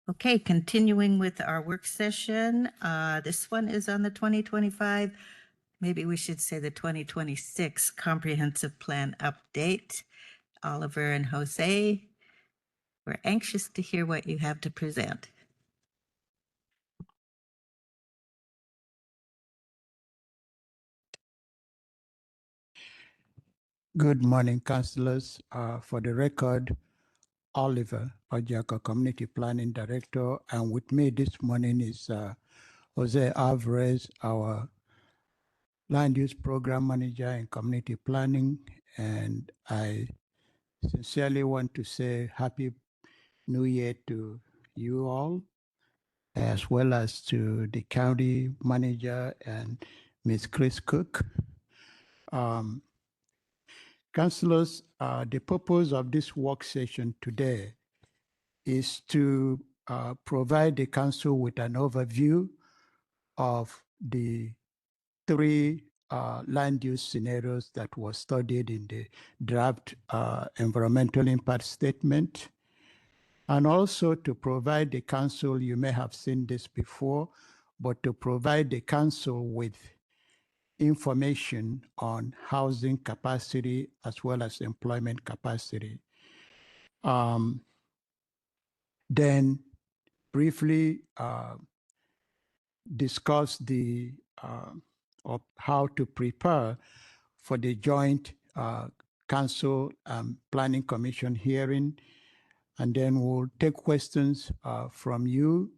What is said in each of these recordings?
Okay, continuing with our work session. This one is on the 2025, maybe we should say the 2026 Comprehensive Plan Update. Oliver and Jose, we're anxious to hear what you have to present. Good morning, councillors. For the record, Oliver Ojaka, Community Planning Director, and with me this morning is Jose Alvarez, our Land Use Program Manager in Community Planning. And I sincerely want to say Happy New Year to you all, as well as to the County Manager and Ms. Chris Cook. Councillors, the purpose of this work session today is to provide the council with an overview of the three land use scenarios that were studied in the draft environmental impact statement, and also to provide the council, you may have seen this before, but to provide the council with information on housing capacity as well as employment capacity. Then briefly discuss the of how to prepare for the joint council planning commission hearing, and then we'll take questions from you.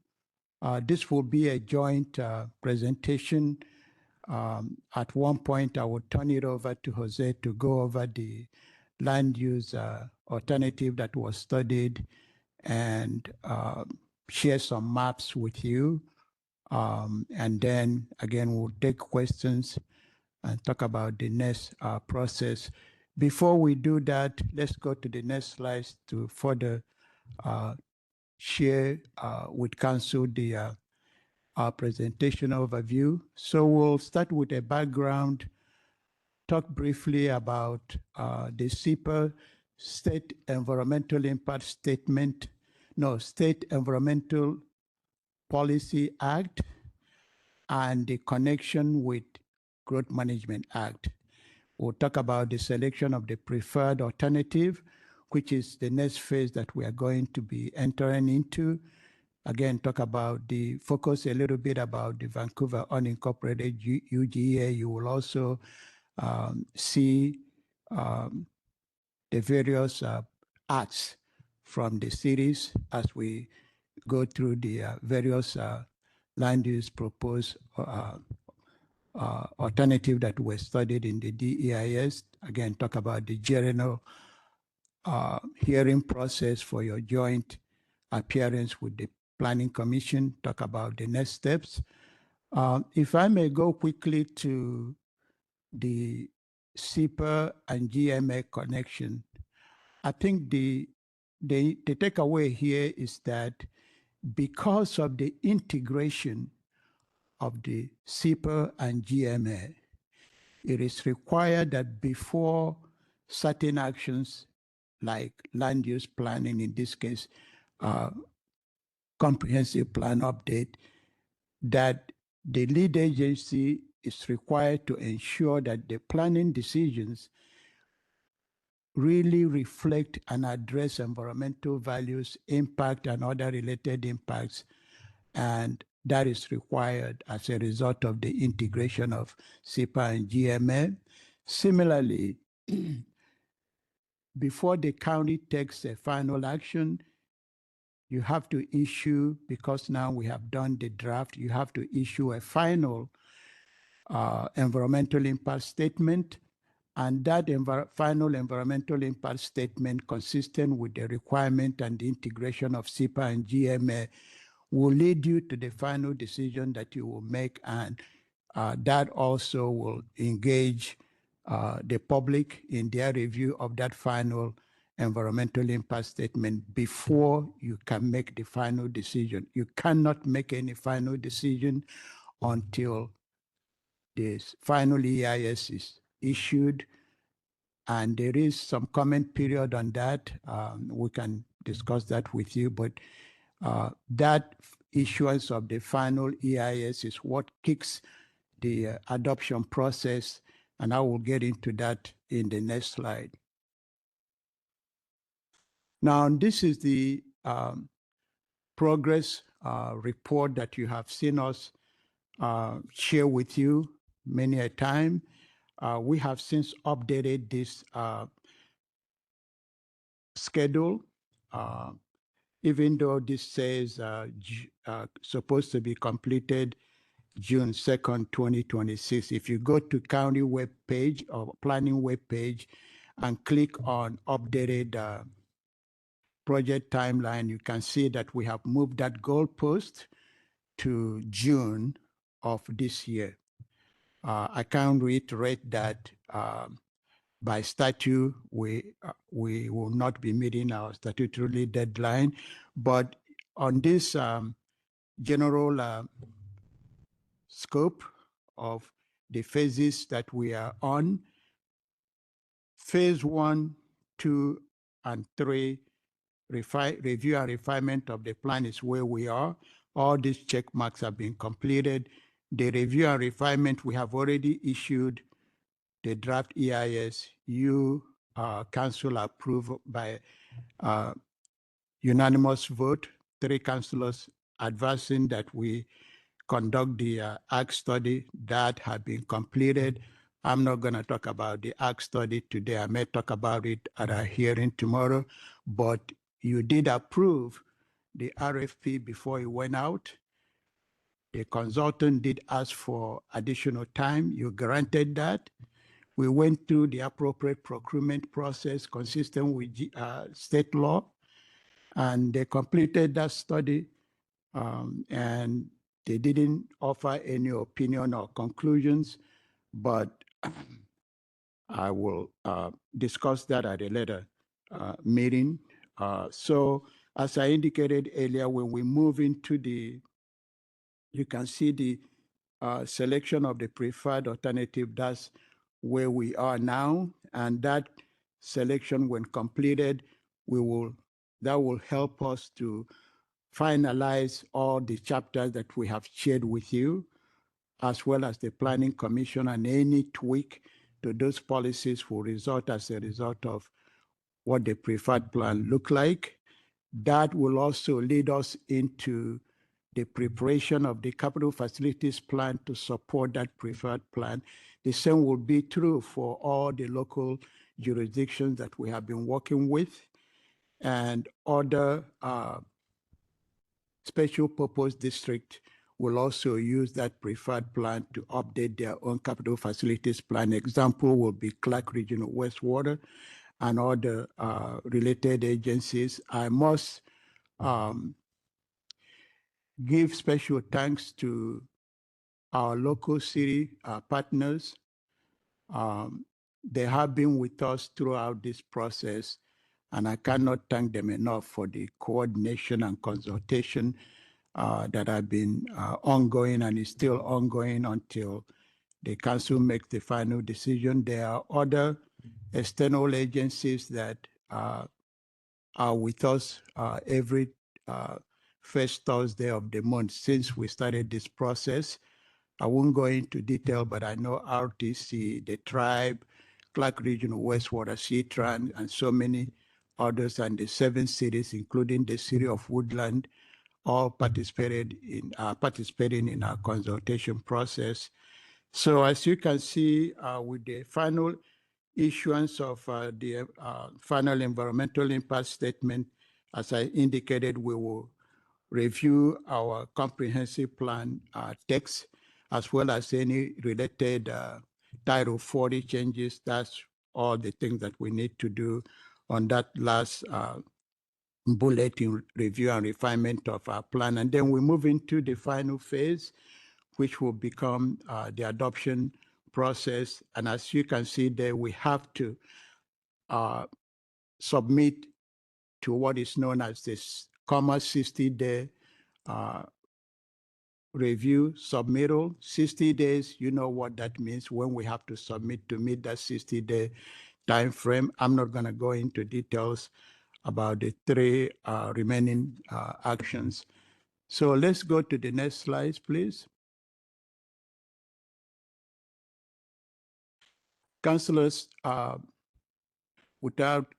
This will be a joint presentation. At one point, I will turn it over to Jose to go over the land use alternative that was studied and share some maps with you. And then again, we'll take questions and talk about the next process. Before we do that, let's go to the next slide to further share with council the our presentation overview. So we'll start with a background, talk briefly about the SEPA State Environmental Impact Statement, State Environmental Policy Act, and the connection with Growth Management Act. We'll talk about the selection of the preferred alternative, which is the next phase that we are going to be entering into. Again, talk about focus a little bit about the Vancouver unincorporated UGA. You will also see the various acts from the cities as we go through the various land use proposed alternative that were studied in the DEIS. Again, talk about the general hearing process for your joint appearance with the Planning Commission, talk about the next steps. If I may go quickly to the SEPA and GMA connection, I think the takeaway here is that because of the integration of the SEPA and GMA, it is required that before certain actions like land use planning, in this case, comprehensive plan update, that the lead agency is required to ensure that the planning decisions really reflect and address environmental values, impact, and other related impacts. And that is required as a result of the integration of SEPA and GMA. Similarly, before the county takes a final action, you have to issue, because now we have done the draft, you have to issue a final environmental impact statement. And that final environmental impact statement, consistent with the requirement and the integration of SEPA and GMA, will lead you to the final decision that you will make. And that also will engage the public in their review of that final environmental impact statement before you can make the final decision. You cannot make any final decision until this final EIS is issued, and there is some comment period on that. We can discuss that with you, but That issuance of the final EIS is what kicks the adoption process, and I will get into that in the next slide. Now, this is the progress report that you have seen us share with you many a time. We have since updated this schedule, even though this says supposed to be completed June 2nd, 2026. If you go to county web page or planning web page and click on updated project timeline, you can see that we have moved that goalpost to June of this year. I can reiterate that by statute, we will not be meeting our statutory deadline, but on this general scope of the phases that we are on, phase 1, 2, and 3, review and refinement of the plan is where we are. All these check marks have been completed. The review and refinement, we have already issued the draft EIS. You, council, approved by unanimous vote, 3 councillors advising that we conduct the ARC study. That had been completed. I'm not going to talk about the ARC study today. I may talk about it at a hearing tomorrow, but you did approve the RFP before it went out. The consultant did ask for additional time. You granted that. We went through the appropriate procurement process consistent with state law, and they completed that study, and they didn't offer any opinion or conclusions, but I will discuss that at a later meeting. So as I indicated earlier, when we move into you can see the selection of the preferred alternative. That's where we are now, and that selection, when completed, that will help us to finalize all the chapters that we have shared with you, as well as the Planning Commission, and any tweak to those policies will result as a result of what the preferred plan look like. That will also lead us into the preparation of the capital facilities plan to support that preferred plan. The same will be true for all the local jurisdictions that we have been working with, and other special purpose district will also use that preferred plan to update their own capital facilities plan. Example will be Clark Regional Wastewater and other related agencies. I must give special thanks to our local city partners. They have been with us throughout this process, and I cannot thank them enough for the coordination and consultation that have been ongoing and is still ongoing until the council makes the final decision. There are other external agencies that are with us every first Thursday of the month since we started this process. I won't go into detail, but I know RTC, the Tribe, Clark Regional Wastewater, CTRAN, and so many others, and the 7 cities, including the city of Woodland, all participating in our consultation process. So as you can see, with the final issuance of the final environmental impact statement, as I indicated, we will review our comprehensive plan text, as well as any related Title 40 changes. That's all the things that we need to do on that last bullet in review and refinement of our plan. And then we move into the final phase, which will become the adoption process. And as you can see there, we have to submit to what is known as this comma 60-day review submittal. 60 days, you know what that means when we have to submit to meet that 60-day time frame. I'm not going to go into details about the three remaining actions. So let's go to the next slide, please. Councillors, without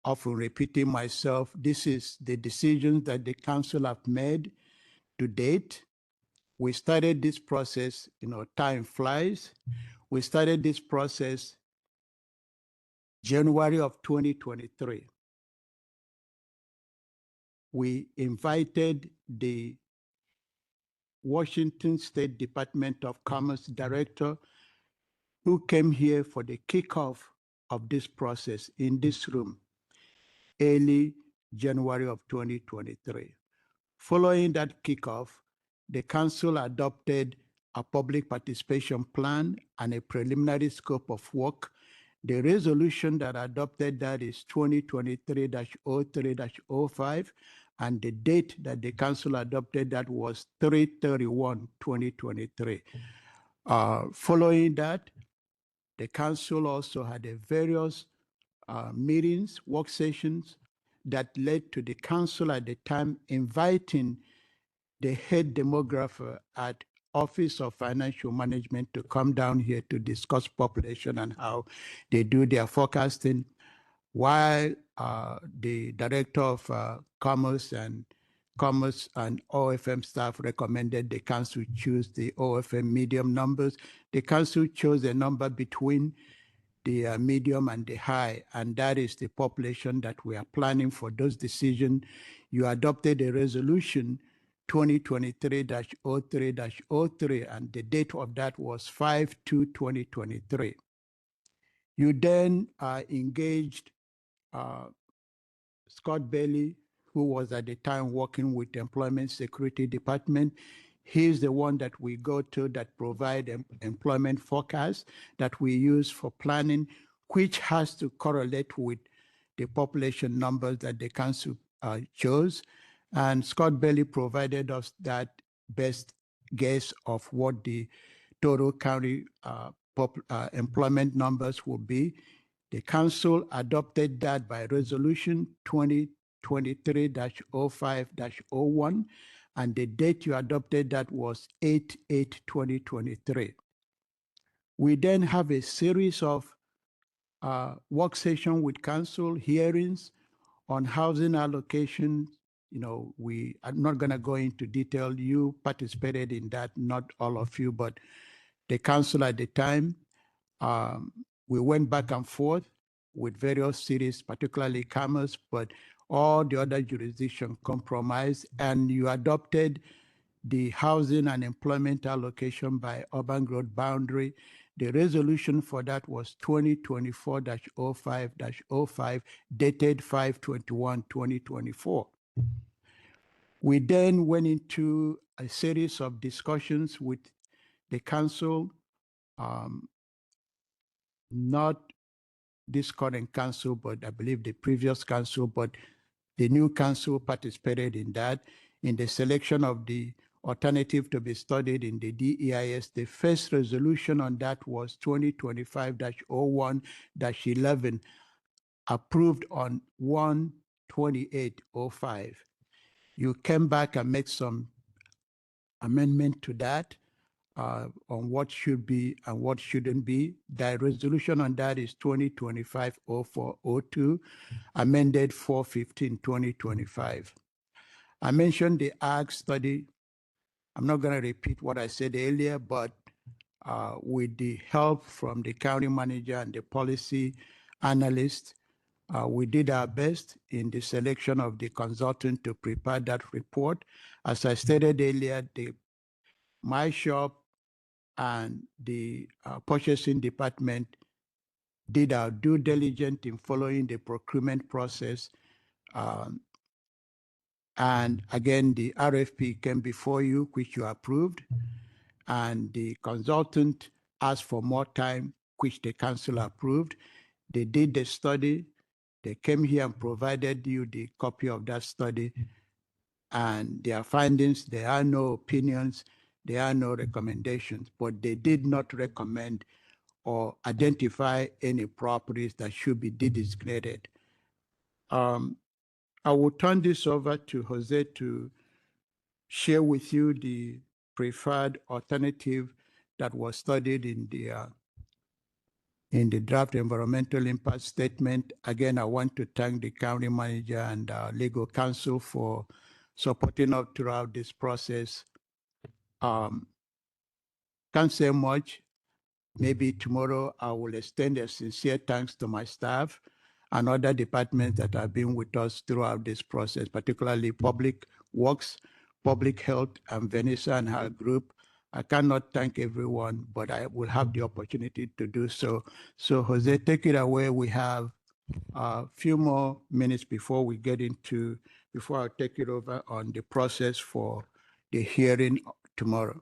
often repeating myself, this is the decisions that the council have made to date. We started this process, time flies. We started this process January of 2023. We invited the Washington State Department of Commerce director who came here for the kickoff of this process in this room early January of 2023. Following that kickoff, the council adopted a public participation plan and a preliminary scope of work. The resolution that adopted that is 2023-03-05, and the date that the council adopted that was 3/31/2023. Following that, the council also had a various meetings, work sessions that led to the council at the time inviting the head demographer at Office of Financial Management to come down here to discuss population and how they do their forecasting, while the director of Commerce and OFM staff recommended the council choose the OFM medium numbers. The council chose a number between the medium and the high, and that is the population that we are planning for those decisions. You adopted a resolution 2023-03-03, and the date of that was 5/2/2023. You then engaged Scott Bailey, who was at the time working with the Employment Security Department. He's the one that we go to that provide employment forecasts that we use for planning, which has to correlate with the population numbers that the council chose. And Scott Bailey provided us that best guess of what the total county employment numbers will be. The council adopted that by resolution 2023-05-01, and the date you adopted that was 8/8/2023. We then have a series of work sessions with council, hearings on housing allocation. We are not going to go into detail. You participated in that, not all of you, but the council at the time. We went back and forth with various cities, particularly Commerce, but all the other jurisdictions compromised, and you adopted the housing and employment allocation by urban growth boundary. The resolution for that was 2024-05-05, dated 5/21/2024. We then went into a series of discussions with the council, not this current council, but I believe the previous council, but the new council participated in that, in the selection of the alternative to be studied in the DEIS. The first resolution on that was 2025-01-11, approved on 1/28/05. You came back and made some amendment to that on what should be and what shouldn't be. The resolution on that is 2025-04-02, amended 4/15/2025. I mentioned the AG study. I'm not going to repeat what I said earlier, but with the help from the county manager and the policy analyst, we did our best in the selection of the consultant to prepare that report. As I stated earlier, my shop and the purchasing department did our due diligence in following the procurement process. And again, the RFP came before you, which you approved, and the consultant asked for more time, which the council approved. They did the study. They came here and provided you the copy of that study, and their findings, there are no opinions, there are no recommendations, but they did not recommend or identify any properties that should be designated. I will turn this over to Jose to share with you the preferred alternative that was studied in the draft environmental impact statement. Again, I want to thank the county manager and legal counsel for supporting us throughout this process. Can't say much. Maybe tomorrow I will extend a sincere thanks to my staff and other departments that have been with us throughout this process, particularly Public Works, Public Health, and Vanessa and her group. I cannot thank everyone, but I will have the opportunity to do so. So Jose, take it away. We have a few more minutes before I take it over on the process for the hearing tomorrow.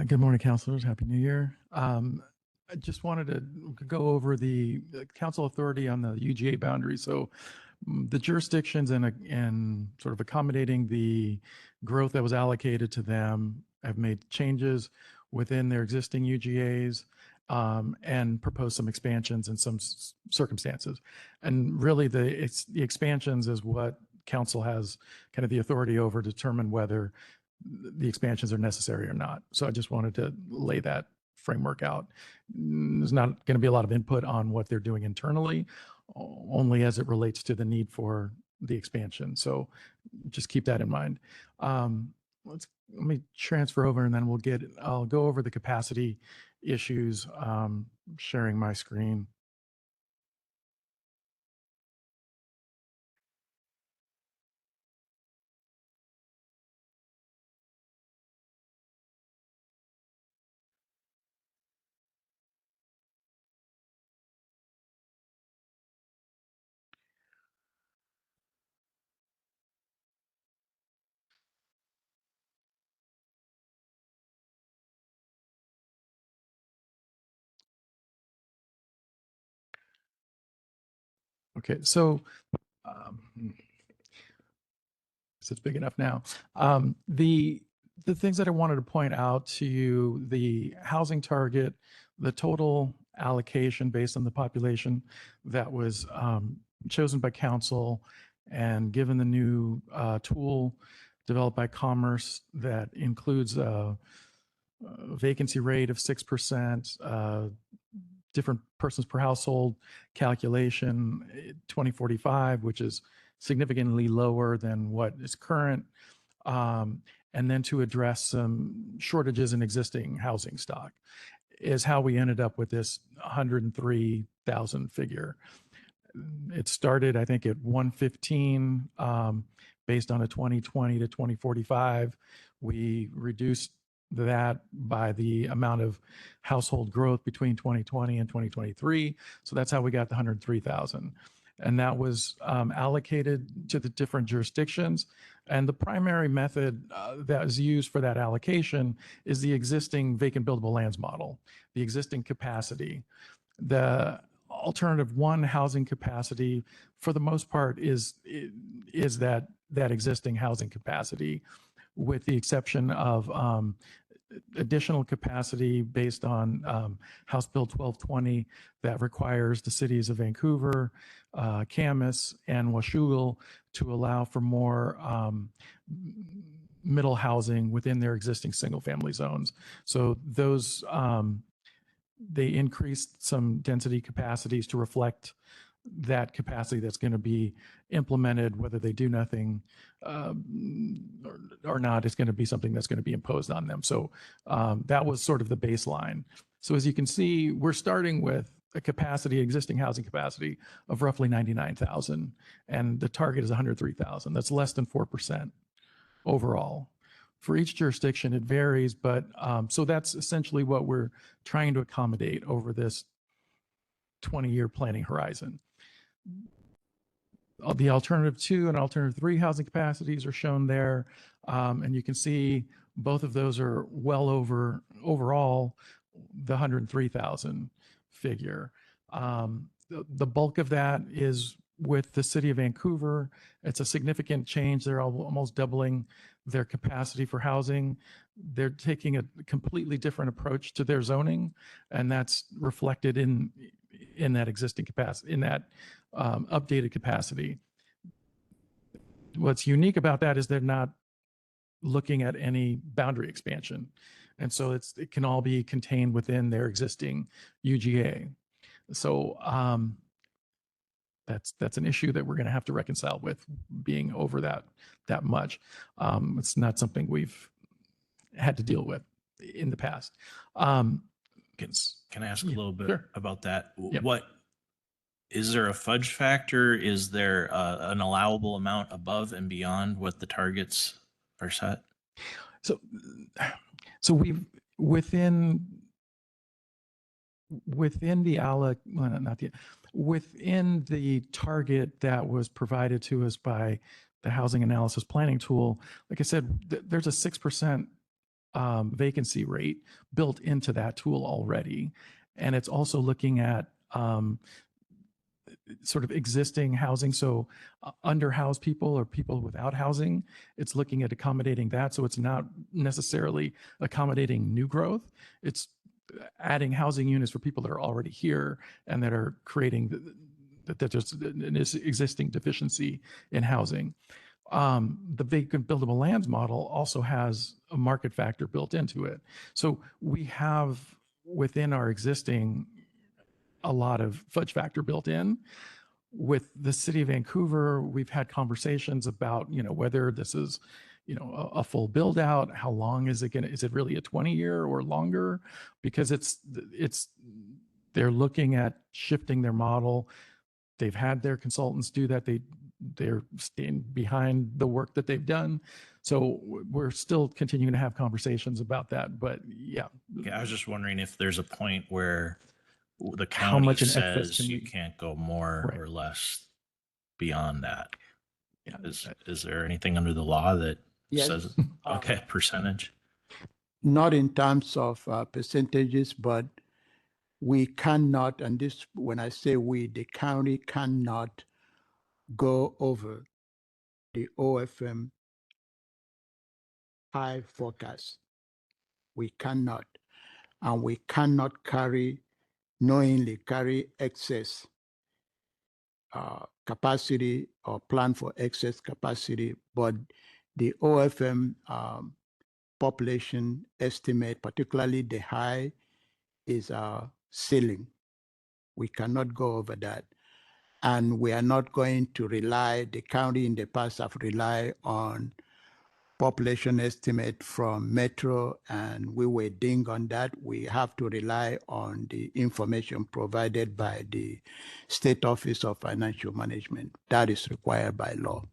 Good morning, councilors. Happy New Year. I just wanted to go over the council authority on the UGA boundary. So the jurisdictions and sort of accommodating the growth that was allocated to them have made changes within their existing UGAs and proposed some expansions in some circumstances. And really the expansions is what council has kind of the authority over to determine whether the expansions are necessary or not. So I just wanted to lay that framework out. There's not going to be a lot of input on what they're doing internally, only as it relates to the need for the expansion. So just keep that in mind. Let me transfer over and then I'll go over the capacity issues, sharing my screen. Okay, so it's big enough now. The things that I wanted to point out to you, the housing target, the total allocation based on the population that was chosen by council, and given the new tool developed by Commerce that includes a vacancy rate of 6%, different persons per household calculation, 2045, which is significantly lower than what is current, and then to address some shortages in existing housing stock is how we ended up with this 103,000 figure. It started, I think, at 115 based on a 2020 to 2045. We reduced that by the amount of household growth between 2020 and 2023. So that's how we got the 103,000. And that was allocated to the different jurisdictions. And the primary method that is used for that allocation is the existing vacant buildable lands model, the existing capacity. The alternative one housing capacity, for the most part, is that existing housing capacity, with the exception of additional capacity based on House Bill 1220 that requires the cities of Vancouver, Camas, and Washougal to allow for more middle housing within their existing single-family zones. So those, they increased some density capacities to reflect that capacity that's going to be implemented, whether they do nothing or not. It's going to be something that's going to be imposed on them. So that was sort of the baseline. So as you can see, we're starting with a capacity, existing housing capacity of roughly 99,000, and the target is 103,000. That's less than 4% overall. For each jurisdiction, it varies, but so that's essentially what we're trying to accommodate over this 20-year planning horizon. The alternative 2 and alternative 3 housing capacities are shown there. And you can see both of those are well over overall the 103,000 figure. The bulk of that is with the city of Vancouver. It's a significant change. They're almost doubling their capacity for housing. They're taking a completely different approach to their zoning, and that's reflected in that existing capacity, in that updated capacity. What's unique about that is they're not looking at any boundary expansion. And so it can all be contained within their existing UGA. So that's an issue that we're going to have to reconcile with being over that much. It's not something we've had to deal with in the past. Can I ask a Yeah, little bit sure. about that? Yep. What is there a fudge factor? Is there an allowable amount above and beyond what the targets are set? So, so we've within the within the target that was provided to us by the housing analysis planning tool. Like I said, there's a 6% vacancy rate built into that tool already, and it's also looking at sort of existing housing. So underhoused people or people without housing, it's looking at accommodating that. So it's not necessarily accommodating new growth. It's adding housing units for people that are already here and that are creating that there's an existing deficiency in housing. The vacant buildable lands model also has a market factor built into it. So we have within our existing a lot of fudge factor built in. With the city of Vancouver, we've had conversations about, whether this is, a full build out. How long is it is it really a 20-year or longer? Because they're looking at shifting their model. They've had their consultants do that. They're staying behind the work that they've done. So we're still continuing to have conversations about that. But yeah. I was just wondering if there's a point where the How county much in excess says can you we- can't go more Right. or less beyond that. Yeah. Is there anything under the law that Yes. says, okay, percentage? Not in terms of percentages, but we cannot, and this, when I say we, the county cannot go over the OFM high forecast. We cannot. And we cannot knowingly carry excess capacity or plan for excess capacity, but the OFM population estimate, particularly the high, is our ceiling. We cannot go over that. And we are not going to rely, the county in the past have relied on population estimate from Metro, and we were ding on that. We have to rely on the information provided by the State Office of Financial Management. That is required by law.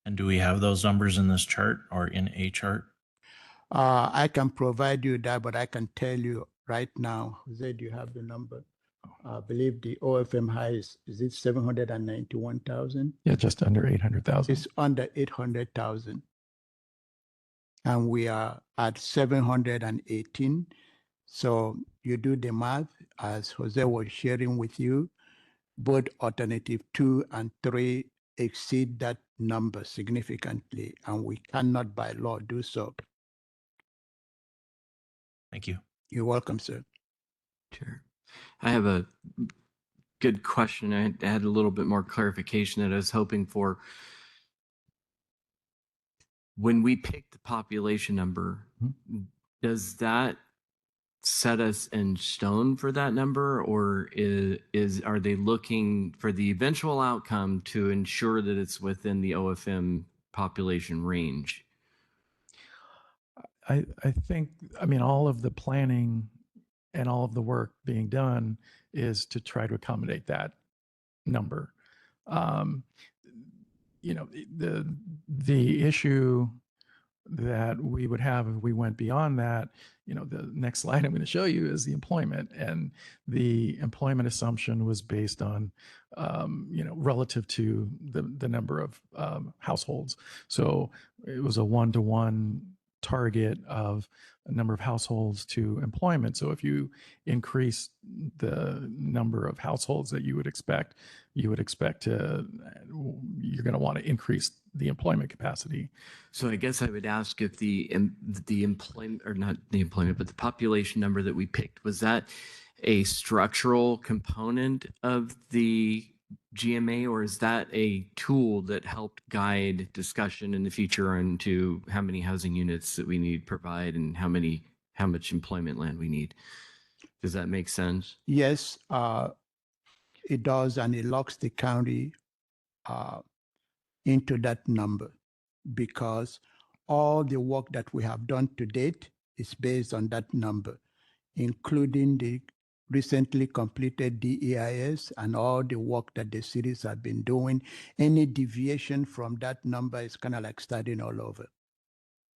And do we have those numbers in this chart or in a chart? I can provide you that, but I can tell you right now, Jose, do you have the number? I believe the OFM high is it 791,000? Yeah, just under 800,000. It's under 800,000. And we are at 718. So you do the math, as Jose was sharing with you, both alternative 2 and 3 exceed that number significantly, and we cannot by law do so. Thank you. You're welcome, sir. Sure. I have a good question. I had a little bit more clarification that I was hoping for. When we pick the population number, does that set us in stone for that number, or are they looking for the eventual outcome to ensure that it's within the OFM population range? I think, all of the planning and all of the work being done is to try to accommodate that number. The issue that we would have if we went beyond that, the next slide I'm going to show you is the employment, and the employment assumption was based on, relative to the number of households. So it was a 1-to-1 target of a number of households to employment. So if you increase the number of households that you would expect you're going to want to increase the employment capacity. So I guess I would ask if the employment, or not the employment, but the population number that we picked, was that a structural component of the GMA, or is that a tool that helped guide discussion in the future into how many housing units that we need to provide and how much employment land we need? Does that make sense? Yes, it does, and it locks the county into that number because all the work that we have done to date is based on that number, including the recently completed DEIS and all the work that the cities have been doing. Any deviation from that number is kind of like starting all over.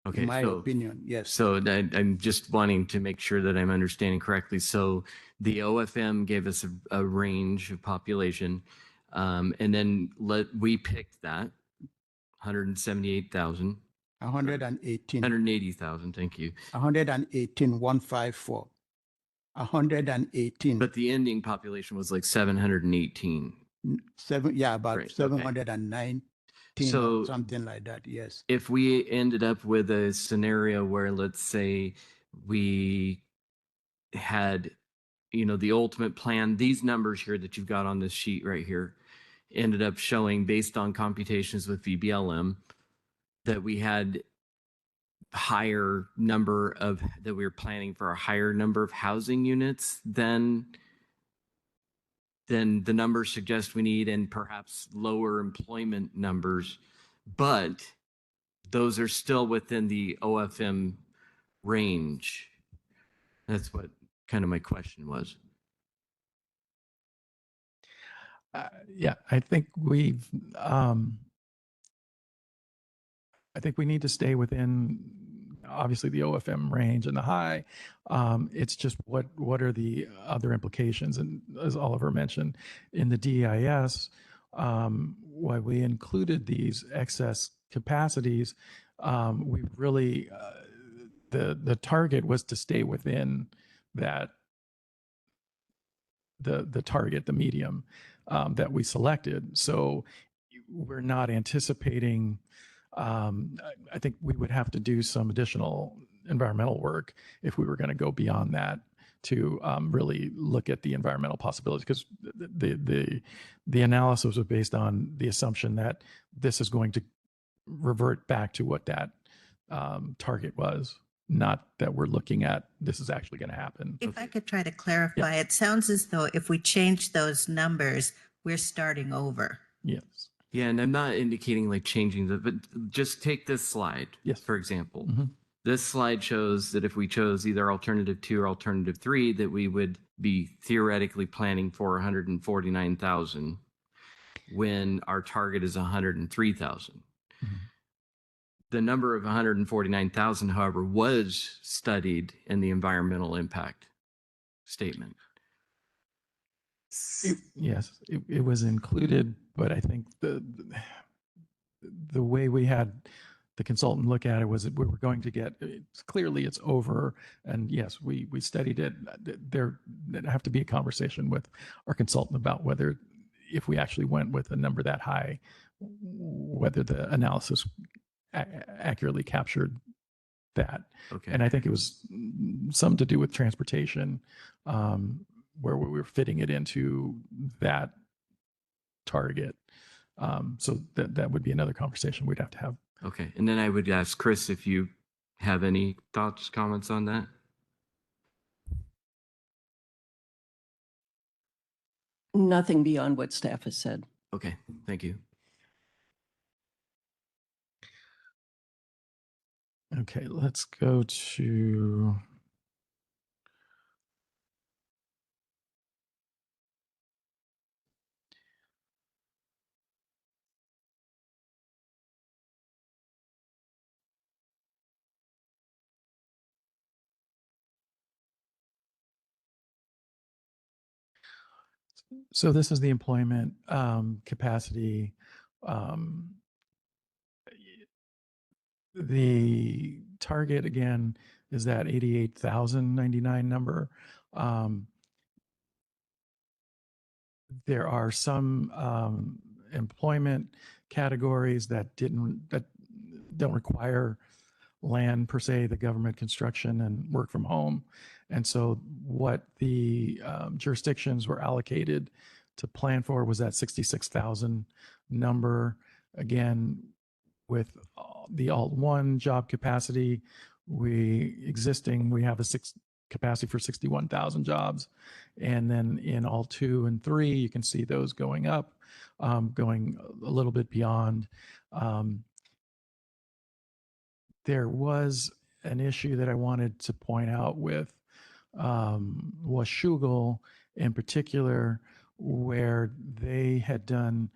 Okay, In my so opinion, yes. so I'm just wanting to make sure that I'm understanding correctly. So the OFM gave us a range of population, and then we picked that 178,000, 118, 180,000. Thank you. 118, 154, 118. But the ending population was like 718. About Right, okay. 719 So- or something like that. Yes. If we ended up with a scenario where, let's say, we had, the ultimate plan, these numbers here that you've got on this sheet right here, ended up showing, based on computations with VBLM, that we had that we were planning for a higher number of housing units than the numbers suggest we need, and perhaps lower employment numbers, but those are still within the OFM range. That's what kind of my question was. Yeah, I think we need to stay within obviously the OFM range and the high. It's just what are the other implications? And as Oliver mentioned, in the DEIS, why we included these excess capacities, we really the target was to stay within that the target, the medium that we selected. So we're not anticipating. I think we would have to do some additional environmental work if we were going to go beyond that to really look at the environmental possibilities, because the analysis was based on the assumption that this is going to revert back to what that target was, not that we're looking at this is actually going to happen. If I could try to clarify, it sounds as though if we change those numbers, we're starting over. Yes. Yeah, and I'm not indicating like changing but just take this slide, Yes. for example. Mhm. This slide shows that if we chose either alternative 2 or alternative 3, that we would be theoretically planning for 149,000 when our target is 103,000. Mhm. The number of 149,000, however, was studied in the environmental impact statement. Yes, it was included, but I think the way we had the consultant look at it was that we were going to get, clearly it's over. And yes, we studied it. There'd have to be a conversation with our consultant about whether, if we actually went with a number that high, whether the analysis accurately captured that. Okay. And I think it was some to do with transportation, where we were fitting it into that target. So that would be another conversation we'd have to have. Okay. And then I would ask Chris if you have any thoughts, comments on that. Nothing beyond what staff has said. Okay. Thank you. Okay, let's go to. So this is the employment capacity. The target again is that 88,099 number. There are some employment categories that don't require land per se, the government, construction, and work from home. And so what the jurisdictions were allocated to plan for was that 66,000 number. Again, with the Alt 1 job capacity, we have a capacity for 61,000 jobs. And then in Alt 2 and 3, you can see those going up, going a little bit beyond. There was an issue that I wanted to point out with Washougal in particular, where they had done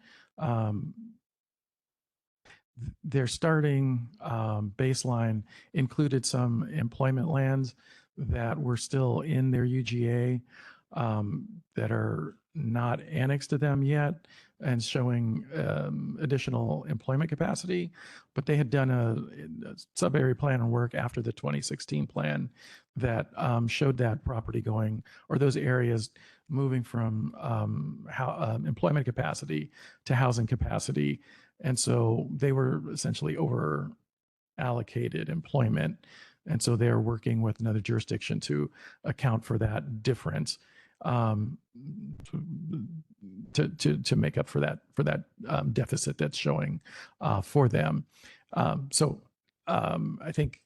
their starting baseline included some employment lands that were still in their UGA that are not annexed to them yet and showing additional employment capacity. But they had done a sub-area plan and work after the 2016 plan that showed that property going, or those areas moving from employment capacity to housing capacity. And so they were essentially over allocated employment. And so they're working with another jurisdiction to account for that difference, to make up for that deficit that's showing for them. So I think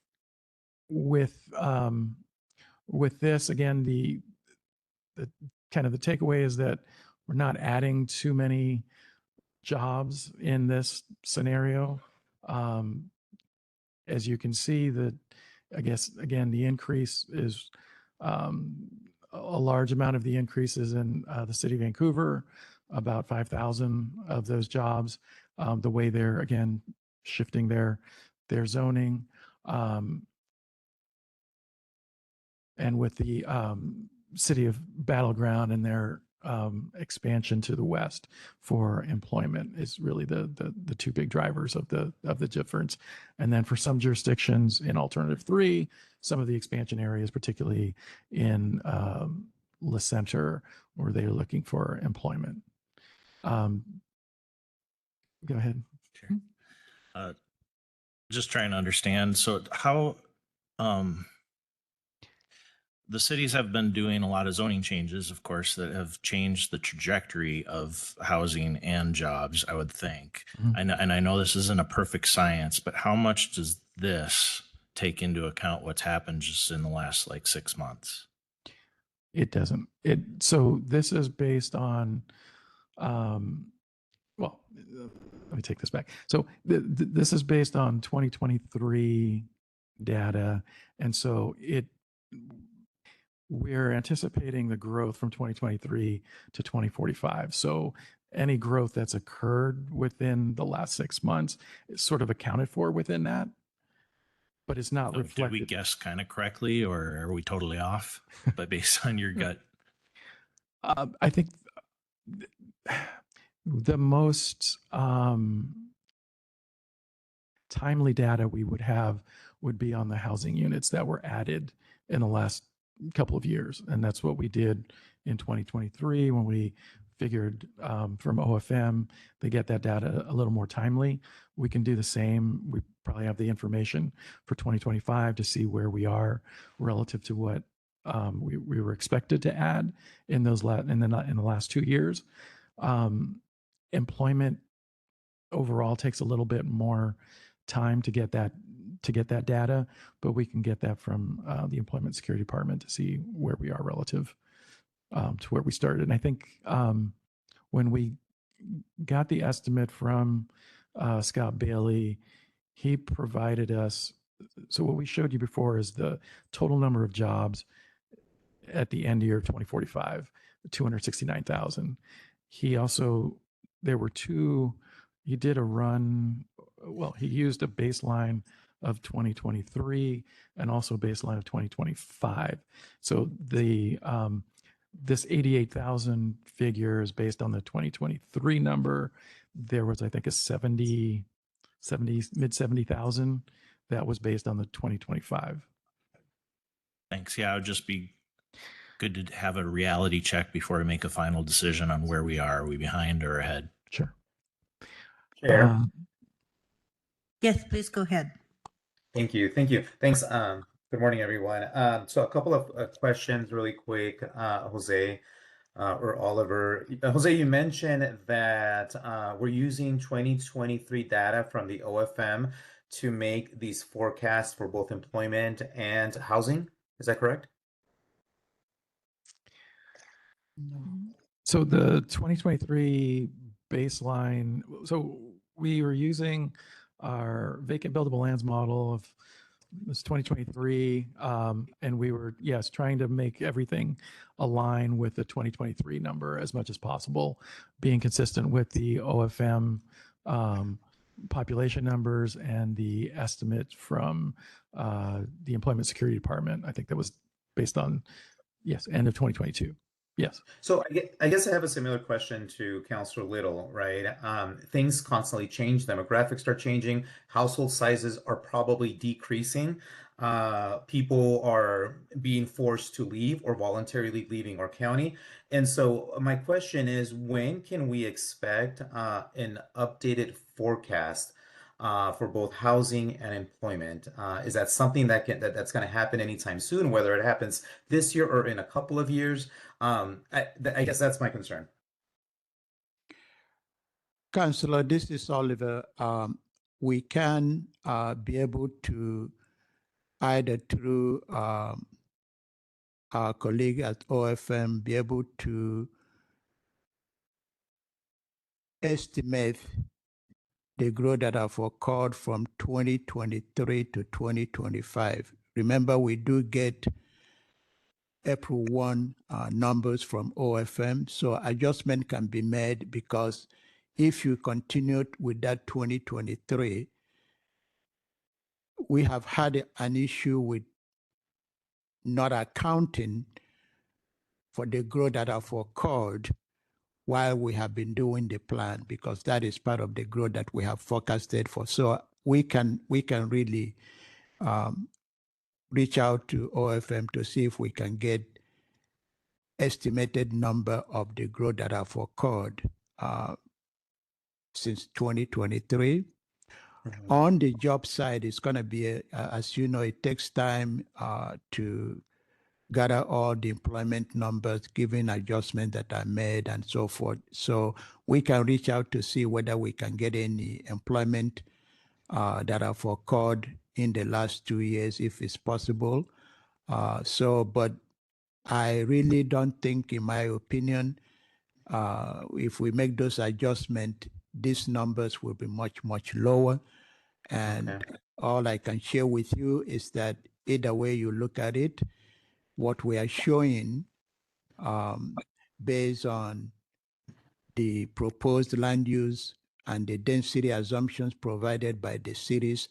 with this, again, the kind of the takeaway is that we're not adding too many jobs in this scenario. As you can see, I guess, again, the increase is a large amount of the increase is in the city of Vancouver, about 5,000 of those jobs, the way they're, again, shifting their zoning. And with the city of Battleground and their expansion to the west for employment is really the two big drivers of the difference. And then for some jurisdictions in alternative 3, some of the expansion areas, particularly in Le Centre, where they're looking for employment. Go ahead. Sure. Just trying to understand. So how the cities have been doing a lot of zoning changes, of course, that have changed the trajectory of housing and jobs, I would think. Mhm. I know this isn't a perfect science, but how much does this take into account what's happened just in the last 6 months? It doesn't. So this is based on, well, let me take this back. So this is based on 2023 data. And so we're anticipating the growth from 2023 to 2045. So any growth that's occurred within the last 6 months is sort of accounted for within that, but it's not So did we reflected. guess kind of correctly, or are we totally off? But based on your gut, I think the most timely data we would have would be on the housing units that were added in the last couple of years. And that's what we did in 2023 when we figured from OFM, they get that data a little more timely. We can do the same. We probably have the information for 2025 to see where we are relative to what we were expected to add in those in the last 2 years. Employment overall takes a little bit more time to get that data, but we can get that from the Employment Security Department to see where we are relative to where we started. And I think when we got the estimate from Scott Bailey, he provided us, so what we showed you before is the total number of jobs at the end year of 2045, 269,000. He also, he did a run, well, he used a baseline of 2023 and also a baseline of 2025. So this 88,000 figure is based on the 2023 number. There was, I think, a mid 70,000 that was based on the 2025. thanks. Yeah, it would just be good to have a reality check before we make a final decision on where we are. Are we behind or ahead? Sure. Chair. Yes, please go ahead. Thank you. Thanks. Good morning, everyone. So a couple of questions really quick, Jose. or Oliver. Jose, you mentioned that we're using 2023 data from the OFM to make these forecasts for both employment and housing. Is that correct? So the 2023 baseline, so we were using our vacant buildable lands model of this 2023, and we were, yes, trying to make everything align with the 2023 number as much as possible, being consistent with the OFM population numbers and the estimate from the Employment Security Department. I think that was based on, yes, end of 2022. Yes. So I guess I have a similar question to Councilor Little, right? Things constantly change, demographics start changing, household sizes are probably decreasing. People are being forced to leave or voluntarily leaving our county. And so my question is, when can we expect an updated forecast for both housing and employment? Is that something that's going to happen anytime soon, whether it happens this year or in a couple of years? I guess that's my concern. Councillor, this is Oliver. We can be able to either through our colleague at OFM be able to estimate the growth that have occurred from 2023 to 2025. Remember, we do get April 1 numbers from OFM, so adjustment can be made because if you continued with that 2023, we have had an issue with not accounting for the growth that have occurred while we have been doing the plan, because that is part of the growth that we have forecasted for. So we can really reach out to OFM to see if we can get estimated number of the growth that have occurred since 2023. Mhm. On the job side, it's going to be, as you know, it takes time to gather all the employment numbers, given adjustments that are made and so forth. So we can reach out to see whether we can get any employment that have occurred in the last 2 years, if it's possible. But I really don't think, in my opinion, if we make those adjustments, these numbers will be much, much lower. And Okay. all I can share with you is that either way you look at it, what we are showing based on the proposed land use and the density assumptions provided by the cities,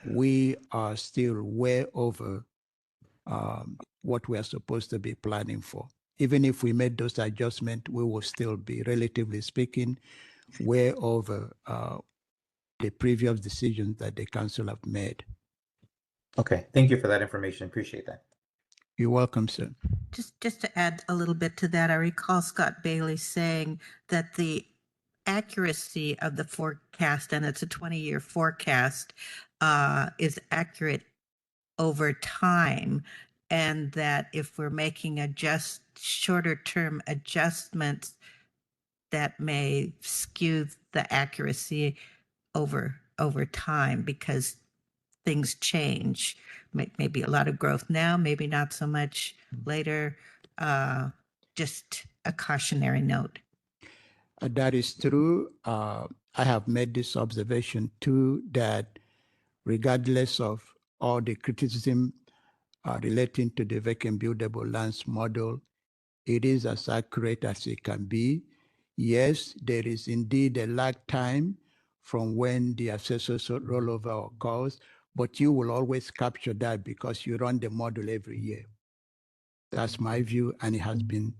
we are still way over what we are supposed to be planning for. Even if we made those adjustments, we will still be, relatively speaking, way over the previous decisions that the council have made. Okay. Thank you for that information. Appreciate that. You're welcome, sir. Just to add a little bit to that, I recall Scott Bailey saying that the accuracy of the forecast, and it's a 20-year forecast, is accurate over time, and that if we're making shorter term adjustments, that may skew the accuracy over time because things change. Maybe a lot of growth now, maybe not so much later. Just a cautionary note. That is true. I have made this observation too, that regardless of all the criticism relating to the vacant buildable lands model, it is as accurate as it can be. Yes, there is indeed a lag time from when the assessor's rollover occurs, but you will always capture that because you run the model every year. That's my view, and it has been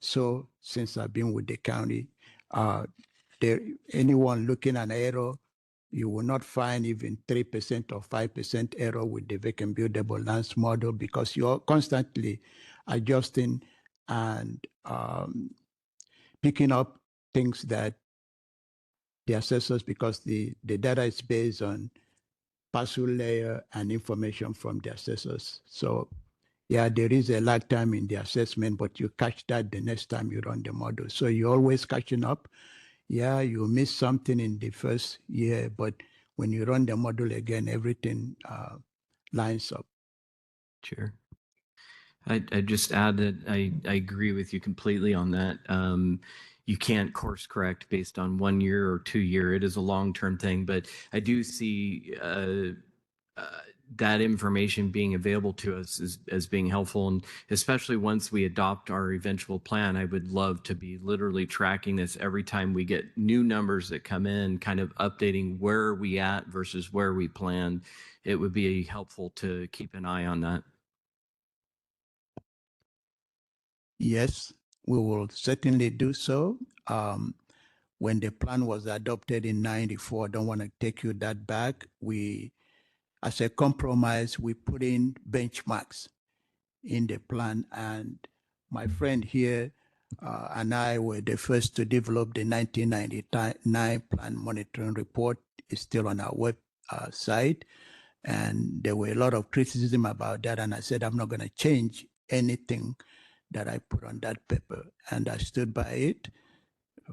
so since I've been with the county. Anyone looking at error, you will not find even 3% or 5% error with the vacant buildable lands model because you're constantly adjusting and picking up things that the assessors, because the data is based on parcel layer and information from the assessors. So yeah, there is a lag time in the assessment, but you catch that the next time you run the model. So you're always catching up. Yeah, you miss something in the first year, but when you run the model again, everything lines up. Sure. I just add that I agree with you completely on that. You can't course correct based on 1 year or 2 year. It is a long-term thing, but I do see that information being available to us as being helpful. And especially once we adopt our eventual plan, I would love to be literally tracking this every time we get new numbers that come in, kind of updating where are we at versus where we planned. It would be helpful to keep an eye on that. Yes, we will certainly do so. When the plan was adopted in 94, I don't want to take you that back. We, as a compromise, we put in benchmarks in the plan. And my friend here and I were the first to develop the 1999 plan monitoring report. It's still on our website. And there were a lot of criticism about that. And I said, I'm not going to change anything that I put on that paper. And I stood by it.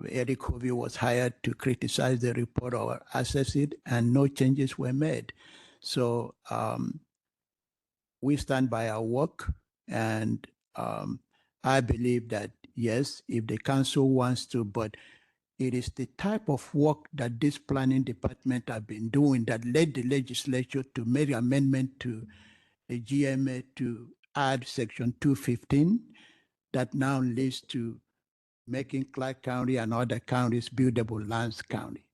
Eric Hovey was hired to criticize the report or assess it, and no changes were made. So we stand by our work, and I believe that, yes, if the council wants to, but it is the type of work that this planning department have been doing that led the legislature to make an amendment to the GMA to add section 215 that now leads to making Clark County and other counties buildable lands county,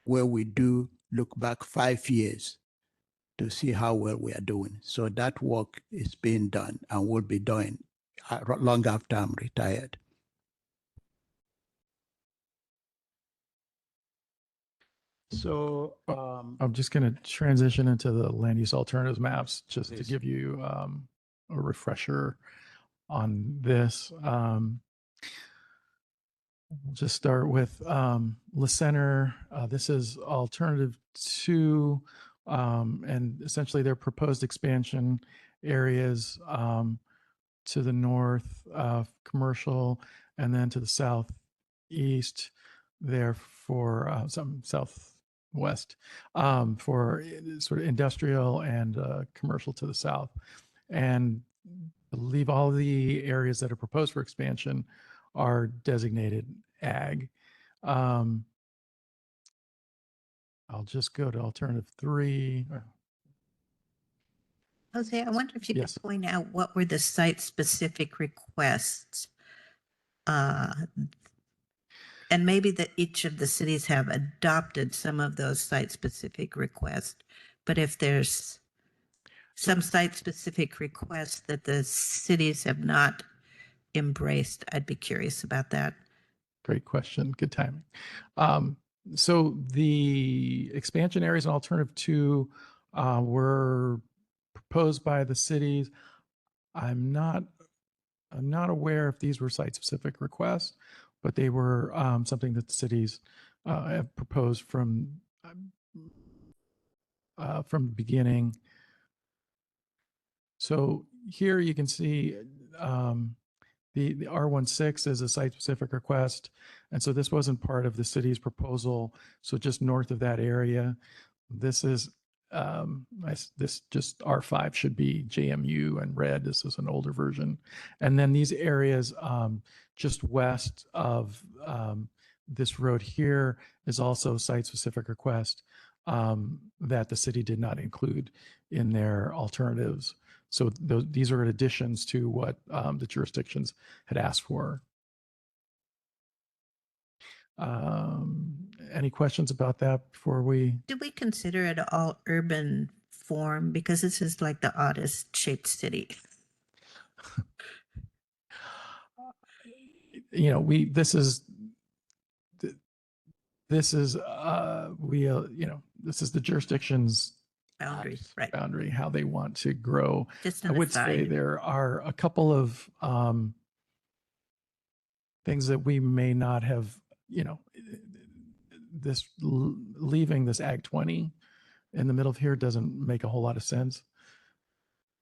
where we do look back 5 years to see how well we are doing. So that work is being done and will be done long after I'm retired. So I'm just going to transition into the land use alternatives maps just to Please. give you a refresher on this. We'll just start with La Center. This is alternative 2, and essentially their proposed expansion areas to the north, commercial, and then to the southeast there for some southwest for sort of industrial and commercial to the south. And leave all the areas that are proposed for expansion are designated ag. I'll just go to alternative 3. Jose, I wonder if you Yes. could point out what were the site-specific requests? And maybe that each of the cities have adopted some of those site-specific requests. But if there's some site-specific requests that the cities have not embraced, I'd be curious about that. Great question. Good timing. So the expansion areas in alternative 2 were proposed by the cities. I'm not aware if these were site-specific requests, but they were something that the cities have proposed from the beginning. So here you can see the R16 is a site-specific request. And so this wasn't part of the city's proposal. So just north of that area, this is, this just R5 should be JMU and red. This is an older version. And then these areas just west of this road here is also site-specific request that the city did not include in their alternatives. So these are additions to what the jurisdictions had asked for. Any questions about that before we? Do we consider it all urban form? Because this is like the oddest shaped city. You know, this is the jurisdiction's Boundaries, right? boundary, how they want to grow. Just I an would say aside. there are a couple of things that we may not have, leaving this Ag 20 in the middle of here doesn't make a whole lot of sense.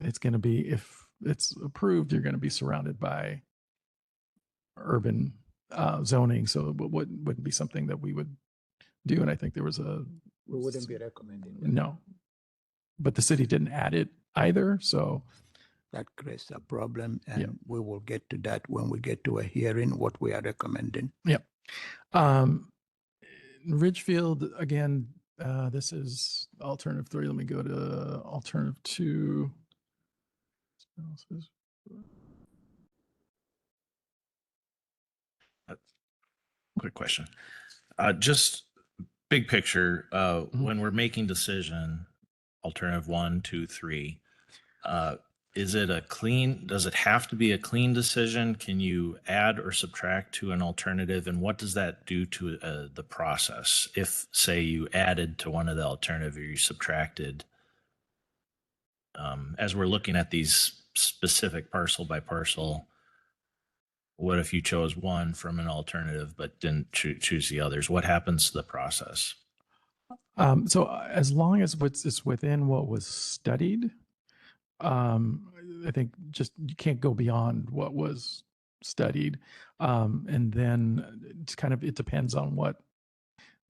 It's going to be, if it's approved, you're going to be surrounded by urban zoning. So it wouldn't be something that we would do. And I think there was We wouldn't be recommending that. no, but the city didn't add it either. So That creates a problem, and Yeah. we will get to that when we get to a hearing, what we are recommending. Ridgefield, again, this is alternative 3. Let me go to alternative 2. Quick question. Just big picture, Mhm. when we're making decision, alternative 1, 2, 3, does it have to be a clean decision? Can you add or subtract to an alternative? And what does that do to the process? If, say, you added to one of the alternative or you subtracted, as we're looking at these specific parcel by parcel, what if you chose one from an alternative but didn't choose the others? What happens to the process? So as long as it's within what was studied, I think just you can't go beyond what was studied. And then it's kind of, it depends on what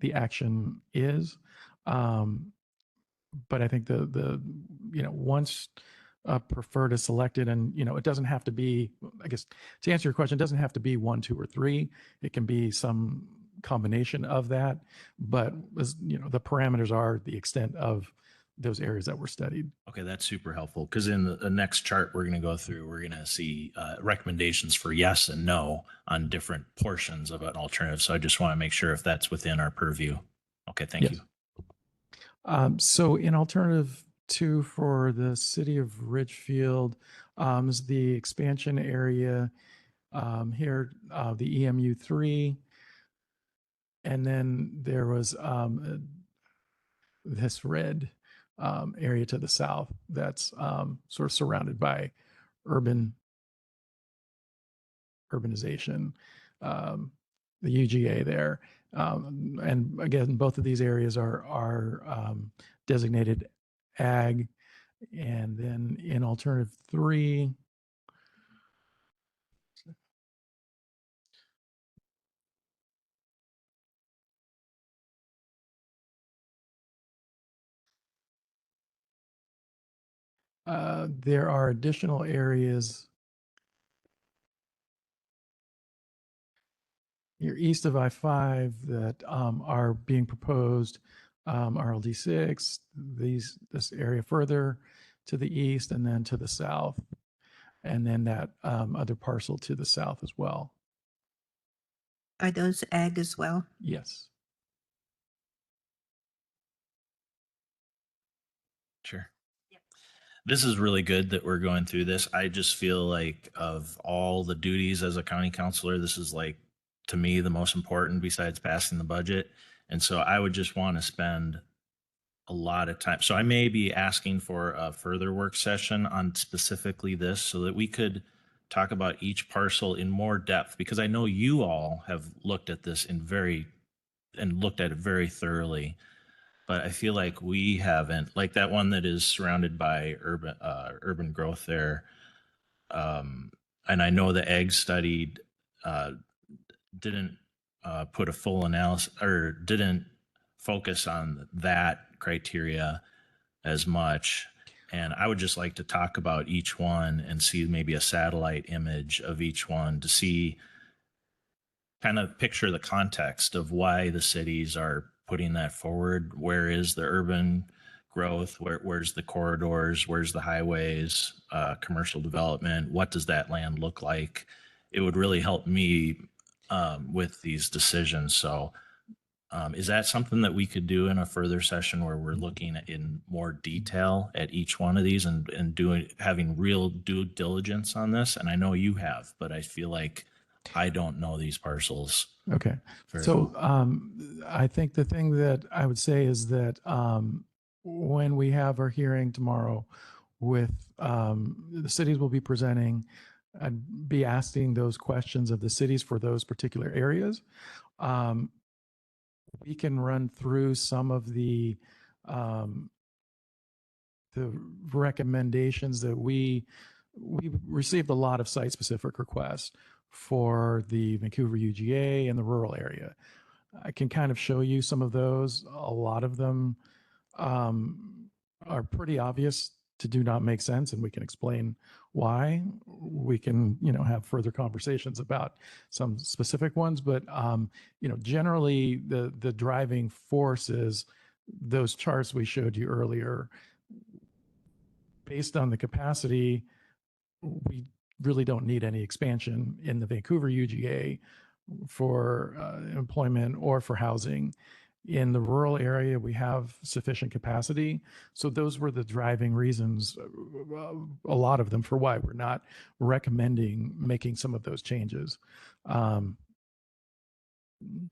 the action is. But I think once preferred is selected, and it doesn't have to be, I guess to answer your question, it doesn't have to be 1, 2, or 3. It can be some combination of that, but as the parameters are the extent of those areas that were studied. Okay, that's super helpful because in the next chart we're going to go through, we're going to see recommendations for yes and no on different portions of an alternative. So I just want to make sure if that's within our purview. Okay, thank Yes. you. So in alternative 2 for the city of Ridgefield is the expansion area here, the EMU 3. And then there was this red area to the south that's sort of surrounded by urbanization, the UGA there. And again, both of these areas are designated ag. And then in alternative 3, there are additional areas here east of I-5 that are being proposed, RLD6, this area further to the east and then to the south, and then that other parcel to the south as well. Are those ag as well? Yes. Sure. This is really good that we're going through this. I just feel like of all the duties as a county councilor, this is like, to me, the most important besides passing the budget. And so I would just want to spend a lot of time. So I may be asking for a further work session on specifically this so that we could talk about each parcel in more depth, because I know you all have looked at this and looked at it very thoroughly. But I feel like we haven't, like that one that is surrounded by urban growth there. And I know the egg study didn't put a full analysis or didn't focus on that criteria as much. And I would just like to talk about each one and see maybe a satellite image of each one to see, kind of picture the context of why the cities are putting that forward. Where is the urban growth? Where's the corridors? Where's the highways, commercial development? What does that land look like? It would really help me with these decisions. So is that something that we could do in a further session where we're looking in more detail at each one of these and having real due diligence on this? And I know you have, but I feel like I don't know these parcels. Okay. very So well. I think the thing that I would say is that when we have our hearing tomorrow with the cities will be presenting, I'd be asking those questions of the cities for those particular areas. We can run through some of the recommendations that we we received a lot of site-specific requests for the Vancouver UGA and the rural area. I can kind of show you some of those. A lot of them are pretty obvious to do not make sense, and we can explain why. We can, have further conversations about some specific ones, but generally the driving force is those charts we showed you earlier. Based on the capacity, we really don't need any expansion in the Vancouver UGA for employment or for housing. In the rural area, we have sufficient capacity. So those were the driving reasons, a lot of them, for why we're not recommending making some of those changes.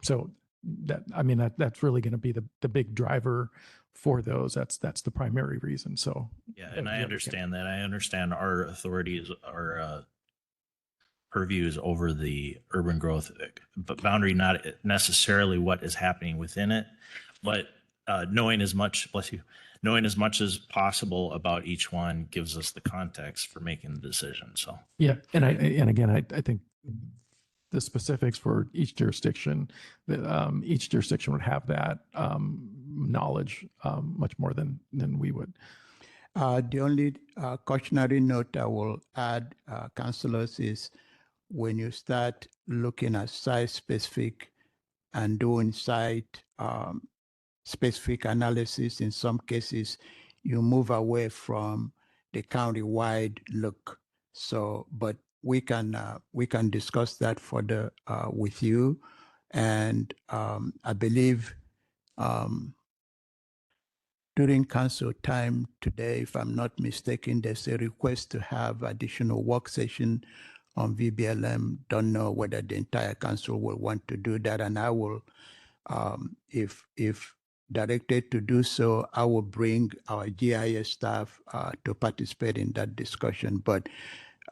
So that's really going to be the big driver for those. That's the primary reason. So Yeah, and I understand that. I understand our authorities, our purview is over the urban growth but boundary, not necessarily what is happening within it, but knowing as much as possible about each one gives us the context for making the decision. So yeah, and again, I think the specifics for each jurisdiction, each jurisdiction would have that knowledge much more than we would. The only cautionary note I will add, councillors, is when you start looking at site-specific and doing site-specific analysis, in some cases, you move away from the county-wide look. So, but we can discuss that further with you, and I believe during council time today, if I'm not mistaken, there's a request to have additional work session on VBLM. Don't know whether the entire council will want to do that, and I will, if directed to do so, I will bring our GIS staff to participate in that discussion. But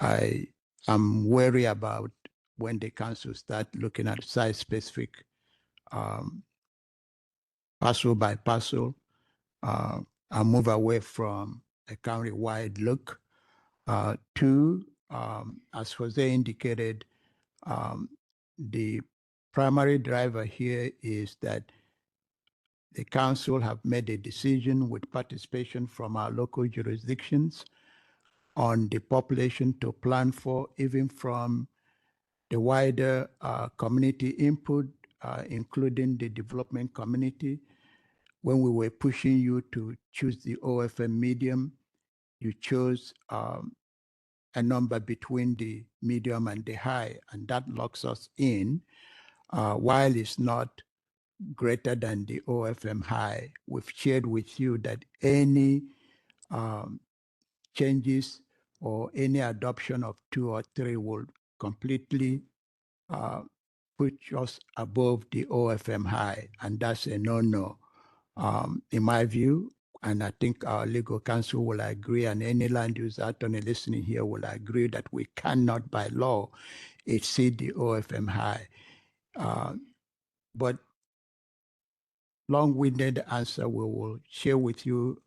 I'm wary about when the council start looking at site-specific parcel by parcel. I'll move away from a county-wide look. Two, as Jose indicated, the primary driver here is that the council have made a decision with participation from our local jurisdictions on the population to plan for, even from the wider community input, including the development community. When we were pushing you to choose the OFM medium, you chose a number between the medium and the high, and that locks us in. While it's not greater than the OFM high, we've shared with you that any changes or any adoption of 2 or 3 will completely put us above the OFM high, and that's a no-no in my view. And I think our legal counsel will agree, and any land use attorney listening here will agree, that we cannot by law exceed the OFM high. But long-winded answer, we will share with you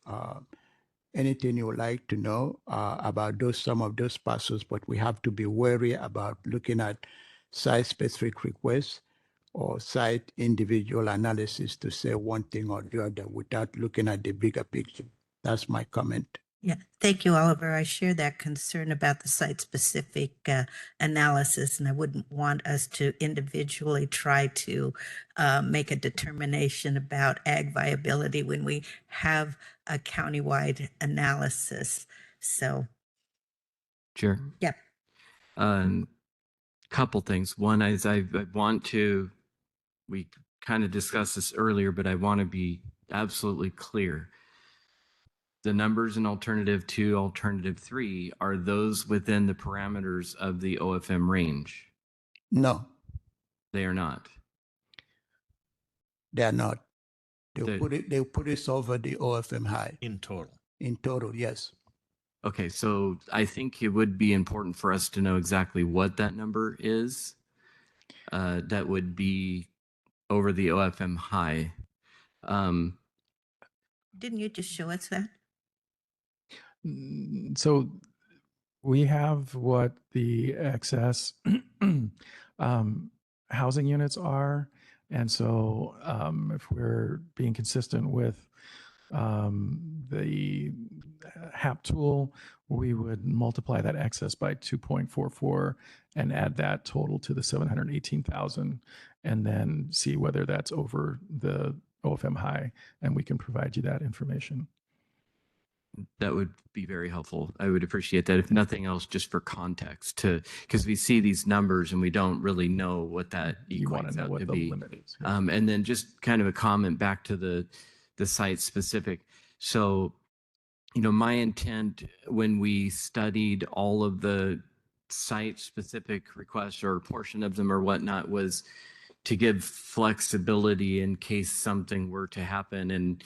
anything you would like to know about some of those parcels, but we have to be wary about looking at site-specific requests or site individual analysis to say one thing or the other without looking at the bigger picture. That's my comment. Yeah, thank you, Oliver. I share that concern about the site-specific analysis, and I wouldn't want us to individually try to make a determination about ag viability when we have a countywide analysis. So, Sure. yeah. Couple things. One is we kind of discussed this earlier, but I want to be absolutely clear. The numbers in alternative 2, alternative 3, are those within the parameters of the OFM range? No, They are not. they are not. They'll put us over the OFM high. in total. In total, yes. Okay, so I think it would be important for us to know exactly what that number is. That would be over the OFM high. Didn't you just show us that? So We have what the excess housing units are. And so if we're being consistent with the HAP tool, we would multiply that excess by 2.44 and add that total to the 718,000 and then see whether that's over the OFM high, and we can provide you that information. That would be very helpful. I would appreciate that. If nothing else, just for context, because we see these numbers and we don't really know what that You want equates to know out what to the be. limit is. And then just kind of a comment back to the site specific. So, my intent when we studied all of the site specific requests or a portion of them or whatnot was to give flexibility in case something were to happen. And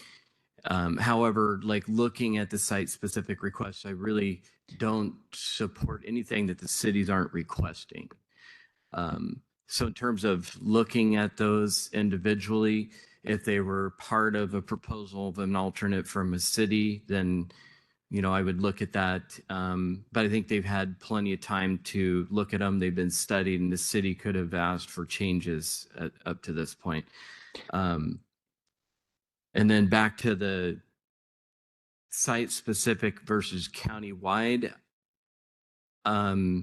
however, like looking at the site specific requests, I really don't support anything that the cities aren't requesting. So in terms of looking at those individually, if they were part of a proposal of an alternate from a city, then, I would look at that. But I think they've had plenty of time to look at them. They've been studied, and the city could have asked for changes up to this point. And then back to the site specific versus countywide. I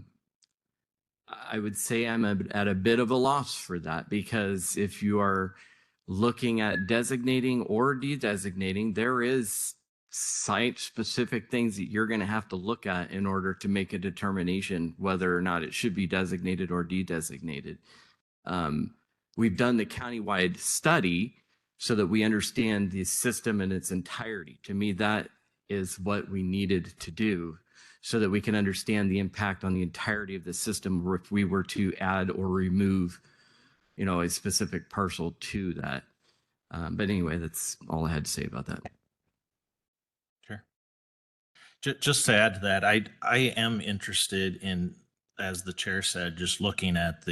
would say I'm at a bit of a loss for that, because if you are looking at designating or de-designating, there is site specific things that you're going to have to look at in order to make a determination whether or not it should be designated or de-designated. We've done the countywide study so that we understand the system in its entirety. To me, that is what we needed to do, so that we can understand the impact on the entirety of the system if we were to add or remove, a specific parcel to that. But anyway, that's all I had to say about that. Sure. Just to add to that, I am interested in, as the chair said, just looking at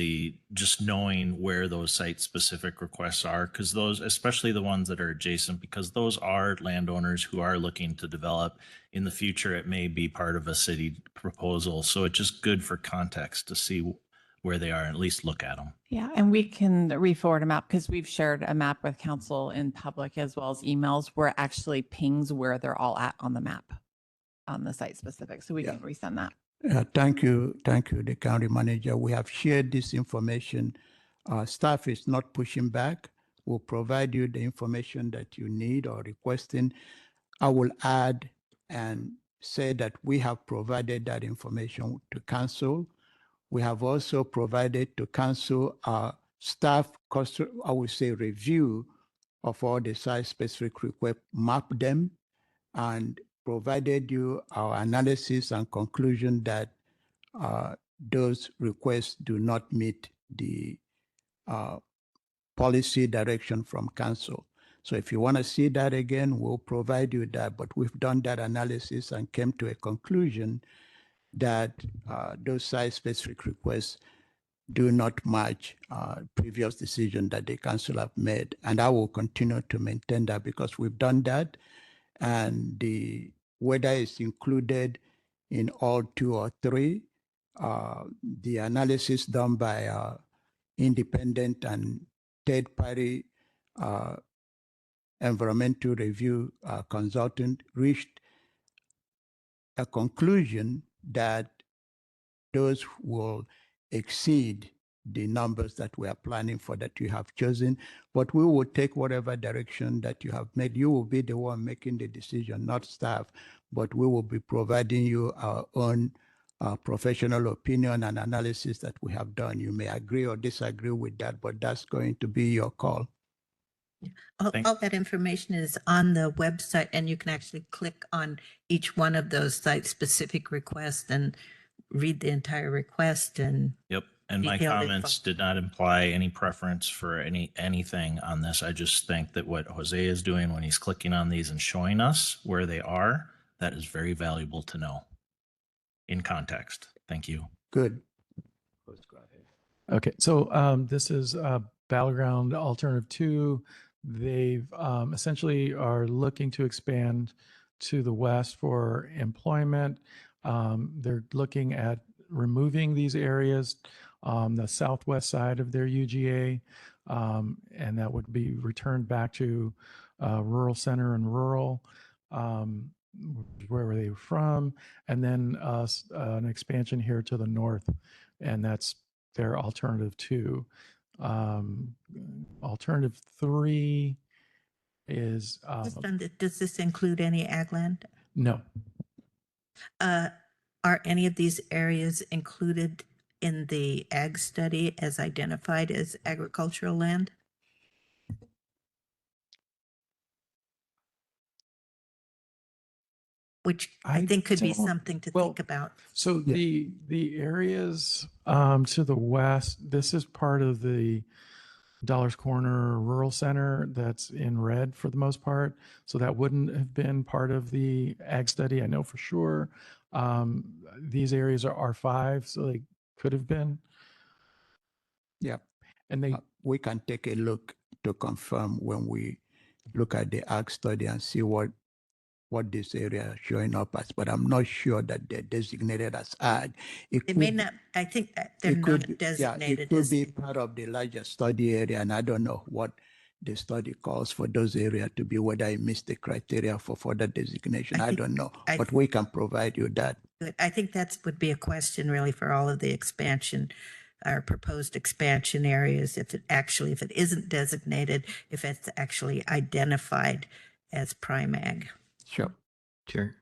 just knowing where those site specific requests are, because those, especially the ones that are adjacent, because those are landowners who are looking to develop in the future. It may be part of a city proposal. So it's just good for context to see where they are and at least look at them. Yeah, and we can re-forward a map because we've shared a map with council in public as well as emails where it actually pings where they're all at on the map on the site specific. So we can resend that. Thank you, the county manager. We have shared this information. Staff is not pushing back. We'll provide you the information that you need or requesting. I will add and say that we have provided that information to council. We have also provided to council staff, I would say, review of all the site-specific requests, map them, and provided you our analysis and conclusion that those requests do not meet the policy direction from council. So if you want to see that again, we'll provide you that. But we've done that analysis and came to a conclusion that those site-specific requests do not match previous decision that the council have made. And I will continue to maintain that because we've done that. And the whether it's included in all 2 or 3, the analysis done by independent and third-party environmental review consultant reached a conclusion that those will exceed the numbers that we are planning for that you have chosen, but we will take whatever direction that you have made. You will be the one making the decision, not staff, but we will be providing you our own professional opinion and analysis that we have done. You may agree or disagree with that, but that's going to be your call. All that information is on the website, and you can actually click on each one of those site-specific requests and read the entire request. And Yep. And my detailed comments info. did not imply any preference for anything on this. I just think that what Jose is doing when he's clicking on these and showing us where they are, that is very valuable to know in context. Thank you. Good. Okay, so this is Battleground Alternative 2. They've essentially are looking to expand to the west for employment. They're looking at removing these areas, the southwest side of their UGA, and that would be returned back to rural center and rural, where were they from, and then an expansion here to the north, and that's their alternative 2. Alternative 3 is Does this include any ag land? no. Are any of these areas included in the ag study as identified as agricultural land? Which I I think could be don't- something to well, think about. So Yeah. the areas to the west, this is part of the Dollars Corner Rural Center that's in red for the most part. So that wouldn't have been part of the ag study, I know for sure. These areas are R5, so they could have been. Yeah. And they, We can take a look to confirm when we look at the ag study and see what this area is showing up as, but I'm not sure that they're designated as ag. It may not, I think that they're it could not be- designated Yeah, it could as. be part of the larger study area, and I don't know what the study calls for those areas to be, whether it meets the criteria for further designation. I I think- don't know, I- but we can provide you that. Good. I think that would be a question really for all of the expansion, our proposed expansion areas, if it isn't designated, if it's actually identified as prime ag. Sure. Sure.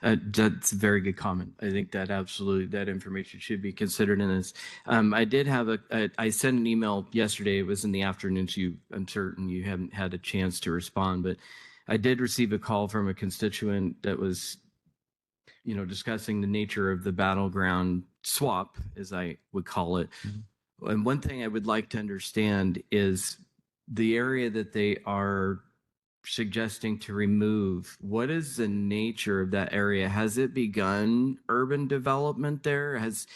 That's a very good comment. I think that absolutely that information should be considered in this. I did have I sent an email yesterday. It was in the afternoon. So I'm certain you haven't had a chance to respond, but I did receive a call from a constituent that was, discussing the nature of the battleground swap, as I would call it. And one thing I would like to understand is the area that they are suggesting to remove, what is the nature of that area? Has it begun urban development there? Has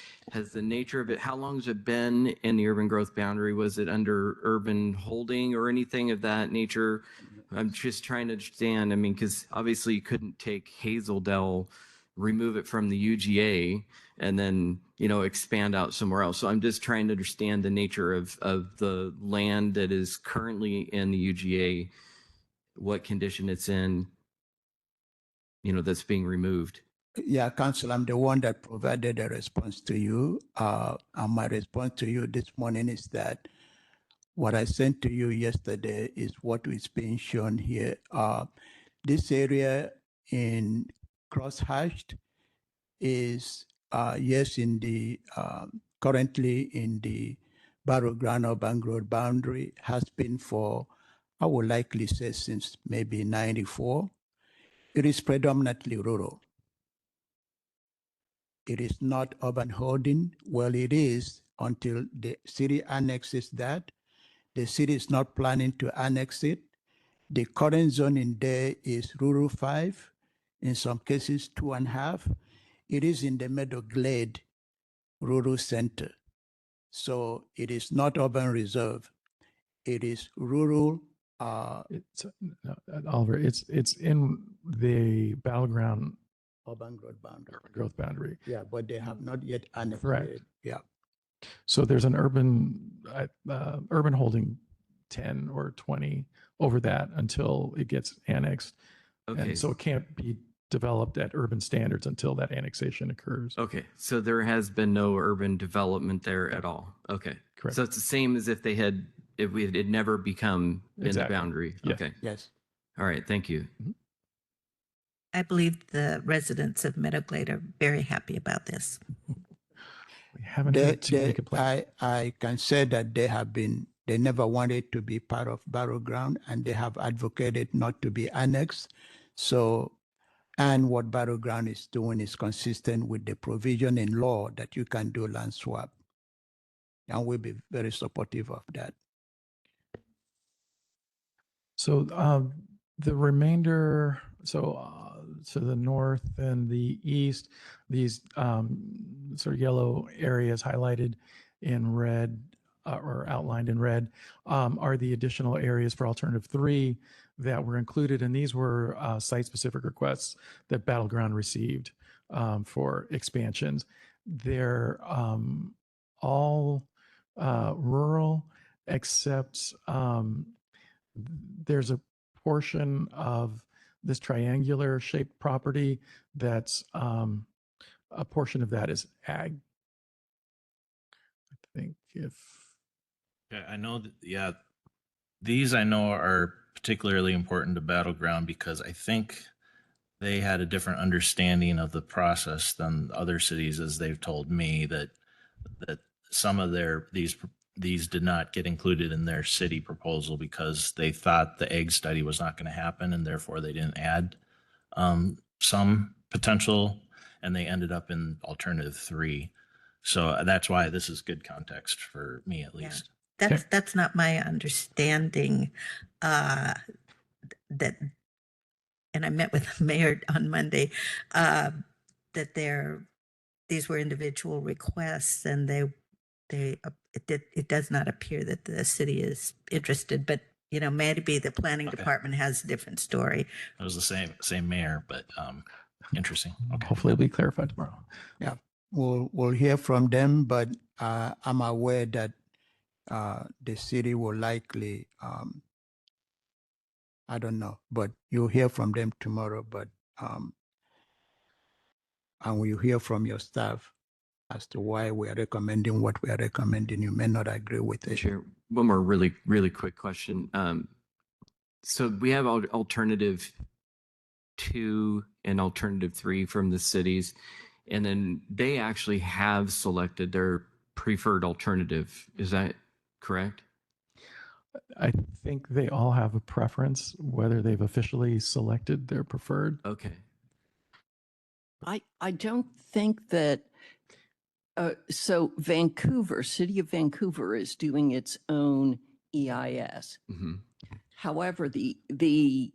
the nature of it, how long has it been in the urban growth boundary? Was it under urban holding or anything of that nature? I'm just trying to understand. I mean, because obviously you couldn't take Hazeldale, remove it from the UGA, and then, expand out somewhere else. So I'm just trying to understand the nature of the land that is currently in the UGA, what condition it's in, that's being removed. Yeah, Council, I'm the one that provided a response to you. And my response to you this morning is that what I sent to you yesterday is what is being shown here. This area in cross-hashed is, yes, in the currently in the Battleground Urban Growth boundary, has been for, I would likely say, since maybe 94. It is predominantly rural. It is not urban holding. Well, it is until the city annexes that. The city is not planning to annex it. The current zoning there is rural 5, in some cases 2.5. It is in the Meadow Glade rural center. So it is not urban reserve. It is rural. It's Oliver, it's in the battleground Urban growth boundary. urban growth boundary. Yeah, but they have not yet annexed Correct. it. Yeah. So there's an urban holding 10 or 20 over that until it gets annexed. Okay. And so it can't be developed at urban standards until that annexation occurs. Okay. So there has been no urban development there at all. Okay. Correct. So it's the same as if it had never become in Exactly. the boundary. Yeah. Okay. Yes. All right. Thank you. I believe the residents of Meadow Glade are very happy about this. We haven't had too many complaints. I can say that they never wanted to be part of Battleground, and they have advocated not to be annexed. So, and what Battleground is doing is consistent with the provision in law that you can do land swap. And we'll be very supportive of that. So the remainder, to the north and the east, these sort of yellow areas highlighted in red or outlined in red are the additional areas for alternative 3 that were included, and these were site-specific requests that Battleground received for expansions. They're all rural, except there's a portion of this triangular shaped property that's a portion of that is ag. I think if Yeah, I know that, yeah, these I know are particularly important to Battleground because I think they had a different understanding of the process than other cities, as they've told me that some of these did not get included in their city proposal because they thought the egg study was not going to happen, and therefore they didn't add some potential, and they ended up in alternative 3. So that's why this is good context for me, at Yeah. least. That's not my understanding, that, and I met with the mayor on Monday, that these were individual requests and it does not appear that the city is interested, but maybe the planning Okay. department has a different story. It was the same mayor, but interesting. Okay. hopefully it'll be clarified tomorrow. Yeah, we'll hear from them, but I'm aware that the city will likely, I don't know, but you'll hear from them tomorrow, but and we'll hear from your staff as to why we are recommending what we are recommending. You may not agree with it. Chair, one more really, really quick question. So we have alternative 2 and alternative 3 from the cities, and then they actually have selected their preferred alternative. Is that correct? I think they all have a preference, whether they've officially selected their preferred. Okay. I don't think that, so Vancouver, City of Vancouver is doing its own EIS. Mm-hmm. However, the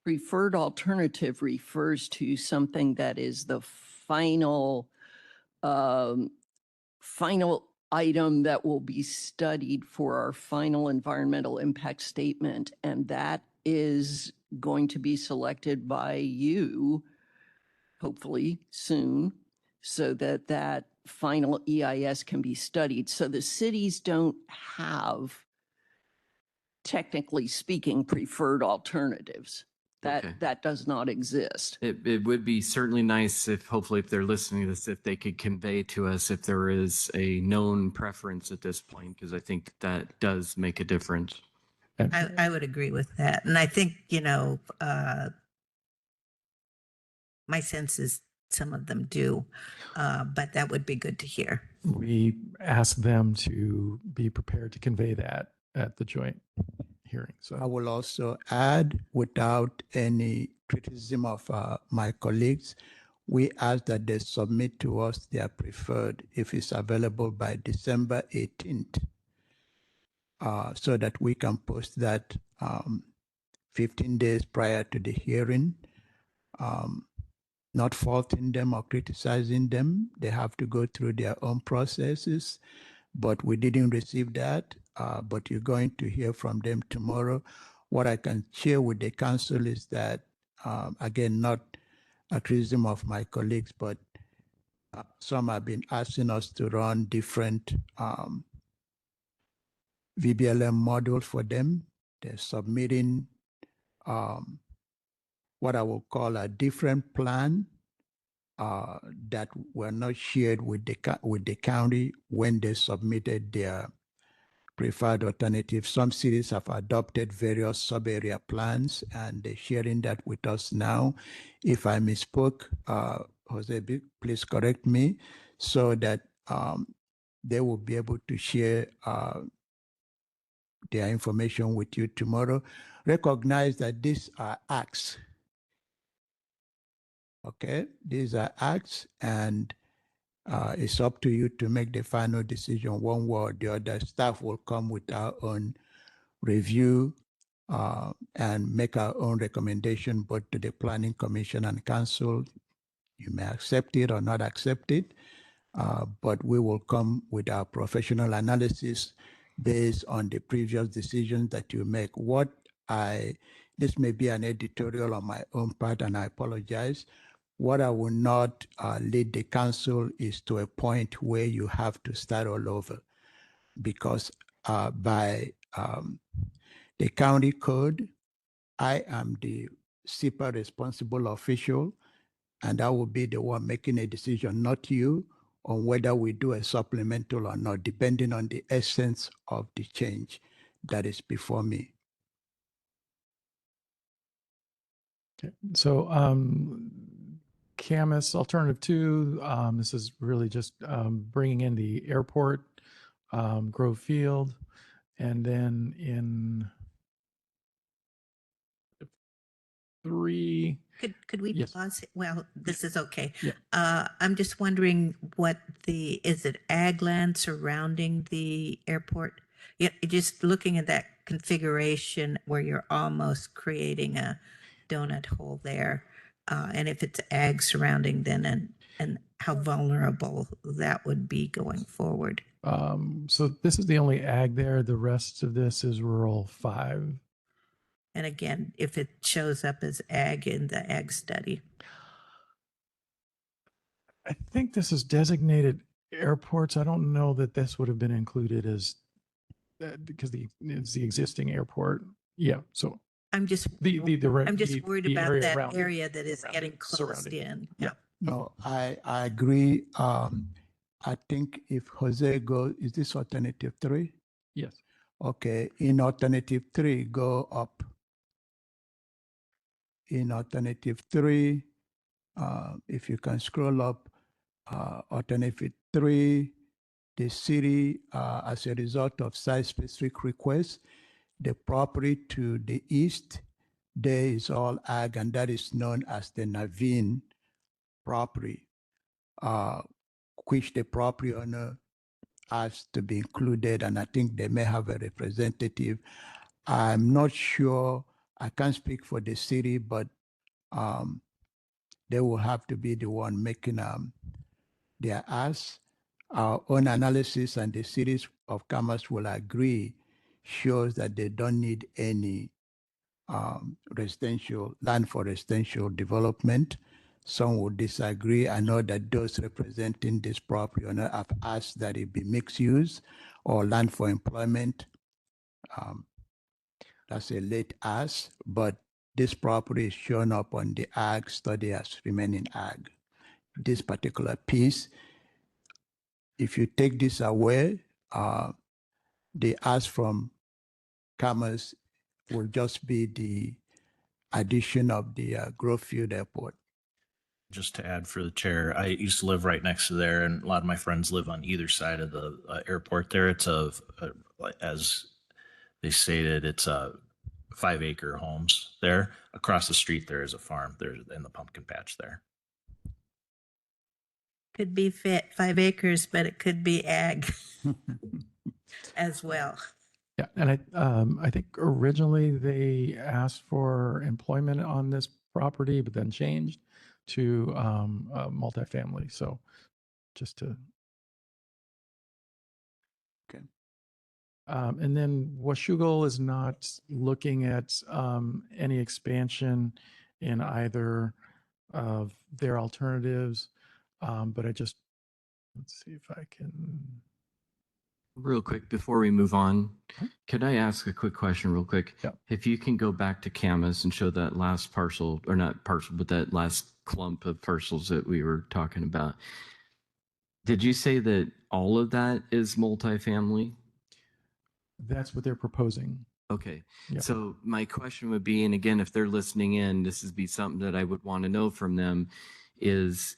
preferred alternative refers to something that is the final final item that will be studied for our final environmental impact statement, and that is going to be selected by you, hopefully soon, so that that final EIS can be studied. So the cities don't have, technically speaking, preferred alternatives. Okay. That does not exist. It would be certainly nice if, hopefully, if they're listening to this, if they could convey to us if there is a known preference at this point, because I think that does make a difference. I would agree with that. And I think, my sense is some of them do, but that would be good to hear. We asked them to be prepared to convey that at the joint hearing. I So will also add, without any criticism of my colleagues, we ask that they submit to us their preferred, if it's available by December 18th, so that we can post that 15 days prior to the hearing. Not faulting them or criticizing them. They have to go through their own processes, but we didn't receive that. But you're going to hear from them tomorrow. What I can share with the council is that, again, not a criticism of my colleagues, but some have been asking us to run different VBLM models for them. They're submitting what I will call a different plan that were not shared with the county when they submitted their preferred alternative. Some cities have adopted various sub-area plans, and they're sharing that with us now. If I misspoke, Jose, please correct me, so that they will be able to share their information with you tomorrow. Recognize that these are acts. Okay, these are acts, and it's up to you to make the final decision one way or the other. Staff will come with our own review and make our own recommendation, both to the Planning Commission and Council. You may accept it or not accept it, but we will come with our professional analysis based on the previous decisions that you make. What this may be an editorial on my own part, and I apologize. What I will not lead the council is to a point where you have to start all over, because by the county code, I am the SIPA responsible official, and I will be the one making a decision, not you, on whether we do a supplemental or not, depending on the essence of the change that is before me. Okay. So Camus alternative 2, this is really just bringing in the airport, Grove Field, and then in 3, Could we Yes. pause? Well, this is okay. Yeah. I'm just wondering what is it ag land surrounding the airport? Yeah, just looking at that configuration where you're almost creating a donut hole there. And if it's ag surrounding then and how vulnerable that would be going forward. so this is the only ag there. The rest of this is rural 5. And again, if it shows up as ag in the ag study. I think this is designated airports. I don't know that this would have been included as because it's the existing airport. Yeah. So I'm just I'm just worried about area that around it, area that is around getting it, closed surrounding it. in. Yeah. No, I agree. I think if Jose goes, is this alternative 3? Yes. Okay, in alternative 3, go up. In alternative 3, if you can scroll up, alternative 3, the city, as a result of site-specific requests, the property to the east, there is all ag, and that is known as the Naveen property, which the property owner asked to be included, and I think they may have a representative. I'm not sure, I can't speak for the city, but they will have to be the one making their ask. Our own analysis and the cities of commerce will agree shows that they don't need any residential land for residential development. Some will disagree. I know that those representing this property owner have asked that it be mixed use or land for employment. That's a late ask, but this property is shown up on the ag study as remaining ag. This particular piece, if you take this away, the ask from commerce will just be the addition of the Grove Field Airport. Just to add for the chair, I used to live right next to there, and a lot of my friends live on either side of the airport there. It's as they stated, it's 5-acre homes there. Across the street, there is a farm. There's in the pumpkin patch there. Could be fit 5 acres, but it could be ag as well. Yeah, and I think originally they asked for employment on this property, but then changed to multifamily. So just to. Okay. And then Washougal is not looking at any expansion in either of their alternatives. But let's see if I can. Real quick, before we move on, could I ask a quick question real quick? Yeah. If you can go back to Camus and show that last parcel, or not parcel, but that last clump of parcels that we were talking about. Did you say that all of that is multifamily? That's what they're proposing. Okay. Yeah. So my question would be, and again, if they're listening in, this would be something that I would want to know from them, is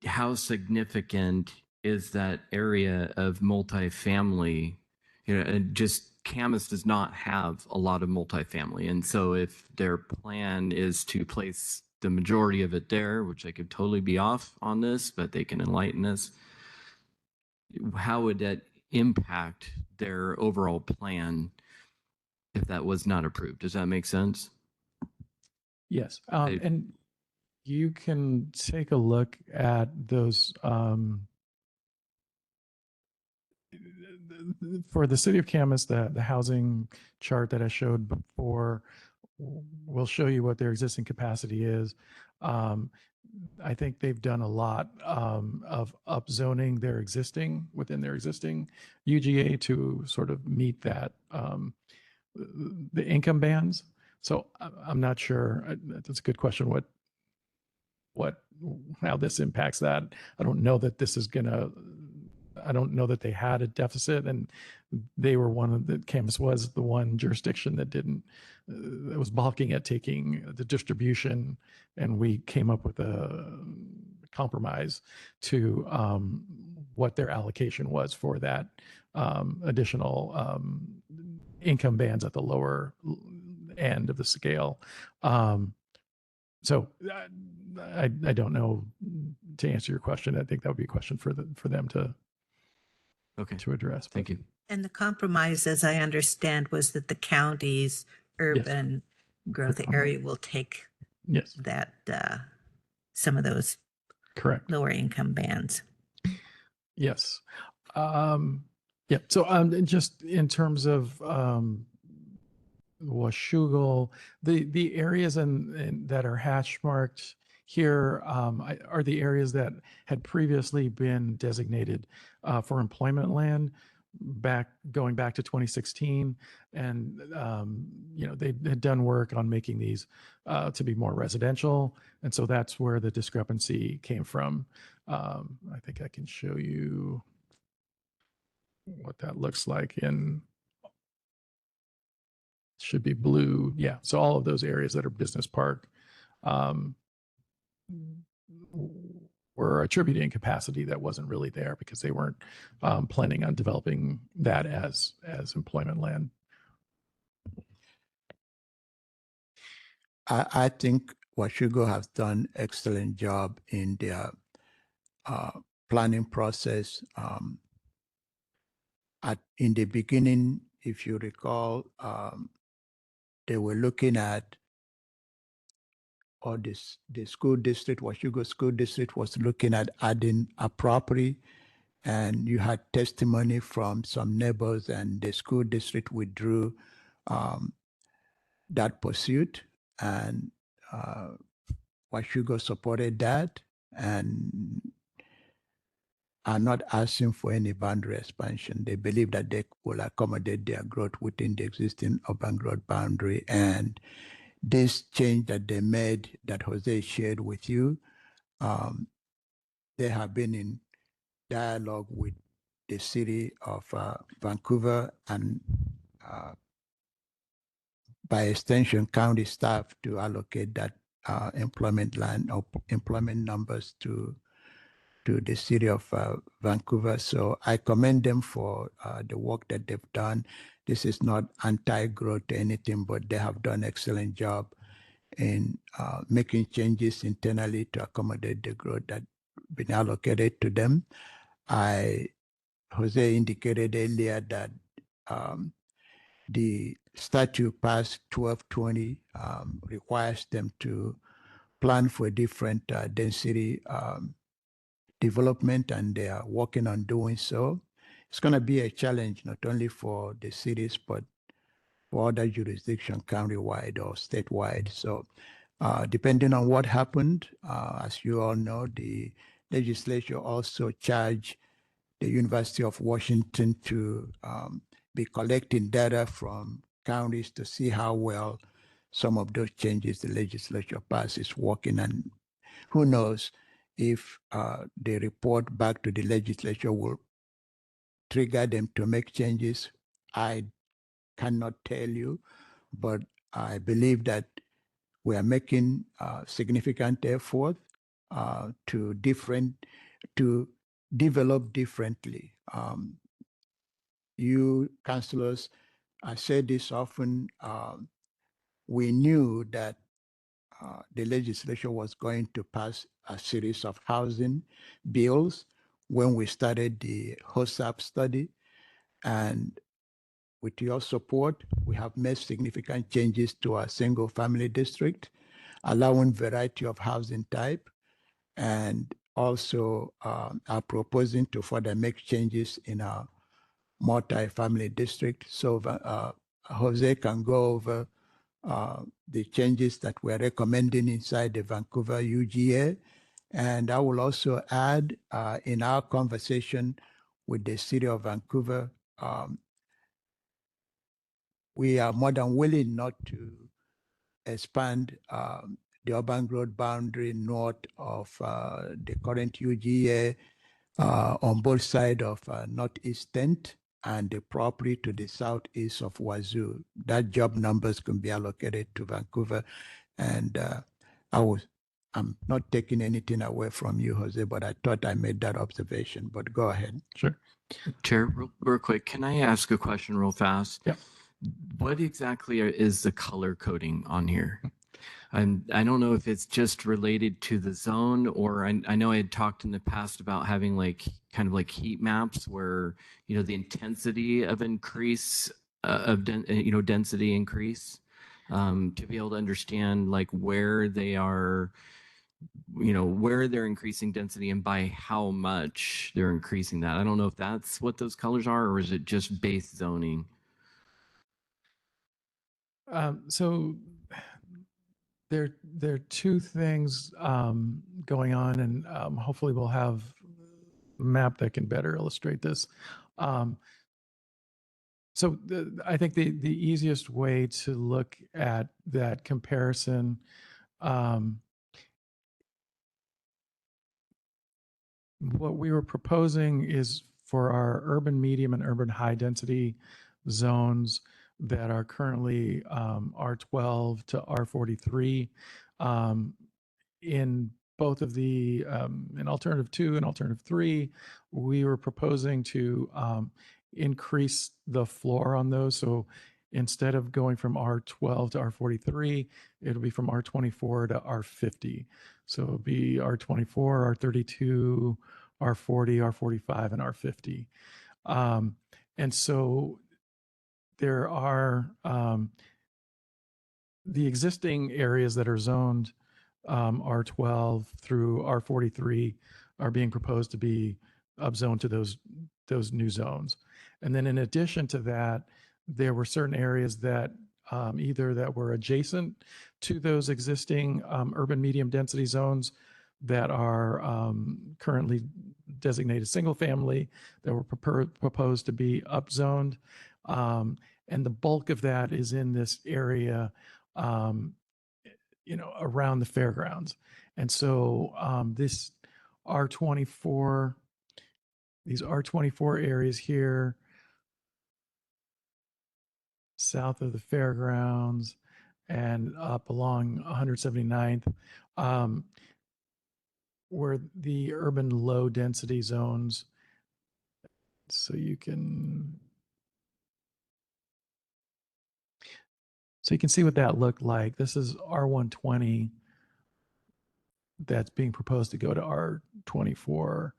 how significant is that area of multifamily? And just Camus does not have a lot of multifamily. And so if their plan is to place the majority of it there, which I could totally be off on this, but they can enlighten us, how would that impact their overall plan if that was not approved? Does that make sense? Yes. And you can take a look at those for the city of Camas, the housing chart that I showed before will show you what their existing capacity is. I think they've done a lot of upzoning within their existing UGA to sort of meet that the income bands. So I'm not sure. That's a good question. How this impacts that? I don't know that this is gonna. I don't know that they had a deficit, and they were Camas was the one jurisdiction that didn't, that was balking at taking the distribution, and we came up with a compromise to what their allocation was for that additional income bands at the lower end of the scale. So I don't know, to answer your question. I think that would be a question for them to address. Thank you. And the compromise, as I understand, was that the county's urban growth area will take Yes, that, some of those correct. lower income bands. Yes. Yeah. So just in terms of Washougal, the areas that are hash marked here are the areas that had previously been designated for employment land going back to 2016, and they had done work on making these to be more residential, and so that's where the discrepancy came from. I think I can show you what that looks like in. Should be blue. Yeah. So all of those areas that are business park were attributing capacity that wasn't really there because they weren't planning on developing that as employment land. I think Washougal has done excellent job in their planning process. In the beginning, if you recall, they were looking at, or the school district, Washougal School District was looking at adding a property, and you had testimony from some neighbors, and the school district withdrew that pursuit, and Washougal supported that and are not asking for any boundary expansion. They believe that they will accommodate their growth within the existing urban growth boundary. And this change that they made, that Jose shared with you, they have been in dialogue with the city of Vancouver and by extension county staff to allocate that employment land or employment numbers to the city of Vancouver. So I commend them for the work that they've done. This is not anti-growth or anything, but they have done an excellent job in making changes internally to accommodate the growth that been allocated to them. Jose indicated earlier that the statute passed 1220 requires them to plan for different density development, and they are working on doing so. It's going to be a challenge not only for the cities, but for other jurisdictions countywide or statewide. So depending on what happened, as you all know, the legislature also charged the University of Washington to be collecting data from counties to see how well some of those changes the legislature passed is working. And who knows if the report back to the legislature will trigger them to make changes. I cannot tell you, but I believe that we are making significant effort to develop differently. You councillors, I say this often, we knew that the legislature was going to pass a series of housing bills when we started the HOSAP study. And with your support, we have made significant changes to our single family district, allowing variety of housing type, and also are proposing to further make changes in our multifamily district. So Jose can go over the changes that we're recommending inside the Vancouver UGA. And I will also add in our conversation with the city of Vancouver, we are more than willing not to expand the urban growth boundary north of the current UGA on both sides of Northeast 10th and the property to the southeast of Wazoo. That job numbers can be allocated to Vancouver. And I'm not taking anything away from you, Jose, but I thought I made that observation. But go ahead. Sure. Chair, real quick, can I ask a question real fast? Yeah. What exactly is the color coding on here? And I don't know if it's just related to the zone, or I know I had talked in the past about having like kind of like heat maps where, you know, the intensity of increase density increase, to be able to understand like where they are, you know, where they're increasing density and by how much they're increasing that. I don't know if that's what those colors are, or is it just base zoning? So there are two things going on, and hopefully we'll have a map that can better illustrate this. I think the easiest way to look at that comparison, what we were proposing is for our urban medium and urban high density zones that are currently R12 to R43 in both of the, in alternative 2 and alternative 3, we were proposing to increase the floor on those. So instead of going from R12 to R43, it'll be from R24 to R50. So it'll be R24, R32, R40, R45, and R50. And so there are the existing areas that are zoned R12 through R43 are being proposed to be upzoned to those new zones. And then in addition to that, there were certain areas that either that were adjacent to those existing urban medium density zones that are currently designated single family that were proposed to be upzoned. And the bulk of that is in this area, around the fairgrounds. And so this R24, these R24 areas here, south of the fairgrounds and up along 179th, were the urban low density zones. So you can see what that looked like. This is R120 that's being proposed to go to R24,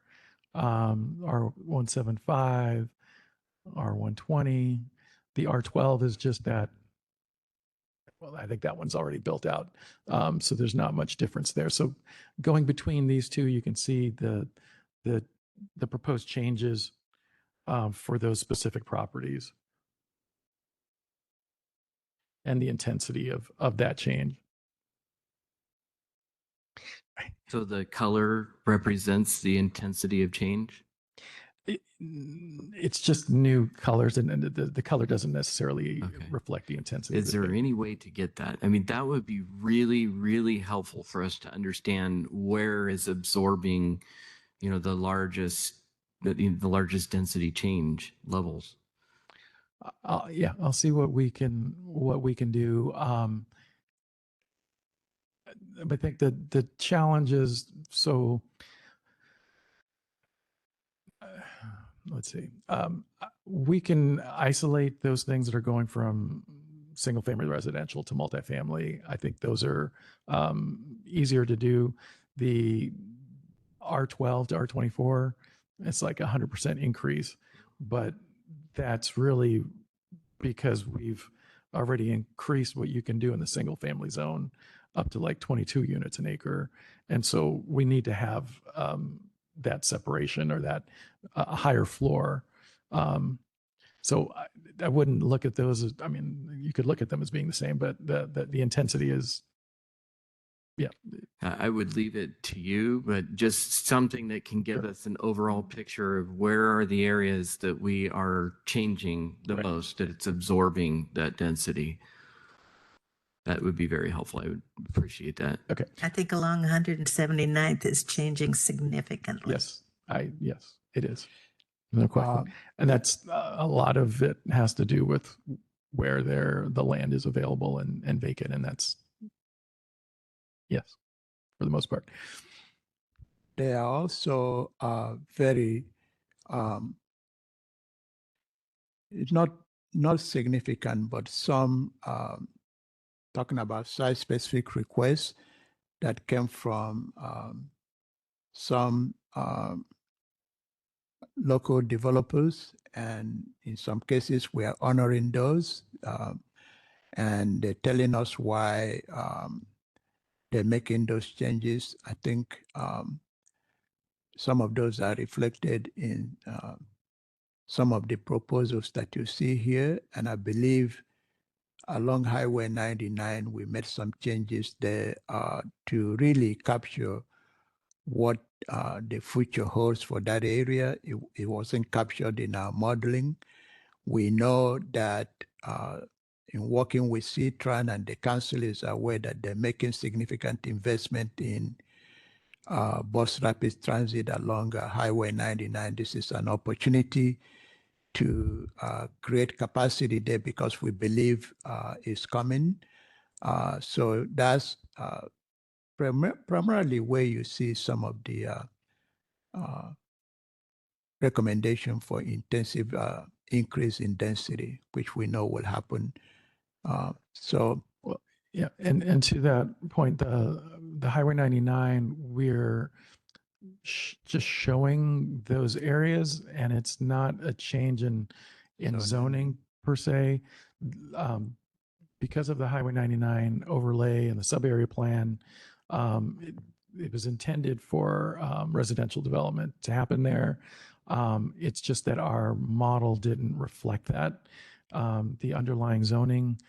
R175, R120. The R12 is just that. Well, I think that one's already built out. So there's not much difference there. So going between these two, you can see the proposed changes for those specific properties and the intensity of that change. So the color represents the intensity of change? It's just new colors, and the color doesn't necessarily reflect the intensity. Is there any way to get that? I mean, that would be really, really helpful for us to understand where is absorbing, the largest density change levels. Yeah, I'll see what we can do. I think that the challenge is, so let's see, we can isolate those things that are going from single family residential to multifamily. I think those are easier to do. The R12 to R24, it's like 100% increase, but that's really because we've already increased what you can do in the single family zone up to like 22 units an acre. And so we need to have that separation, or that higher floor So I wouldn't look at those as, I mean, you could look at them as being the same, but the intensity is, yeah. I would leave it to you, but just something that can give us an overall picture of where are the areas that we are changing the Right. most, that it's absorbing that density. That would be very helpful. I would appreciate that. Okay. I think along 179th is changing significantly. Yes. Yes, it is. No question. Um, And that's a lot of it has to do with where the land is available and vacant. And that's, yes, for the most part. They are also very, it's not significant, but some talking about site-specific requests that came from some local developers, and in some cases we are honoring those, and they're telling us why they're making those changes. I think some of those are reflected in some of the proposals that you see here, and I believe along Highway 99 we made some changes there to really capture what the future holds for that area. It wasn't captured in our modeling. We know that in working with CTRAN, and the council is aware that they're making significant investment in bus rapid transit along Highway 99. This is an opportunity to create capacity there because we believe it's coming. So that's primarily where you see some of the recommendation for intensive increase in density, which we know will happen. So Yeah, and to that point, the Highway 99, we're just showing those areas, and it's not a change in Zoning. zoning per se. Because of the Highway 99 overlay and the sub-area plan, it was intended for residential development to happen there. It's just that our model didn't reflect that. The underlying zoning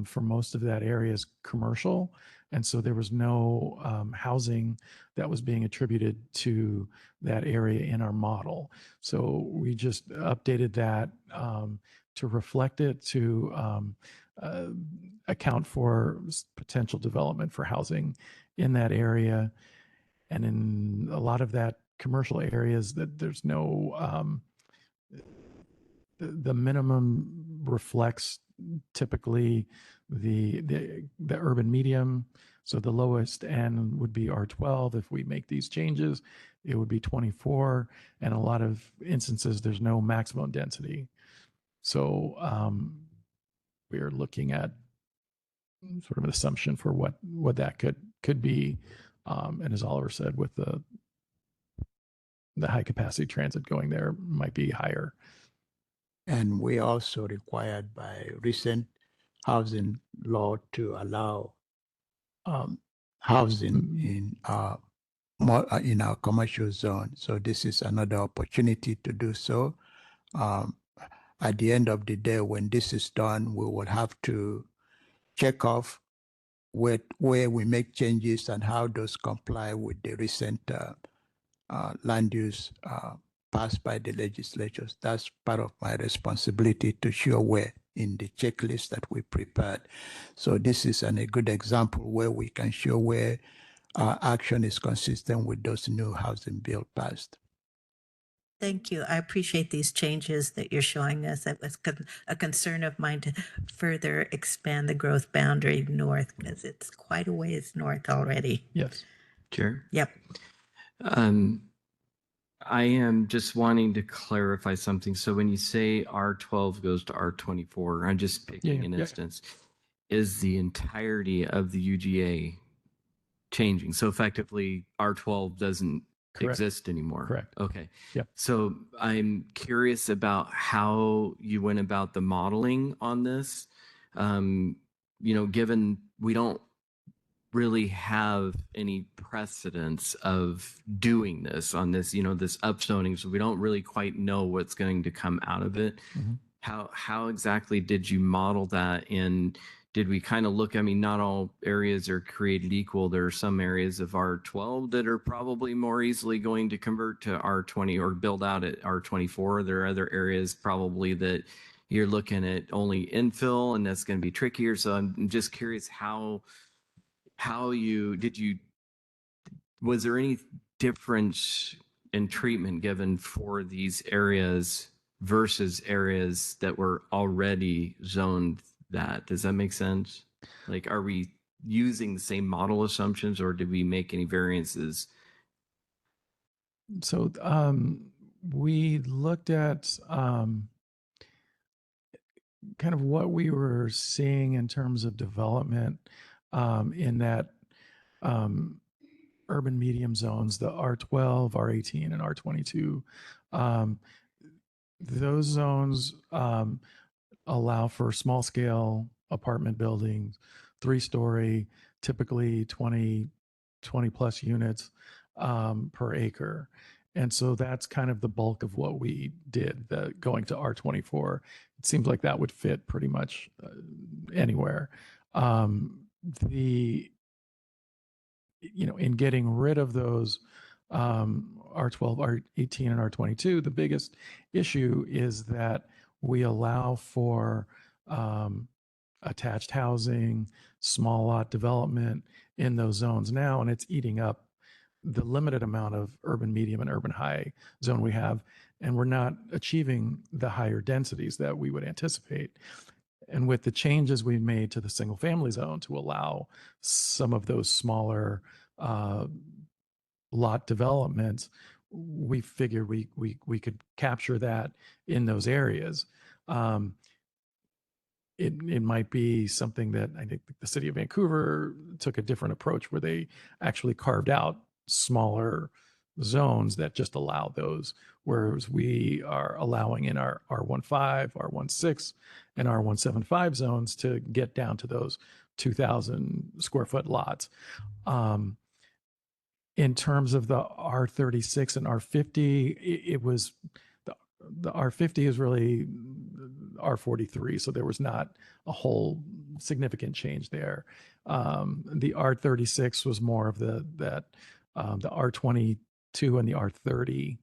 for most of that area is commercial. And so there was no housing that was being attributed to that area in our model. So we just updated that to reflect it, to account for potential development for housing in that area. And in a lot of that commercial areas, that there's no, the minimum reflects typically the urban medium. So the lowest end would be R12. If we make these changes, it would be 24. And a lot of instances, there's no maximum density. So we're looking at sort of an assumption for what that could be. And as Oliver said, with the high capacity transit going there might be higher. and we also required by recent housing law to allow housing in our commercial zone. So this is another opportunity to do so. At the end of the day, when this is done, we will have to check off where we make changes and how those comply with the recent land use passed by the legislatures. That's part of my responsibility to show where in the checklist that we prepared. So this is a good example where we can show where our action is consistent with those new housing bill passed. Thank you. I appreciate these changes that you're showing us. That was a concern of mine to further expand the growth boundary north because it's quite a ways north already. Yes. Chair? Yep. I am just wanting to clarify something. So when you say R12 goes to R24, I'm just picking an yeah. instance. Is the entirety of the UGA changing? So effectively, R12 doesn't Correct. exist anymore. Correct. Okay. Yeah. So I'm curious about how you went about the modeling on this. Given we don't really have any precedence of doing this on this, this upzoning, so we don't really quite know what's going to come out of it. Mhm. how exactly did you model that? And did we kind of look, I mean, not all areas are created equal. There are some areas of R12 that are probably more easily going to convert to R20 or build out at R24. There are other areas probably that you're looking at only infill, and that's going to be trickier. So I'm just curious how was there any difference in treatment given for these areas versus areas that were already zoned that? Does that make sense? Like, are we using the same model assumptions, or did we make any variances? So we looked at kind of what we were seeing in terms of development in that urban medium zones, the R12, R18, and R22. Those zones allow for small scale apartment buildings, 3-story, typically 20 plus units per acre. And so that's kind of the bulk of what we did, going to R24. It seems like that would fit pretty much anywhere. In getting rid of those R12, R18, and R22, the biggest issue is that we allow for attached housing, small lot development in those zones now, and it's eating up the limited amount of urban medium and urban high zone we have, and we're not achieving the higher densities that we would anticipate. And with the changes we made to the single family zone to allow some of those smaller lot developments, we figured we could capture that in those areas. It might be something that I think the city of Vancouver took a different approach, where they actually carved out smaller zones that just allow those, whereas we are allowing in our R15, R16, and R175 zones to get down to those 2,000 square foot lots. In terms of the R36 and R50, it was the R50 is really R43, so there was not a whole significant change there. The R36 was more of the R22 and the R30.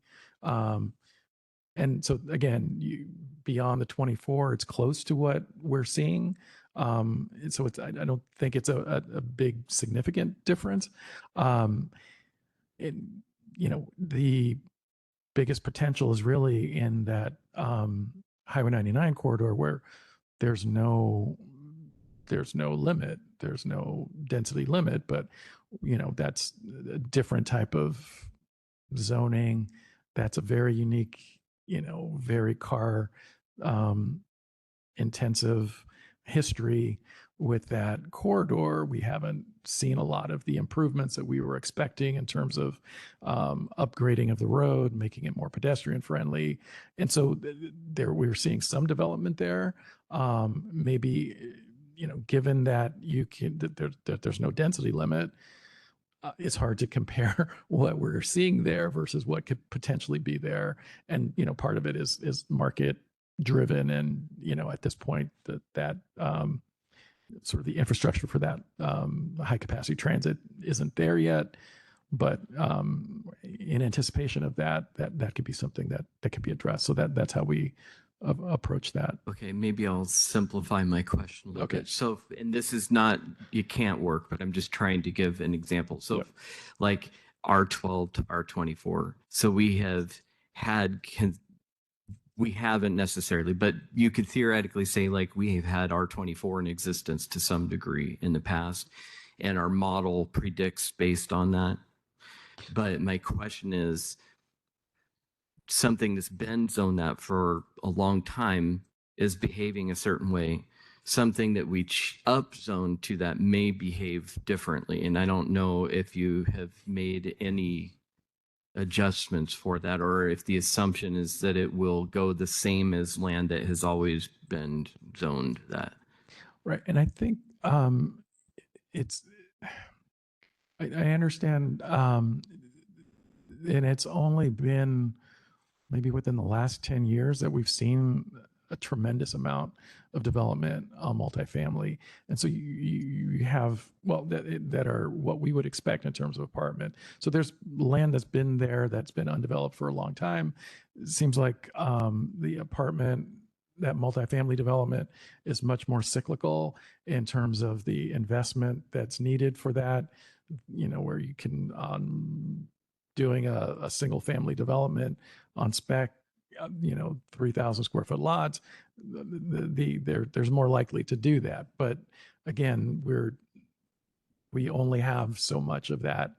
And so again, beyond the 24, it's close to what we're seeing. So I don't think it's a big significant difference. The biggest potential is really in that Highway 99 corridor, where there's no limit, there's no density limit, but that's a different type of zoning. That's a very unique, very car intensive history with that corridor. We haven't seen a lot of the improvements that we were expecting in terms of upgrading of the road, making it more pedestrian friendly. And so there we're seeing some development there. Maybe, given that there's no density limit, it's hard to compare what we're seeing there versus what could potentially be there. And, part of it is market driven. And, at this point that sort of the infrastructure for that high capacity transit isn't there yet. But in anticipation of that could be something that could be addressed. So that's how we approach that. Okay, maybe I'll simplify my question a little bit. So, and this is not, you can't work, but I'm just trying to give an example. So like R12 to R24. So we haven't necessarily, but you could theoretically say like we have had R24 in existence to some degree in the past, and our model predicts based on that. But my question is, something that's been zoned that for a long time is behaving a certain way. Something that we up zone to that may behave differently. And I don't know if you have made any adjustments for that, or if the assumption is that it will go the same as land that has always been zoned that. Right. And I think I understand, and it's only been maybe within the last 10 years that we've seen a tremendous amount of development on multifamily. And so you have, well, that are what we would expect in terms of apartment. So there's land that's been there, that's been undeveloped for a long time. It seems like the apartment, that multifamily development is much more cyclical in terms of the investment that's needed for that, where you can, doing a single family development on spec, 3,000 square foot lots, there's more likely to do that. But again, we only have so much of that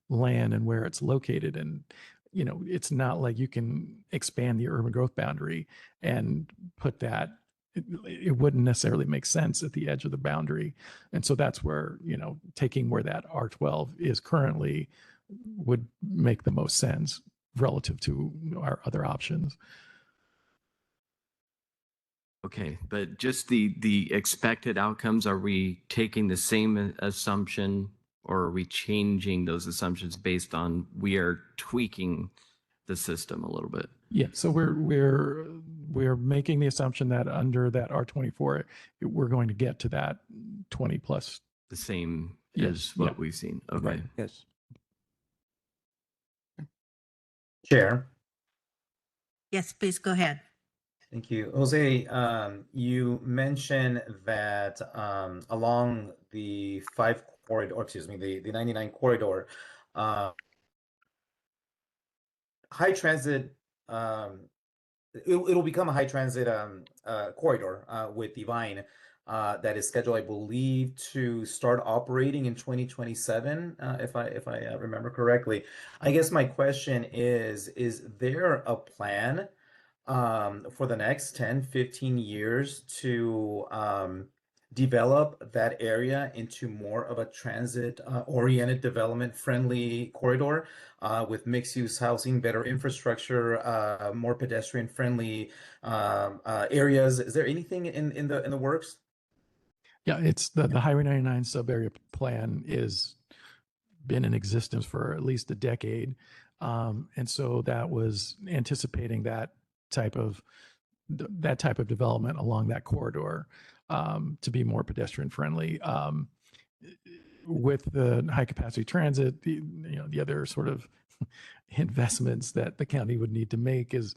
land and where it's located. And, it's not like you can expand the urban growth boundary and put that, it wouldn't necessarily make sense at the edge of the boundary. And so that's where, taking where that R12 is currently would make the most sense relative to our other options. Okay, but just the expected outcomes, are we taking the same assumption, or are we changing those assumptions based on we are tweaking the system a little bit? Yeah, so we're making the assumption that under that R24, we're going to get to that 20 plus. The same Yes, as what yeah. we've seen. Okay. Right. Yes. Chair. Yes, please go ahead. Thank you. Jose, you mentioned that along the 5 corridor, or excuse me, the 99 corridor, high transit, it'll become a high transit corridor with Divine that is scheduled, I believe, to start operating in 2027, if I remember correctly. I guess my question is there a plan for the next 10, 15 years to develop that area into more of a transit oriented development friendly corridor with mixed use housing, better infrastructure, more pedestrian friendly areas? Is there anything in the works? Yeah, it's the Highway 99 sub-area plan is been in existence for at least a decade. And so that was anticipating that type of development along that corridor to be more pedestrian friendly. With the high capacity transit, the other sort of investments that the county would need to make is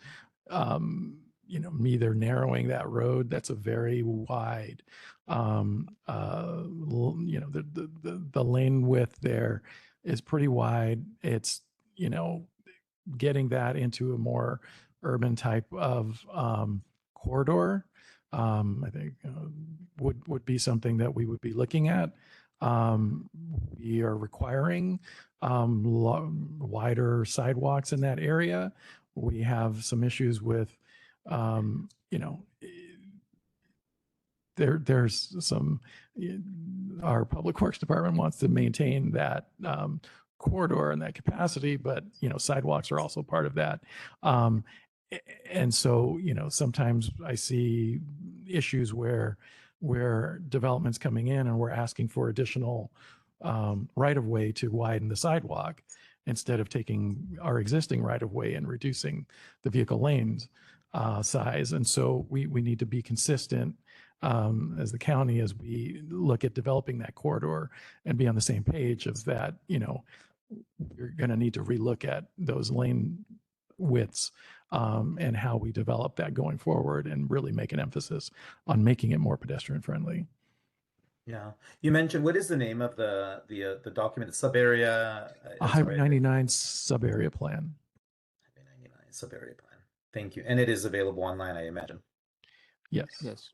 either narrowing that road. That's a very wide, the lane width there is pretty wide. It's, getting that into a more urban type of corridor, I think would be something that we would be looking at. We are requiring wider sidewalks in that area. We have some issues with, there's some, our public works department wants to maintain that corridor and that capacity, but sidewalks are also part of that. And so, sometimes I see issues where development's coming in and we're asking for additional right of way to widen the sidewalk instead of taking our existing right of way and reducing the vehicle lanes size. And so we need to be consistent as the county as we look at developing that corridor and be on the same page of that. You're going to need to relook at those lane widths and how we develop that going forward and really make an emphasis on making it more pedestrian friendly. Yeah, you mentioned, what is the name of the document, the sub area? Highway 99 sub area plan. Highway 99 sub area plan. Thank you, and it is available online, I imagine. Yes. Yes.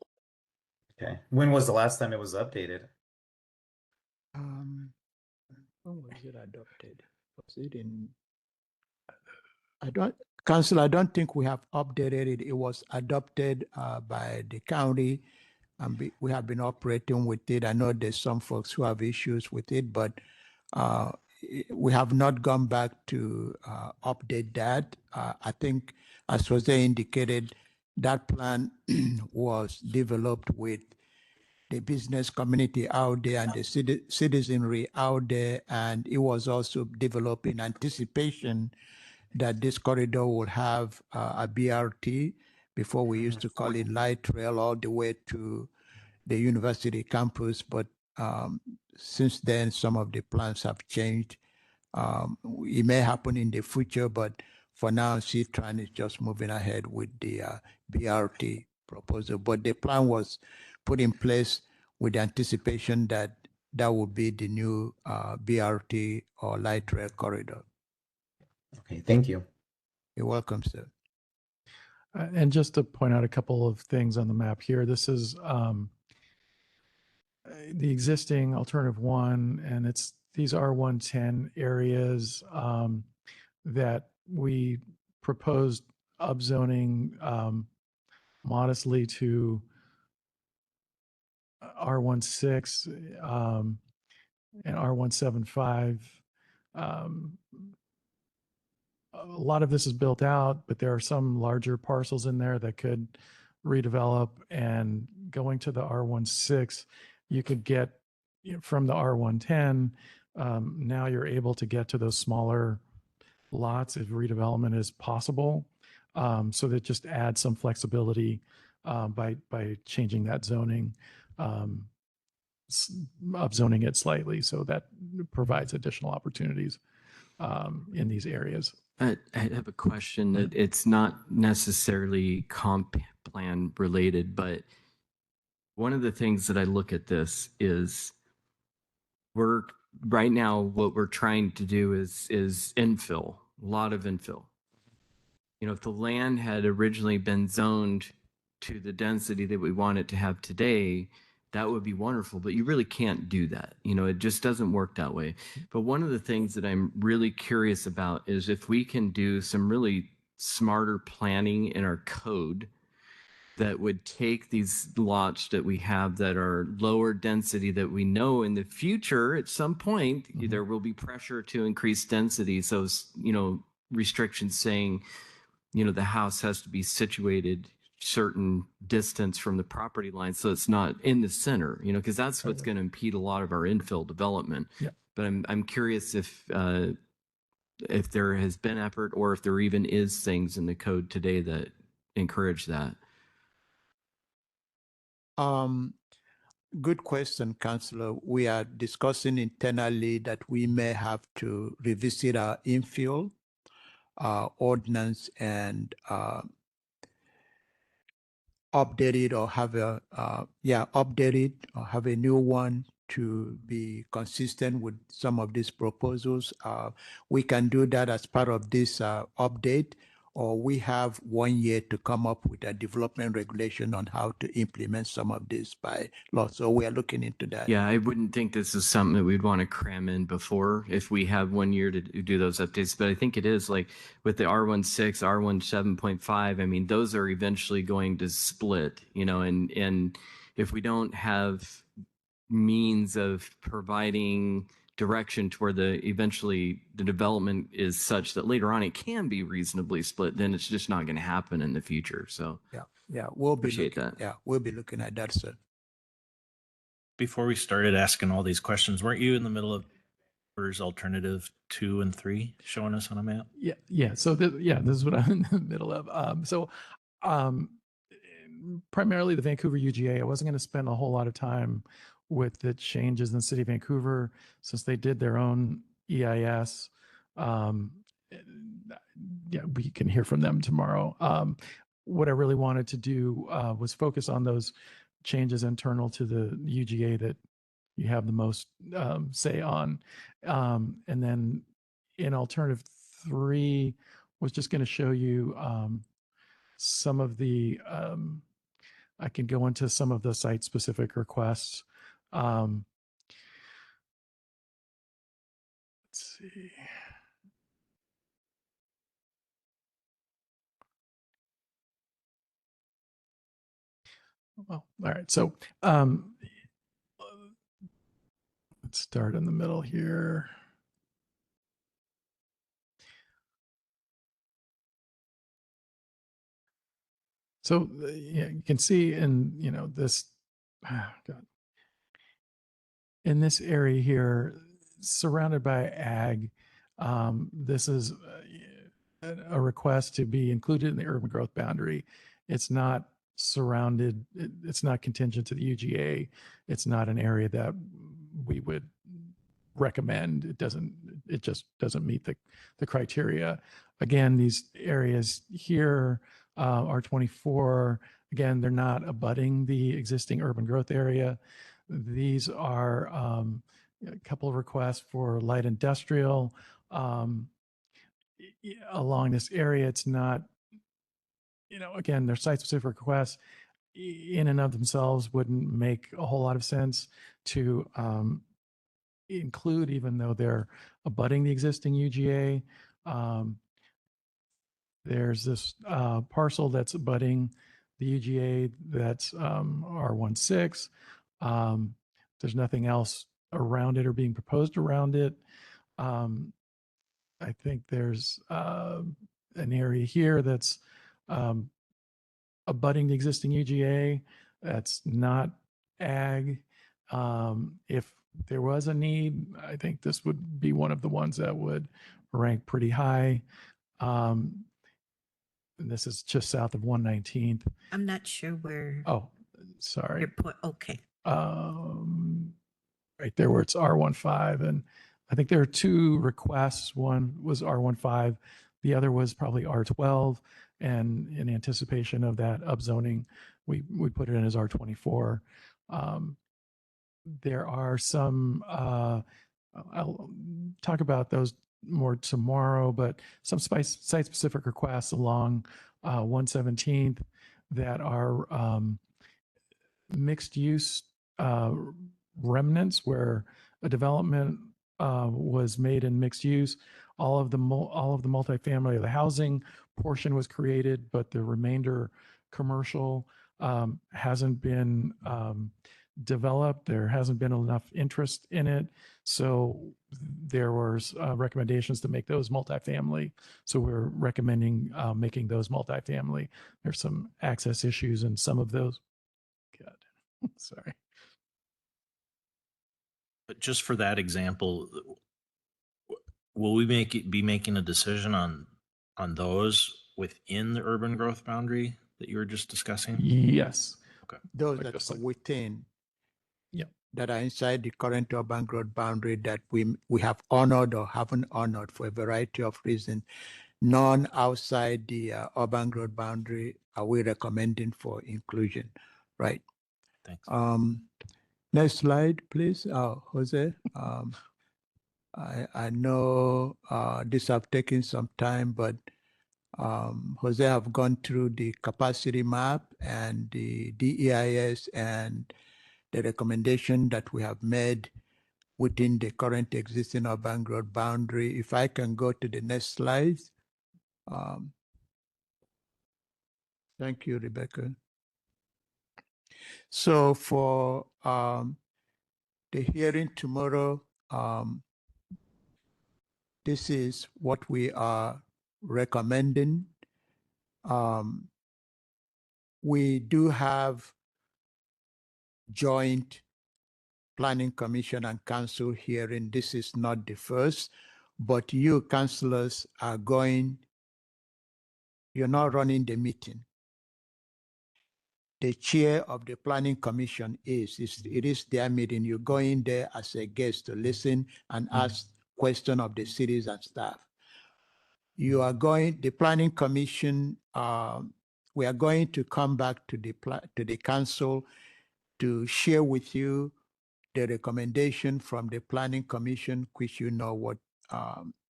Okay, when was the last time it was updated? When was it adopted? Was it in? Council, I don't think we have updated it. It was adopted by the county, and we have been operating with it. I know there's some folks who have issues with it, but we have not gone back to update that. I think, as Jose indicated, that plan was developed with the business community out there and the citizenry out there, and it was also developed in anticipation that this corridor will have a BRT Before we used to call it light rail all the way to the university campus, but since then, some of the plans have changed. It may happen in the future, but for now, CTRAN is just moving ahead with the BRT proposal. But the plan was put in place with the anticipation that that would be the new BRT or light rail corridor. Okay, thank you. You're welcome, sir. And just to point out a couple of things on the map here, this is the existing alternative one, and these are 110 areas that we proposed upzoning modestly to R16 and R175. A lot of this is built out, but there are some larger parcels in there that could redevelop. And going to the R16, you could get from the R110. Now you're able to get to those smaller lots if redevelopment is possible. So that just adds some flexibility by changing that zoning, upzoning it slightly. So that provides additional opportunities in these areas. I have a question that it's not necessarily comp plan related, but one of the things that I look at this is right now what we're trying to do is infill, a lot of infill. You know, if the land had originally been zoned to the density that we want it to have today, that would be wonderful, but you really can't do that. You know, it just doesn't work that way. But one of the things that I'm really curious about is if we can do some really smarter planning in our code that would take these lots that we have that are lower density, that we know in the future at some point there will be pressure to increase density. So, you know, restrictions saying, you know, the house has to be situated certain distance from the property line, so it's not in the center, you know, because that's what's going to impede a lot of our infill development. Yeah. But I'm curious if there has been effort or if there even is things in the code today that encourage that. Good question, Councillor. We are discussing internally that we may have to revisit our infill ordinance and update it or have update it or have a new one to be consistent with some of these proposals. We can do that as part of this update, or we have 1 year to come up with a development regulation on how to implement some of this by law. So we are looking into that. Yeah, I wouldn't think this is something that we'd want to cram in before if we have 1 year to do those updates. But I think it is like with the R16, R17.5, I mean, those are eventually going to split, you know, and if we don't have means of providing direction toward eventually the development is such that later on it can be reasonably split, then it's just not going to happen in the future. So We'll be appreciate that. Yeah, we'll be looking at that, sir. Before we started asking all these questions, weren't you in the middle of alternative 2 and 3 showing us on a map? Yeah. So this is what I'm in the middle of. Primarily the Vancouver UGA. I wasn't going to spend a whole lot of time with the changes in the city of Vancouver since they did their own EIS. We can hear from them tomorrow. What I really wanted to do was focus on those changes internal to the UGA that you have the most say on. And then in alternative 3 was just going to show you some of the, I can go into some of the site specific requests. Let's see. Well, all right. So let's start in the middle here. So you can see in, you know, this, in this area here, surrounded by ag, this is a request to be included in the urban growth boundary. It's not surrounded, it's not contingent to the UGA. It's not an area that we would recommend. It just doesn't meet the criteria. Again, these areas here are 24. Again, they're not abutting the existing urban growth area. These are a couple of requests for light industrial along this area. It's not, again, they're site-specific requests in and of themselves wouldn't make a whole lot of sense to include, even though they're abutting the existing UGA. There's this parcel that's abutting the UGA that's R16. There's nothing else around it or being proposed around it. I think there's an area here that's abutting the existing UGA that's not ag. If there was a need, I think this would be one of the ones that would rank pretty high. And this is just south of 119th. I'm not sure where Oh, sorry. your point. Okay. Right there where it's R15. And I think there are two requests. One was R15. The other was probably R12. And in anticipation of that upzoning, we put it in as R24. There are some, I'll talk about those more tomorrow, but some site-specific requests along 117th that are mixed-use remnants where a development was made in mixed use. All of the multifamily or the housing portion was created, but the remainder commercial hasn't been developed. There hasn't been enough interest in it. So there was recommendations to make those multifamily. So we're recommending making those multifamily. There's some access issues in some of those. God, sorry. But just for that example, will we be making a decision on those within the urban growth boundary that you were just discussing? Yes. Those Like that just are like- within, Yeah. that are inside the current urban growth boundary that we have honored or haven't honored for a variety of reasons. None outside the urban growth boundary are we recommending for inclusion, right? Thanks. Next slide, please, Jose. I know this have taken some time, but Jose have gone through the capacity map and the DEIS and the recommendation that we have made within the current existing urban growth boundary. If I can go to the next slide. Thank you, Rebecca. So for the hearing tomorrow, this is what we are recommending. We do have joint planning commission and council hearing. This is not the first, but you councillors are you're not running the meeting. The chair of the planning commission it is their meeting. You're going there as a guest to listen and ask questions of the cities and staff. The planning commission, we are going to come back to the council to share with you the recommendation from the planning commission, which you know what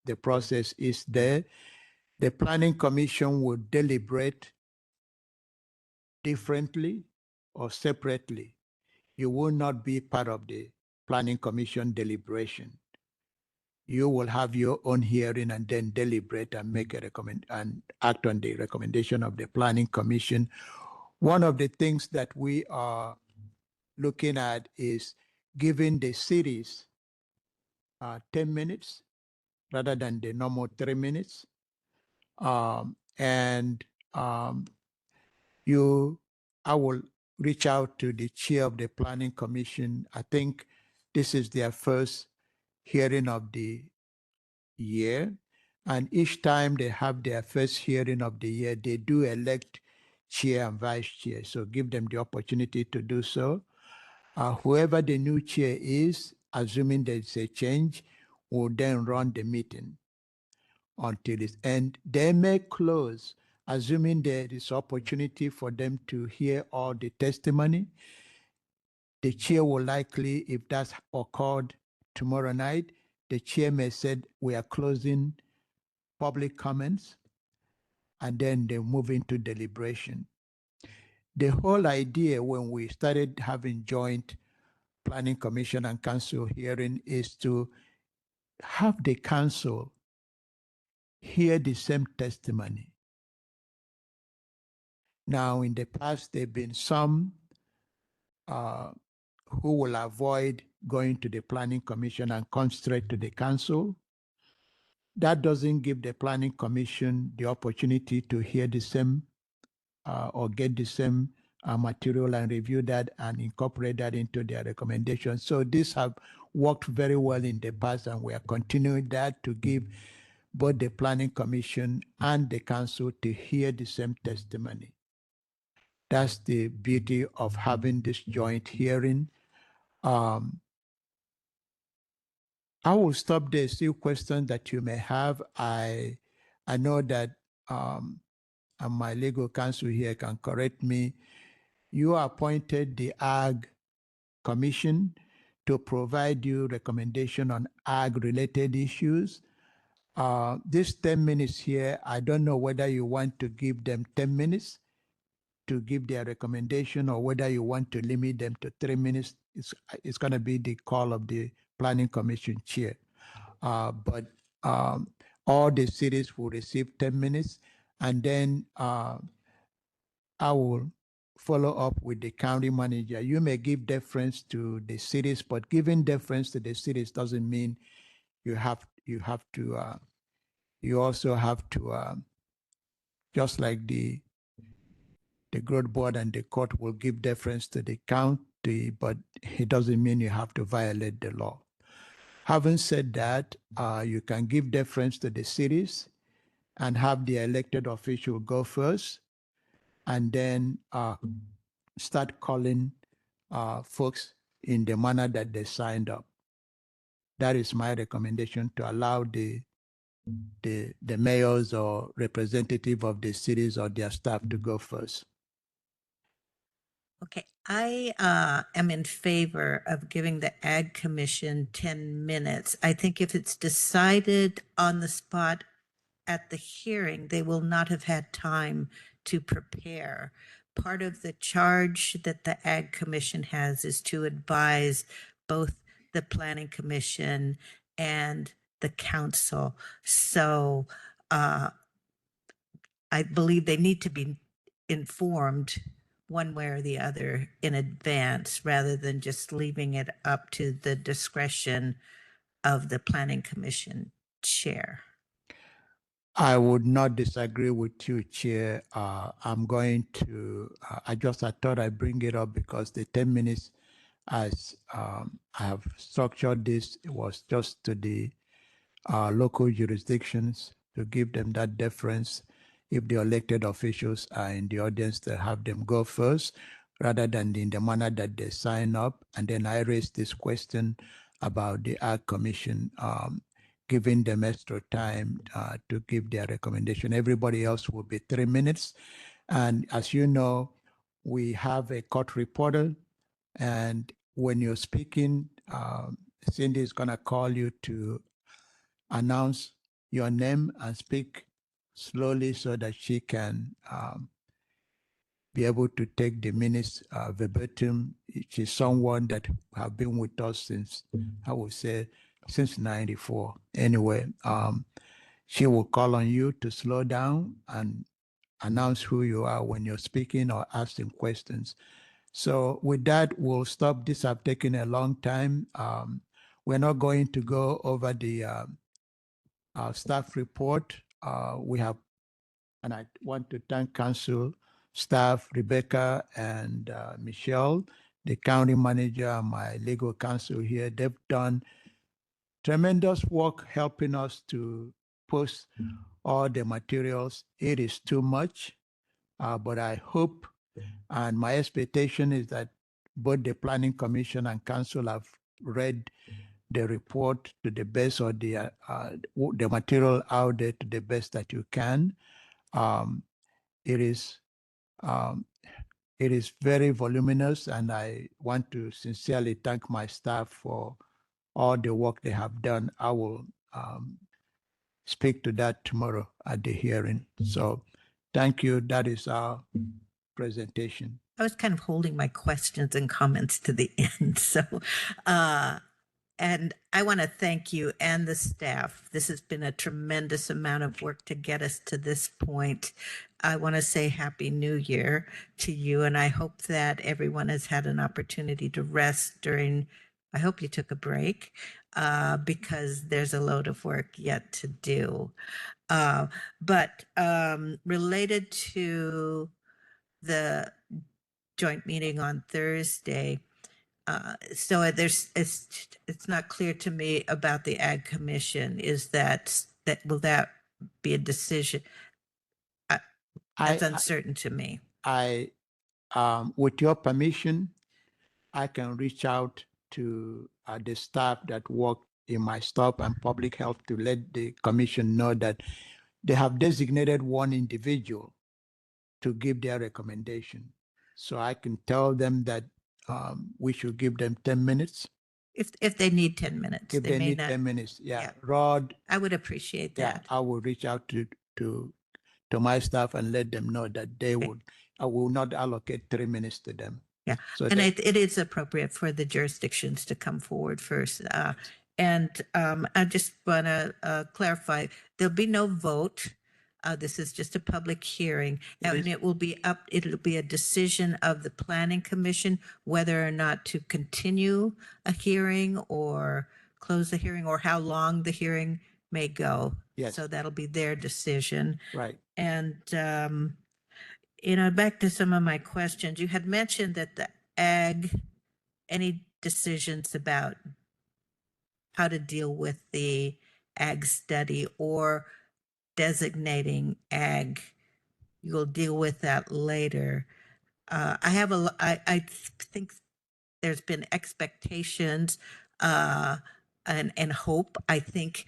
the process is there. The planning commission will deliberate differently or separately. You will not be part of the planning commission deliberation. You will have your own hearing and then deliberate and make a and act on the recommendation of the planning commission. One of the things that we are looking at is giving the cities 10 minutes rather than the normal 3 minutes. I will reach out to the chair of the planning commission. I think this is their first hearing of the year. And each time they have their first hearing of the year, they do elect chair and vice chair. So give them the opportunity to do so. Whoever the new chair is, assuming there's a change, will then run the meeting until its end. They may close, assuming there is opportunity for them to hear all the testimony. The chair will likely, if that's occurred tomorrow night, the chair may say, we are closing public comments, and then they move into deliberation. The whole idea when we started having joint planning commission and council hearing is to have the council hear the same testimony. Now, in the past, there have been some who will avoid going to the planning commission and come straight to the council. That doesn't give the planning commission the opportunity to hear the same or get the same material and review that and incorporate that into their recommendations. So these have worked very well in the past, and we are continuing that to give both the planning commission and the council to hear the same testimony. That's the beauty of having this joint hearing. I will stop there. Still questions that you may have. I know that and my legal counsel here can correct me. You appointed the Ag Commission to provide you recommendation on ag-related issues. This 10 minutes here, I don't know whether you want to give them 10 minutes to give their recommendation or whether you want to limit them to 3 minutes. It's going to be the call of the Planning Commission chair. But all the cities will receive 10 minutes, and then I will follow up with the county manager. You may give deference to the cities, but giving deference to the cities doesn't mean you also have to just like the growth board and the court will give deference to the county, but it doesn't mean you have to violate the law. Having said that, you can give deference to the cities and have the elected official go first, and then start calling folks in the manner that they signed up. That is my recommendation, to allow the mayors or representative of the cities or their staff to go first. Okay, I am in favor of giving the Ag Commission 10 minutes. I think if it's decided on the spot at the hearing, they will not have had time to prepare. Part of the charge that the Ag Commission has is to advise both the Planning Commission and the council. So I believe they need to be informed one way or the other in advance, rather than just leaving it up to the discretion of the Planning Commission chair. I would not disagree with you, Chair. I'm going to, I thought I'd bring it up because the 10 minutes, as I have structured this, it was just to the local jurisdictions to give them that deference. If the elected officials are in the audience, to have them go first, rather than in the manner that they sign up. And then I raised this question about the Ag Commission, giving them extra time to give their recommendation. Everybody else will be 3 minutes. And as you know, we have a court reporter, and when you're speaking, Cindy is going to call you to announce your name and speak slowly so that she can be able to take the minutes verbatim. She's someone that have been with us since, I would say, since 94. Anyway, she will call on you to slow down and announce who you are when you're speaking or asking questions. So with that, we'll stop. This have taken a long time. We're not going to go over the staff report. We have, and I want to thank council staff, Rebecca and Michelle, the county manager, and my legal counsel here. They've done tremendous work helping us to post all the materials. It is too much, But I hope, and my expectation is that both the Planning Commission and Council have read the report to the best, or the material out there to the best that you can. It is very voluminous, and I want to sincerely thank my staff for all the work they have done. I will speak to that tomorrow at the hearing. So thank you. That is our presentation. I was kind of holding my questions and comments to the end. So, and I want to thank you and the staff. This has been a tremendous amount of work to get us to this point. I want to say Happy New Year to you, and I hope that everyone has had an opportunity to rest during. I hope you took a break because there's a load of work yet to do. But related to the joint meeting on Thursday, so it's not clear to me about the Ag Commission. Is that will that be a decision? That's uncertain to me. With your permission, I can reach out to the staff that work in my staff and public health to let the commission know that they have designated one individual to give their recommendation. So I can tell them that we should give them 10 minutes. If they need 10 minutes, If they may need not. 10 minutes, yeah. Yeah. Rod, I would appreciate that. I will reach out to my staff and let them know that they Okay. would. I will not allocate 3 minutes to them. Yeah, So and that- it is appropriate for the jurisdictions to come forward first. And I just want to clarify, there'll be no vote. This is just a public hearing, and it'll be a decision of the Planning Commission whether or not to continue a hearing or close the hearing, or how long the hearing may go. Yes. So that'll be their decision. Right. And back to some of my questions. You had mentioned that the any decisions about how to deal with the ag study or designating ag, you'll deal with that later. I think there's been expectations and hope, I think,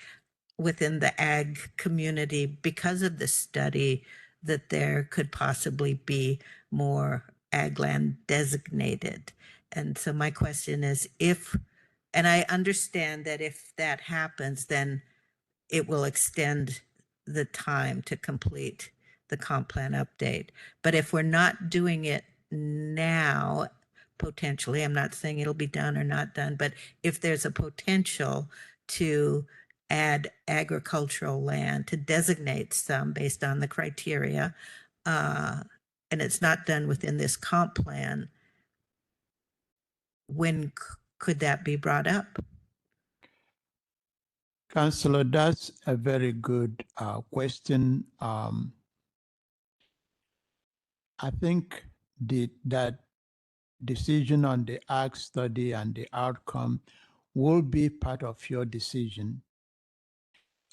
within the ag community because of the study that there could possibly be more ag land designated. And so my question is and I understand that if that happens, then it will extend the time to complete the comp plan update. But if we're not doing it now, potentially, I'm not saying it'll be done or not done, but if there's a potential to add agricultural land, to designate some based on the criteria, and it's not done within this comp plan, when could that be brought up? Councillor, that's a very good question. I think that decision on the ag study and the outcome will be part of your decision.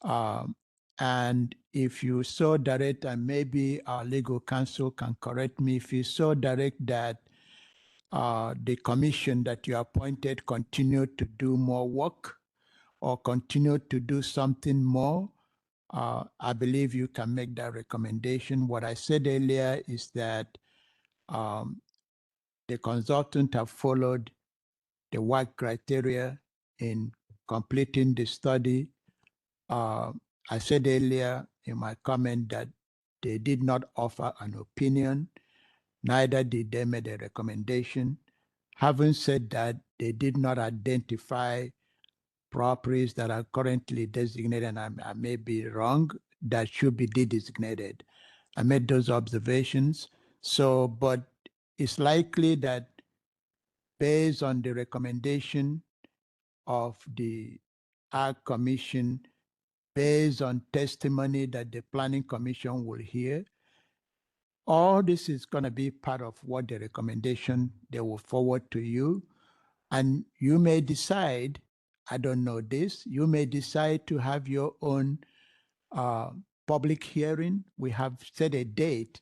And if you so direct, and maybe our legal counsel can correct me, if you so direct that the commission that you appointed continue to do more work or continue to do something more, I believe you can make that recommendation. What I said earlier is that the consultant have followed the work criteria in completing the study. I said earlier in my comment that they did not offer an opinion, neither did they make a recommendation. Having said that, they did not identify properties that are currently designated, and I may be wrong, that should be de-designated. I made those observations. So, but it's likely that based on the recommendation of the Ag Commission, based on testimony that the Planning Commission will hear, all this is going to be part of what the recommendation they will forward to you. And you may decide, I don't know this, you may decide to have your own public hearing. We have set a date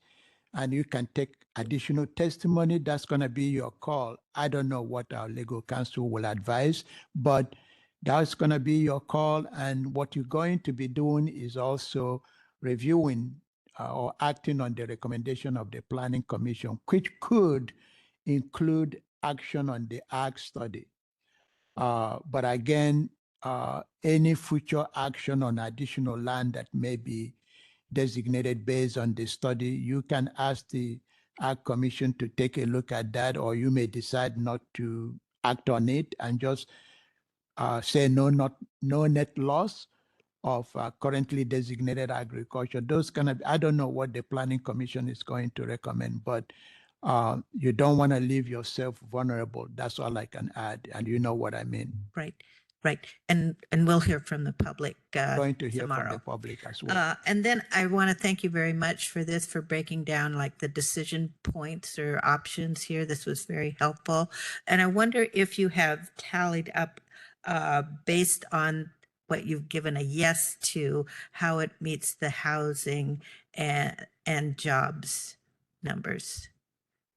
and you can take additional testimony. That's going to be your call. I don't know what our legal counsel will advise, but that's going to be your call. And what you're going to be doing is also reviewing or acting on the recommendation of the Planning Commission, which could include action on the ag study. But again, any future action on additional land that may be designated based on the study, you can ask the Ag Commission to take a look at that, or you may decide not to act on it and just say no net loss of currently designated agriculture. Those kind of, I don't know what the Planning Commission is going to recommend, but you don't want to leave yourself vulnerable. That's all I can add, and you know what I mean. Right, right. And we'll hear from the public Going to hear from tomorrow. the public as well. And then I want to thank you very much for this, for breaking down like the decision points or options here. This was very helpful. And I wonder if you have tallied up based on what you've given a yes to, how it meets the housing and jobs numbers.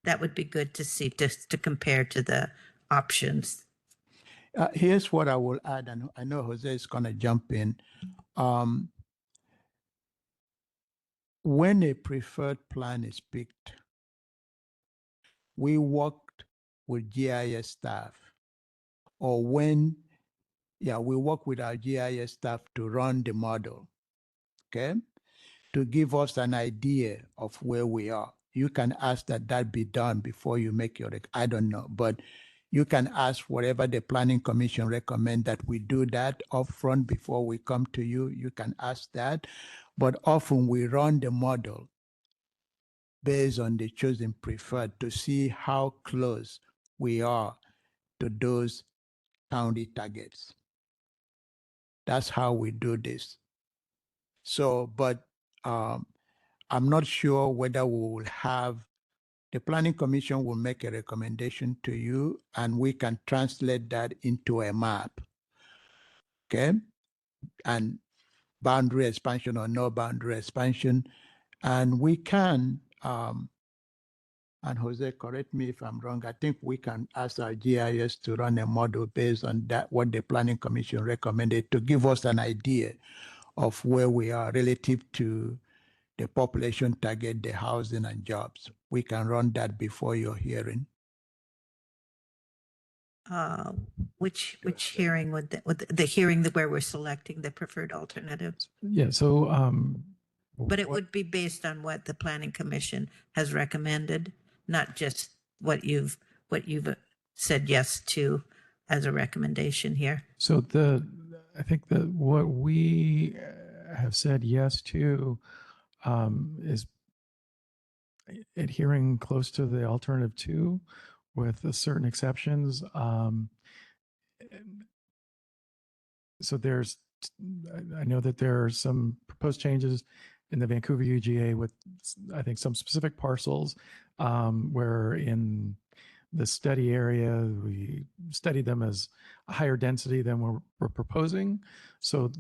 That would be good to see, just to compare to the options. Here's what I will add, and I know Jose is going to jump in. When a preferred plan is picked, we worked with GIS staff, or when, we work with our GIS staff to run the model, okay, to give us an idea of where we are. You can ask that be done before you make your, I don't know, but you can ask whatever the Planning Commission recommend that we do that upfront before we come to you. You can ask that, but often we run the model based on the chosen preferred to see how close we are to those county targets. That's how we do this. So, but I'm not sure whether we will have, the Planning Commission will make a recommendation to you and we can translate that into a map, okay? And boundary expansion or no boundary expansion. And we can, and Jose, correct me if I'm wrong, I think we can ask our GIS to run a model based on that, what the Planning Commission recommended, to give us an idea of where we are relative to the population target, the housing and jobs. We can run that before your hearing. Which hearing would the hearing where we're selecting the preferred alternatives? Yeah, so But it would be based on what the Planning Commission has recommended, not just what you've said yes to as a recommendation here. So I think that what we have said yes to is adhering close to the alternative 2 with certain exceptions. So I know that there are some proposed changes in the Vancouver UGA with, I think, some specific parcels where in the study area, we studied them as a higher density than we're proposing. So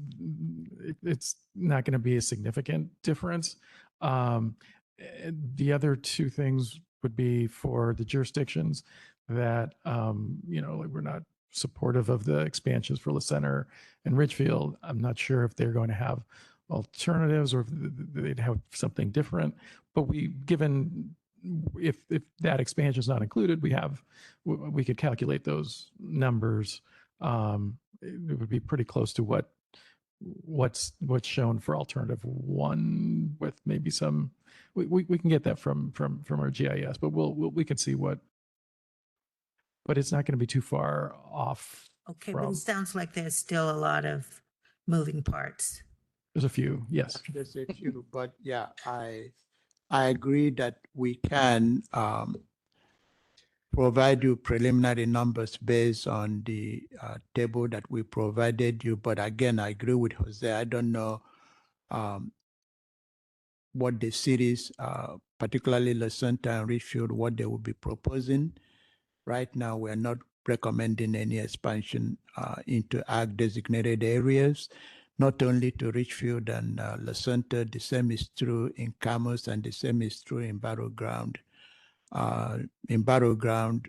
it's not going to be a significant difference. The other 2 things would be for the jurisdictions that, like we're not supportive of the expansions for La Center and Ridgefield. I'm not sure if they're going to have alternatives or if they'd have something different, but if that expansion is not included, we could calculate those numbers. It would be pretty close to what's shown for alternative 1 with maybe some, we can get that from our GIS, but we can see but it's not going to be too far off. Okay, but it sounds like there's still a lot of moving parts. There's a few, yes. There's a few, but yeah, I agree that we can provide you preliminary numbers based on the table that we provided you. But again, I agree with Jose. I don't know what the cities, particularly La Center and Ridgefield, what they will be proposing. Right now, we're not recommending any expansion into ag designated areas. not only to Richfield and La Center, the same is true in Commerce and the same is true in Battleground. In Battleground,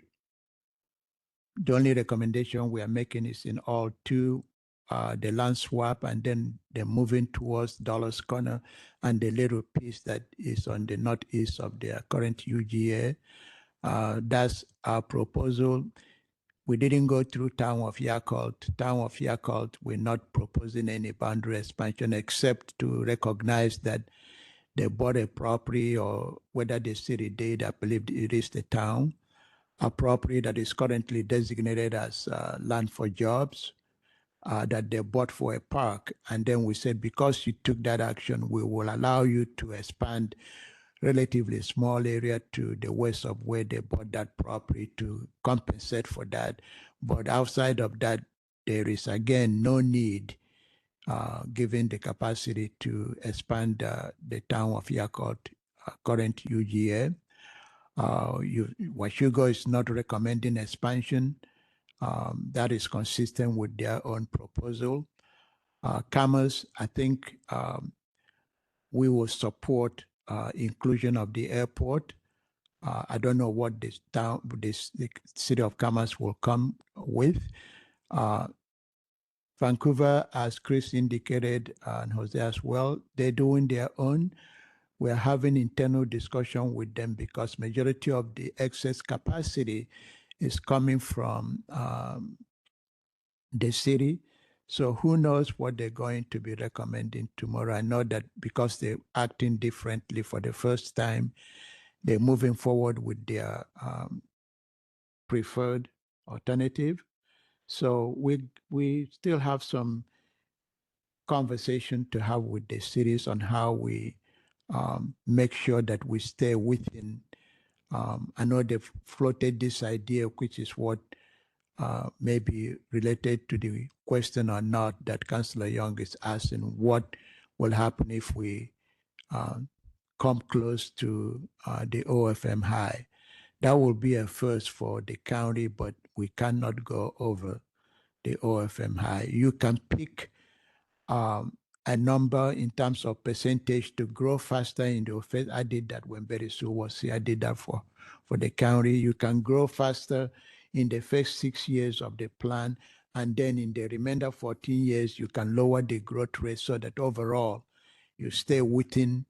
the only recommendation we are making is in all two, the land swap and then they're moving towards Dollars Corner and the little piece that is on the northeast of their current UGA. That's our proposal. We didn't go through Town of Yakult. Town of Yakult, we're not proposing any boundary expansion except to recognize that they bought a property, or whether the city did, I believe it is the town, a property that is currently designated as land for jobs that they bought for a park. And then we said, because you took that action, we will allow you to expand relatively small area to the west of where they bought that property to compensate for that. But outside of that, there is again no need, given the capacity to expand the Town of Yakult current UGA. Washougal is not recommending expansion. That is consistent with their own proposal. Commerce, I think we will support inclusion of the airport. I don't know what the city of Commerce will come with. Vancouver, as Chris indicated, and Jose as well, they're doing their own. We're having internal discussion with them because majority of the excess capacity is coming from the city. So who knows what they're going to be recommending tomorrow. I know that because they're acting differently for the first time, they're moving forward with their preferred alternative. So we still have some conversation to have with the cities on how we make sure that we stay within. I know they've floated this idea, which is what may be related to the question or not that Councillor Young is asking, what will happen if we come close to the OFM high. That will be a first for the county, but we cannot go over the OFM high. You can pick a number in terms of percentage to grow faster in the office. I did that when Betty Sue was here. I did that for the county. You can grow faster in the first 6 years of the plan, and then in the remainder 14 years, you can lower the growth rate so that overall you stay within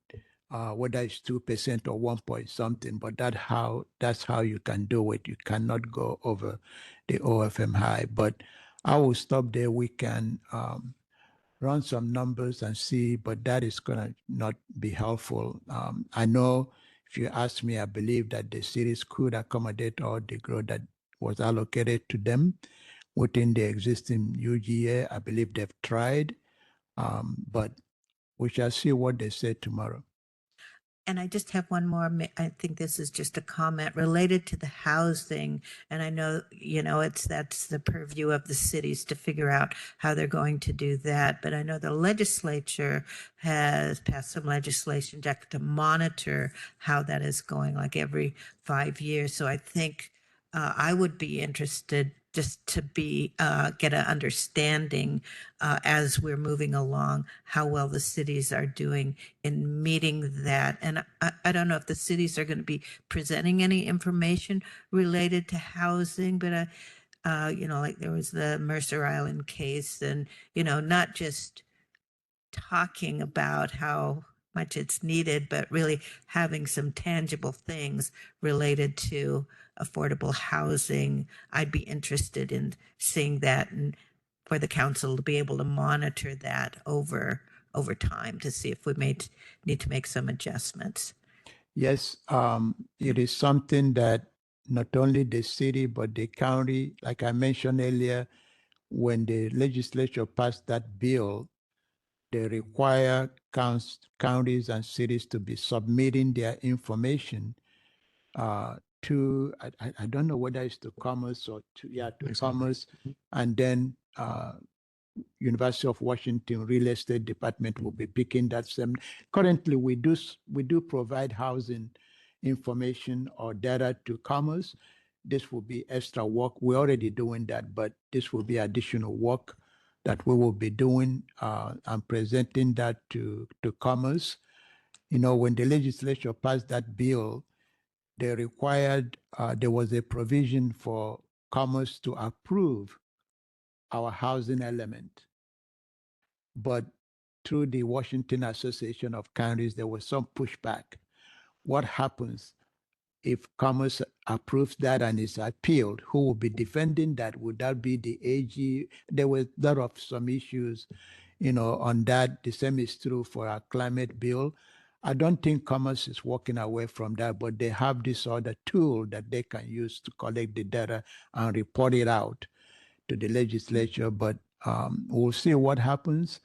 whether it's 2% or 1 point something, but that's how you can do it. You cannot go over the OFM high. But I will stop there. We can run some numbers and see, but that is gonna not be helpful. I know if you ask me, I believe that the cities could accommodate all the growth that was allocated to them within the existing UGA. I believe they've tried, but we shall see what they say tomorrow. And I just have one more. I think this is just a comment related to the housing. And I know, that's the purview of the cities to figure out how they're going to do that. But I know the legislature has passed some legislation to monitor how that is going, like every 5 years. So I think I would be interested just to get an understanding as we're moving along, how well the cities are doing in meeting that. And I don't know if the cities are going to be presenting any information related to housing, but like there was the Mercer Island case, and not just talking about how much it's needed, but really having some tangible things related to affordable housing. I'd be interested in seeing that, and for the council to be able to monitor that over time to see if we need to make some adjustments. Yes, it is something that not only the city, but the county, like I mentioned earlier, when the legislature passed that bill, they require counties and cities to be submitting their information to, I don't know whether it's to Commerce or to Commerce, and then University of Washington Real Estate Department will be picking that same. Currently, we do provide housing information or data to Commerce. This will be extra work. We're already doing that, but this will be additional work that we will be doing and presenting that to Commerce. You know, when the legislature passed that bill, they required, there was a provision for Commerce to approve our housing element. But through the Washington Association of Counties, there was some pushback. What happens if Commerce approves that and is appealed? Who will be defending that? Would that be the AG? There was a lot of some issues, you know, on that. The same is true for our climate bill. I don't think Commerce is walking away from that, but they have this other tool that they can use to collect the data and report it out to the legislature. But we'll see what happens.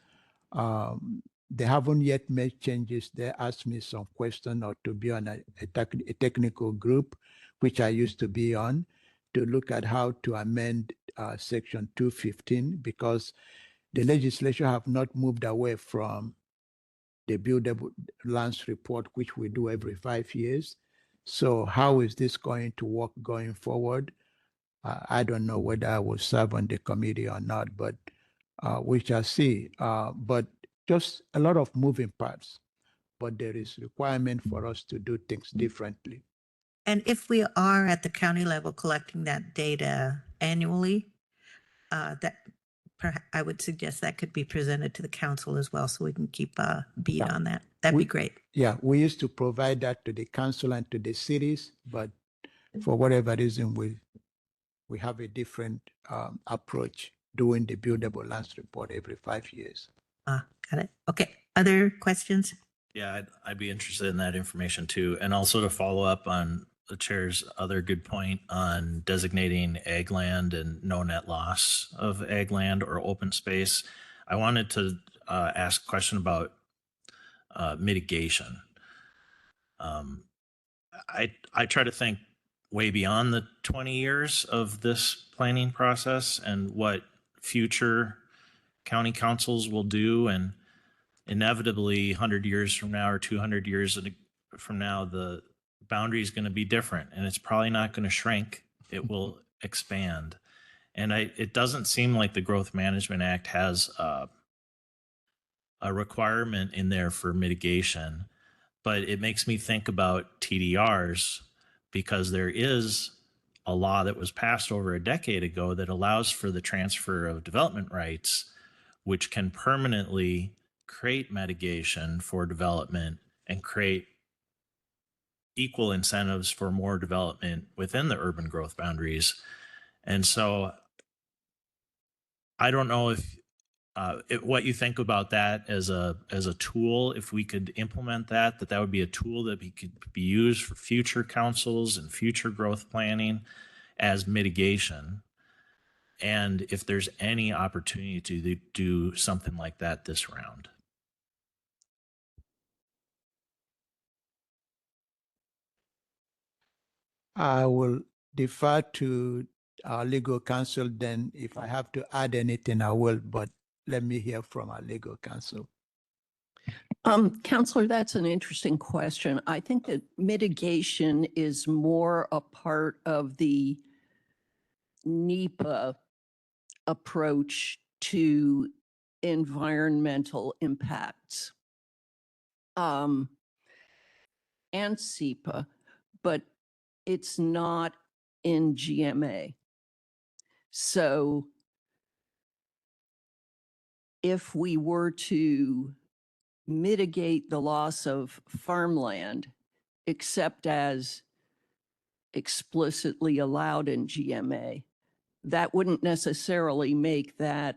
They haven't yet made changes. They asked me some question or to be on a technical group, which I used to be on, to look at how to amend Section 215, because the legislature have not moved away from the buildable lands report, which we do every 5 years. So how is this going to work going forward? I don't know whether I will serve on the committee or not, but we shall see. But just a lot of moving parts, but there is requirement for us to do things differently. And if we are at the county level collecting that data annually, I would suggest that could be presented to the council as well, so we can keep a beat Yeah. on that. That'd be We- great. Yeah, we used to provide that to the council and to the cities, but for whatever reason, we have a different approach doing the buildable lands report every 5 years. Got it. Okay. Other questions? Yeah, I'd be interested in that information too. And also to follow up on the chair's other good point on designating ag land and no net loss of ag land or open space. I wanted to ask a question about mitigation. I try to think way beyond the 20 years of this planning process and what future county councils will do. And inevitably 100 years from now or 200 years from now, the boundary is going to be different, and it's probably not going to shrink. It will expand. And it doesn't seem like the Growth Management Act has a requirement in there for mitigation, but it makes me think about TDRs, because there is a law that was passed over a decade ago that allows for the transfer of development rights, which can permanently create mitigation for development and create equal incentives for more development within the urban growth boundaries. And so I don't know if what you think about that as a tool. If we could implement that would be a tool that could be used for future councils and future growth planning as mitigation. And if there's any opportunity to do something like that this round. I will defer to our legal counsel. Then if I have to add anything, I will, but let me hear from our legal counsel. Counselor, that's an interesting question. I think that mitigation is more a part of the NEPA approach to environmental impacts. And SEPA, but it's not in GMA. So if we were to mitigate the loss of farmland, except as explicitly allowed in GMA, that wouldn't necessarily make that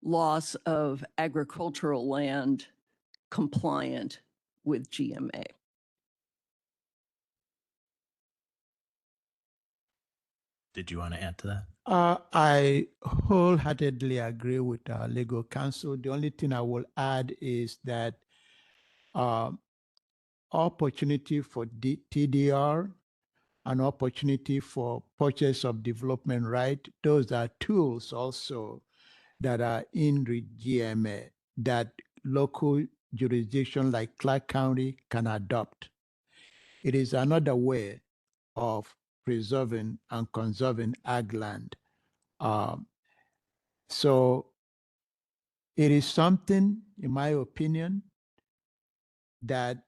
loss of agricultural land compliant with GMA. Did you want to add to that? I wholeheartedly agree with our legal counsel. The only thing I will add is that opportunity for TDR, an opportunity for purchase of development right, those are tools also that are in the GMA that local jurisdiction like Clark County can adopt. It is another way of preserving and conserving ag land. So It is something, in my opinion, that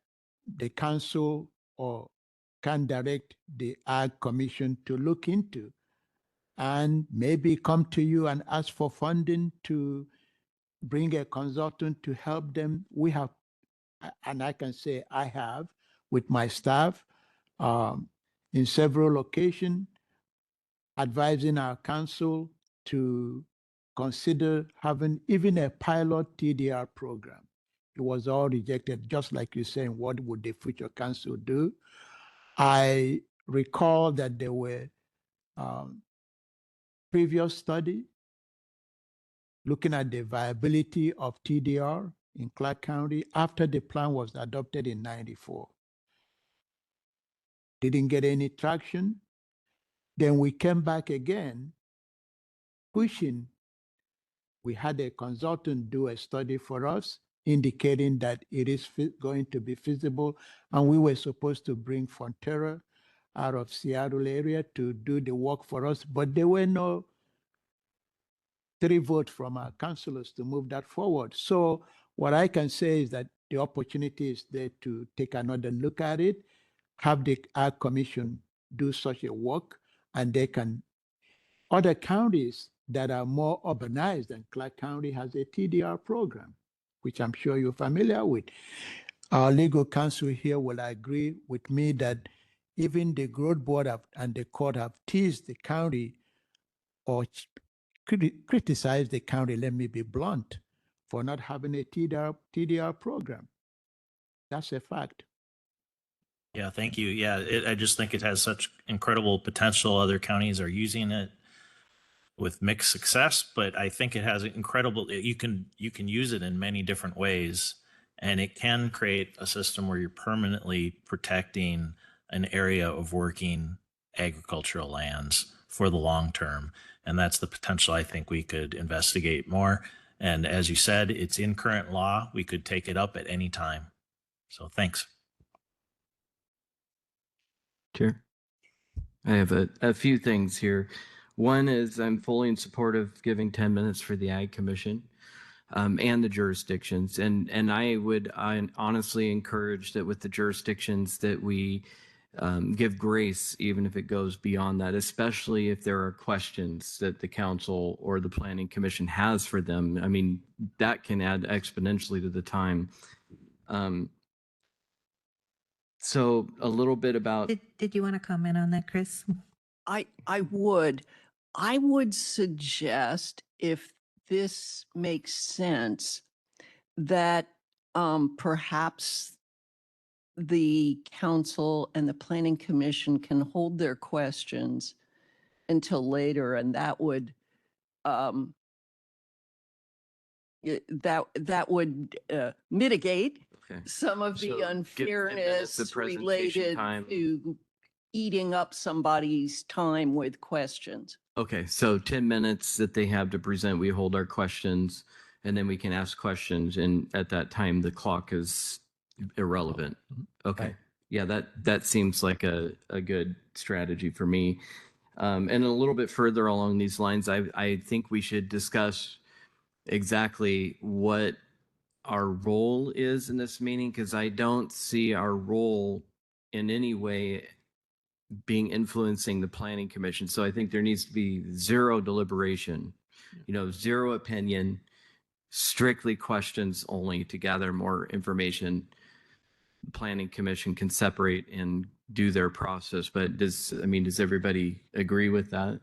the council or can direct the Ag Commission to look into and maybe come to you and ask for funding to bring a consultant to help them. We have, and I can say I have with my staff in several occasions, advising our council to consider having even a pilot TDR program. It was all rejected, just like you're saying, what would the future council do? I recall that there were previous study looking at the viability of TDR in Clark County after the plan was adopted in '94. Didn't get any traction. Then we came back again, pushing. We had a consultant do a study for us, indicating that it is going to be feasible, and we were supposed to bring Fonterra out of Seattle area to do the work for us, but there were no 3 votes from our councillors to move that forward. So what I can say is that the opportunity is there to take another look at it, have the Ag Commission do such a work, and they can, other counties that are more urbanized than Clark County has a TDR program, which I'm sure you're familiar with. Our legal counsel here will agree with me that even the Growth Board and the court have teased the county or criticized the county, let me be blunt, for not having a TDR program. That's a fact. Yeah, thank you. Yeah, I just think it has such incredible potential. Other counties are using it with mixed success, but I think it has incredible. You can use it in many different ways, and it can create a system where you're permanently protecting an area of working agricultural lands for the long term, and that's the potential I think we could investigate more. And as you said, it's in current law. We could take it up at any time. So thanks. Chair, I have a few things here. One is I'm fully in support of giving 10 minutes for the Ag Commission and the jurisdictions. And I would honestly encourage that with the jurisdictions that we give grace, even if it goes beyond that, especially if there are questions that the council or the planning commission has for them. I mean, that can add exponentially to the time. So a little bit about. Did you want to comment on that, Chris? I would suggest, if this makes sense, that perhaps the council and the planning commission can hold their questions until later, and that would mitigate Okay. some of So the give 10 minutes unfairness of presentation related time. to eating up somebody's time with questions. Okay, so 10 minutes that they have to present, we hold our questions, and then we can ask questions, and at that time, the clock is irrelevant. Okay, Right. yeah, that seems like a good strategy for me. And a little bit further along these lines, I think we should discuss exactly what our role is in this meeting, because I don't see our role in any way being influencing the planning commission. So I think there needs to be zero deliberation, zero opinion, strictly questions only to gather more information. The planning commission can separate and do their process. But does everybody agree with that?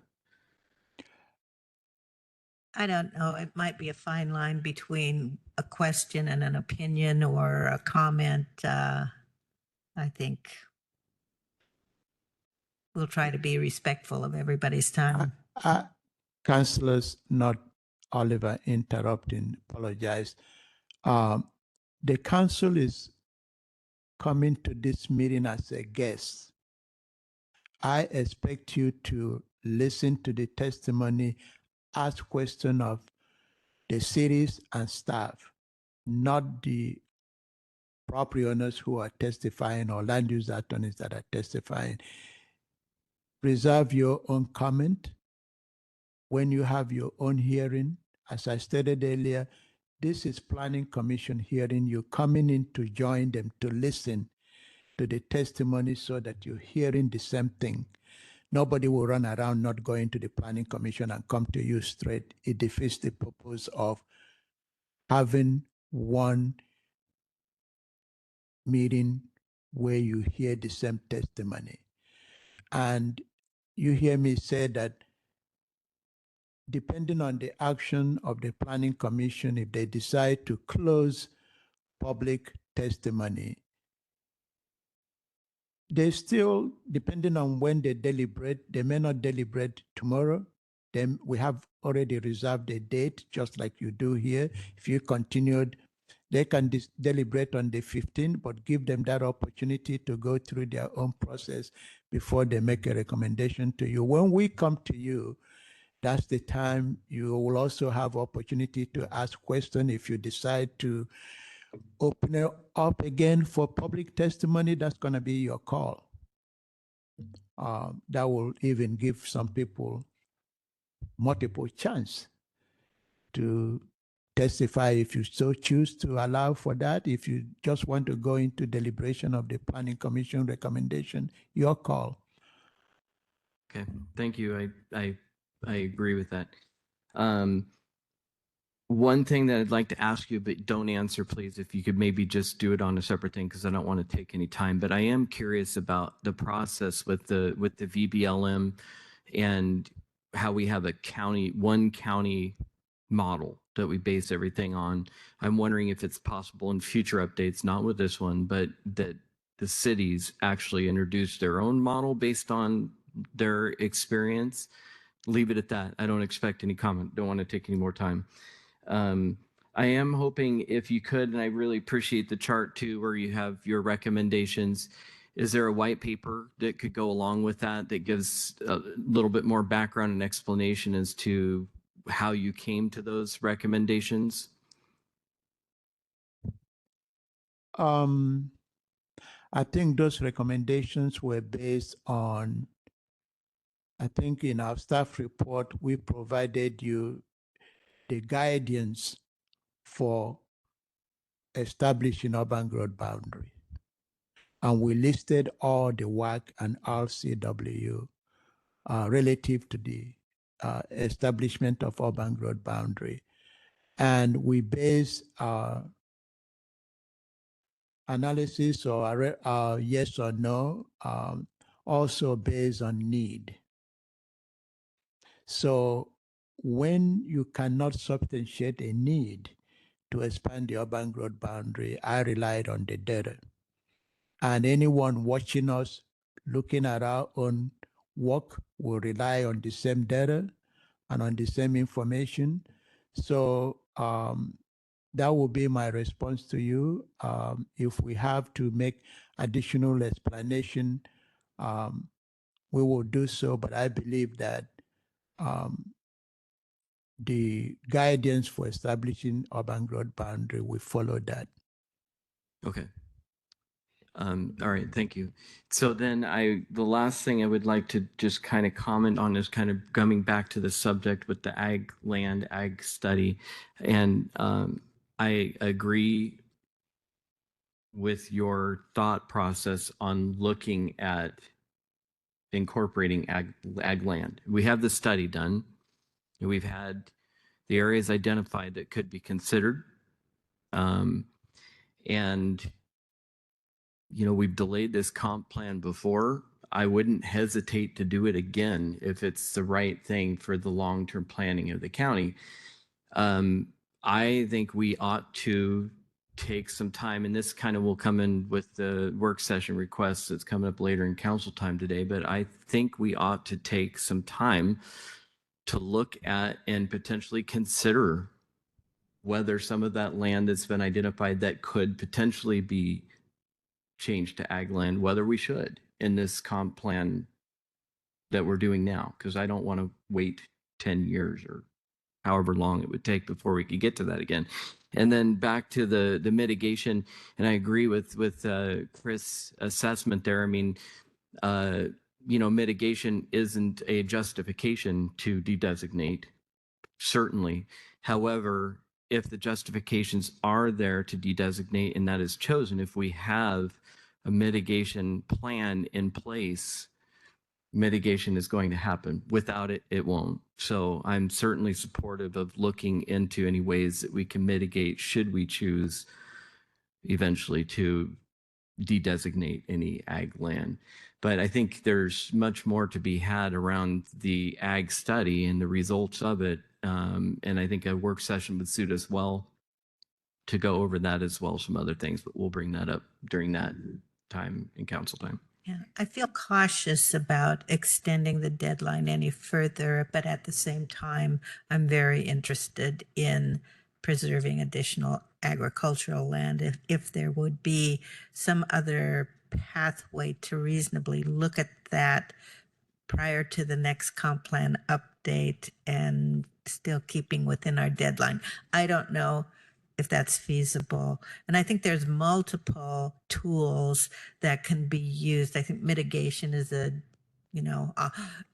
I don't know. It might be a fine line between a question and an opinion or a comment. I think we'll try to be respectful of everybody's time. Councillors, not Oliver interrupting, apologize. The council is coming to this meeting as a guest. I expect you to listen to the testimony, ask question of the cities and staff, not the property owners who are testifying or land use attorneys that are testifying. Reserve your own comment when you have your own hearing. As I stated earlier, this is Planning Commission hearing. You're coming in to join them, to listen to the testimony so that you're hearing the same thing. Nobody will run around not going to the Planning Commission and come to you straight. It defeats the purpose of having one meeting where you hear the same testimony. And you hear me say that depending on the action of the Planning Commission, if they decide to close public testimony, they still, depending on when they deliberate, they may not deliberate tomorrow. Then we have already reserved a date, just like you do here. If you continued, they can deliberate on the 15th, but give them that opportunity to go through their own process before they make a recommendation to you. When we come to you, that's the time you will also have opportunity to ask questions. If you decide to open it up again for public testimony, that's going to be your call. That will even give some people multiple chance to testify if you so choose to allow for that. If you just want to go into deliberation of the Planning Commission recommendation, your call. Okay, thank you. I agree with that. One thing that I'd like to ask you, but don't answer, please, if you could maybe just do it on a separate thing, because I don't want to take any time. But I am curious about the process with the VBLM and how we have one county model that we base everything on. I'm wondering if it's possible in future updates, not with this one, but that the cities actually introduce their own model based on their experience. Leave it at that. I don't expect any comment. Don't want to take any more time. I am hoping if you could, and I really appreciate the chart too, where you have your recommendations. Is there a white paper that could go along with that gives a little bit more background and explanation as to how you came to those recommendations? I think those recommendations were based on, I think in our staff report, we provided you the guidance for establishing urban growth boundary. And we listed all the work and RCW relative to the establishment of urban growth boundary. And we base our analysis or our yes or no also based on need. So when you cannot substantiate a need to expand the urban growth boundary, I relied on the data. And anyone watching us, looking at our own work, will rely on the same data and on the same information. So that will be my response to you. If we have to make additional explanation, we will do so, but I believe that the guidance for establishing urban growth boundary, we follow that. Okay. All right, thank you. So then the last thing I would like to just kind of comment on is kind of coming back to the subject with the ag study. And I agree with your thought process on looking at incorporating ag land. We have the study done. We've had the areas identified that could be considered. And you know, we've delayed this comp plan before. I wouldn't hesitate to do it again if it's the right thing for the long-term planning of the county. I think we ought to take some time, and this kind of will come in with the work session request that's coming up later in council time today, but I think we ought to take some time to look at and potentially consider whether some of that land that's been identified that could potentially be changed to ag land, whether we should in this comp plan that we're doing now, because I don't want to wait 10 years or however long it would take before we could get to that again. And then back to the mitigation, and I agree with Chris' assessment there. I mean, you know, mitigation isn't a justification to de-designate, certainly. However, if the justifications are there to de-designate and that is chosen, if we have a mitigation plan in place, mitigation is going to happen. Without it, it won't. So I'm certainly supportive of looking into any ways that we can mitigate should we choose eventually to de-designate any ag land. But I think there's much more to be had around the ag study and the results of it. And I think a work session would suit us well to go over that as well as some other things, but we'll bring that up during that time in council time. Yeah, I feel cautious about extending the deadline any further, but at the same time, I'm very interested in preserving additional agricultural land. If there would be some other pathway to reasonably look at that prior to the next comp plan update and still keeping within our deadline. I don't know if that's feasible. And I think there's multiple tools that can be used. I think mitigation is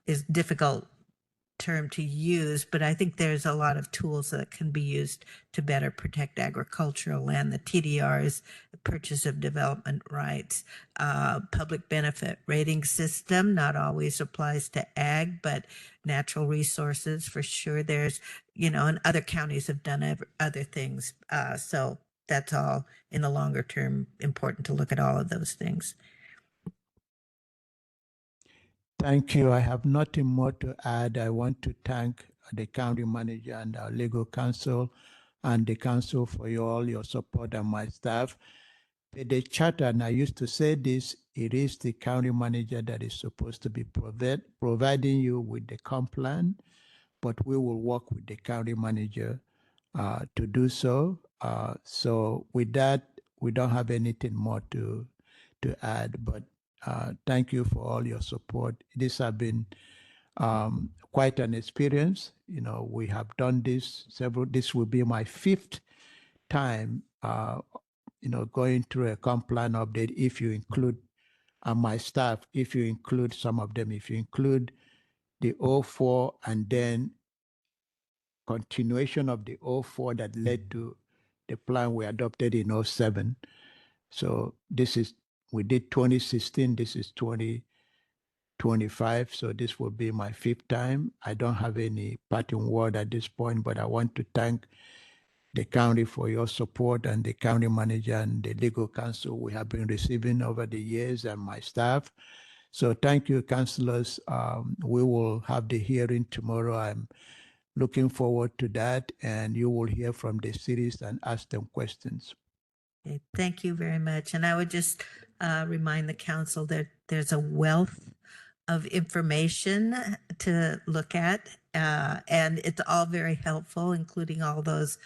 is difficult term to use, but I think there's a lot of tools that can be used to better protect agricultural land. The TDRs, the purchase of development rights, public benefit rating system, not always applies to ag, but natural resources for sure. There's, and other counties have done other things. So that's all in the longer term important to look at all of those things. Thank you. I have nothing more to add. I want to thank the county manager and our legal counsel and the council for all your support and my staff. The charter, and I used to say this, it is the county manager that is supposed to be providing you with the comp plan, but we will work with the county manager to do so. So with that, we don't have anything more to add, but thank you for all your support. This has been quite an experience. We have done this this will be my 5th time, going through a comp plan update, if you include my staff, if you include some of them, if you include the 04 and then continuation of the 04 that led to the plan we adopted in 07. So we did 2016, this is 2025, so this will be my 5th time. I don't have any parting word at this point, but I want to thank the county for your support and the county manager and the legal counsel we have been receiving over the years and my staff. So thank you, councilors. We will have the hearing tomorrow. I'm looking forward to that, and you will hear from the cities and ask them questions. Okay, thank you very much. And I would just remind the council that there's a wealth of information to look at, and it's all very helpful, including all those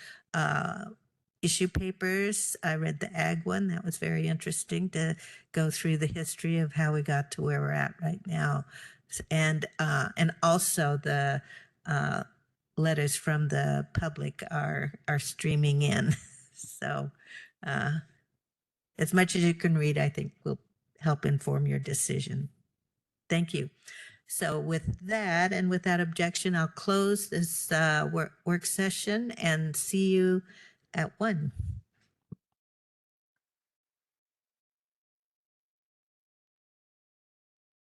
issue papers. I read the ag one. That was very interesting to go through the history of how we got to where we're at right now. And also the letters from the public are streaming in. So as much as you can read, I think will help inform your decision. Thank you. So with that and without objection, I'll close this work session and see you at 1.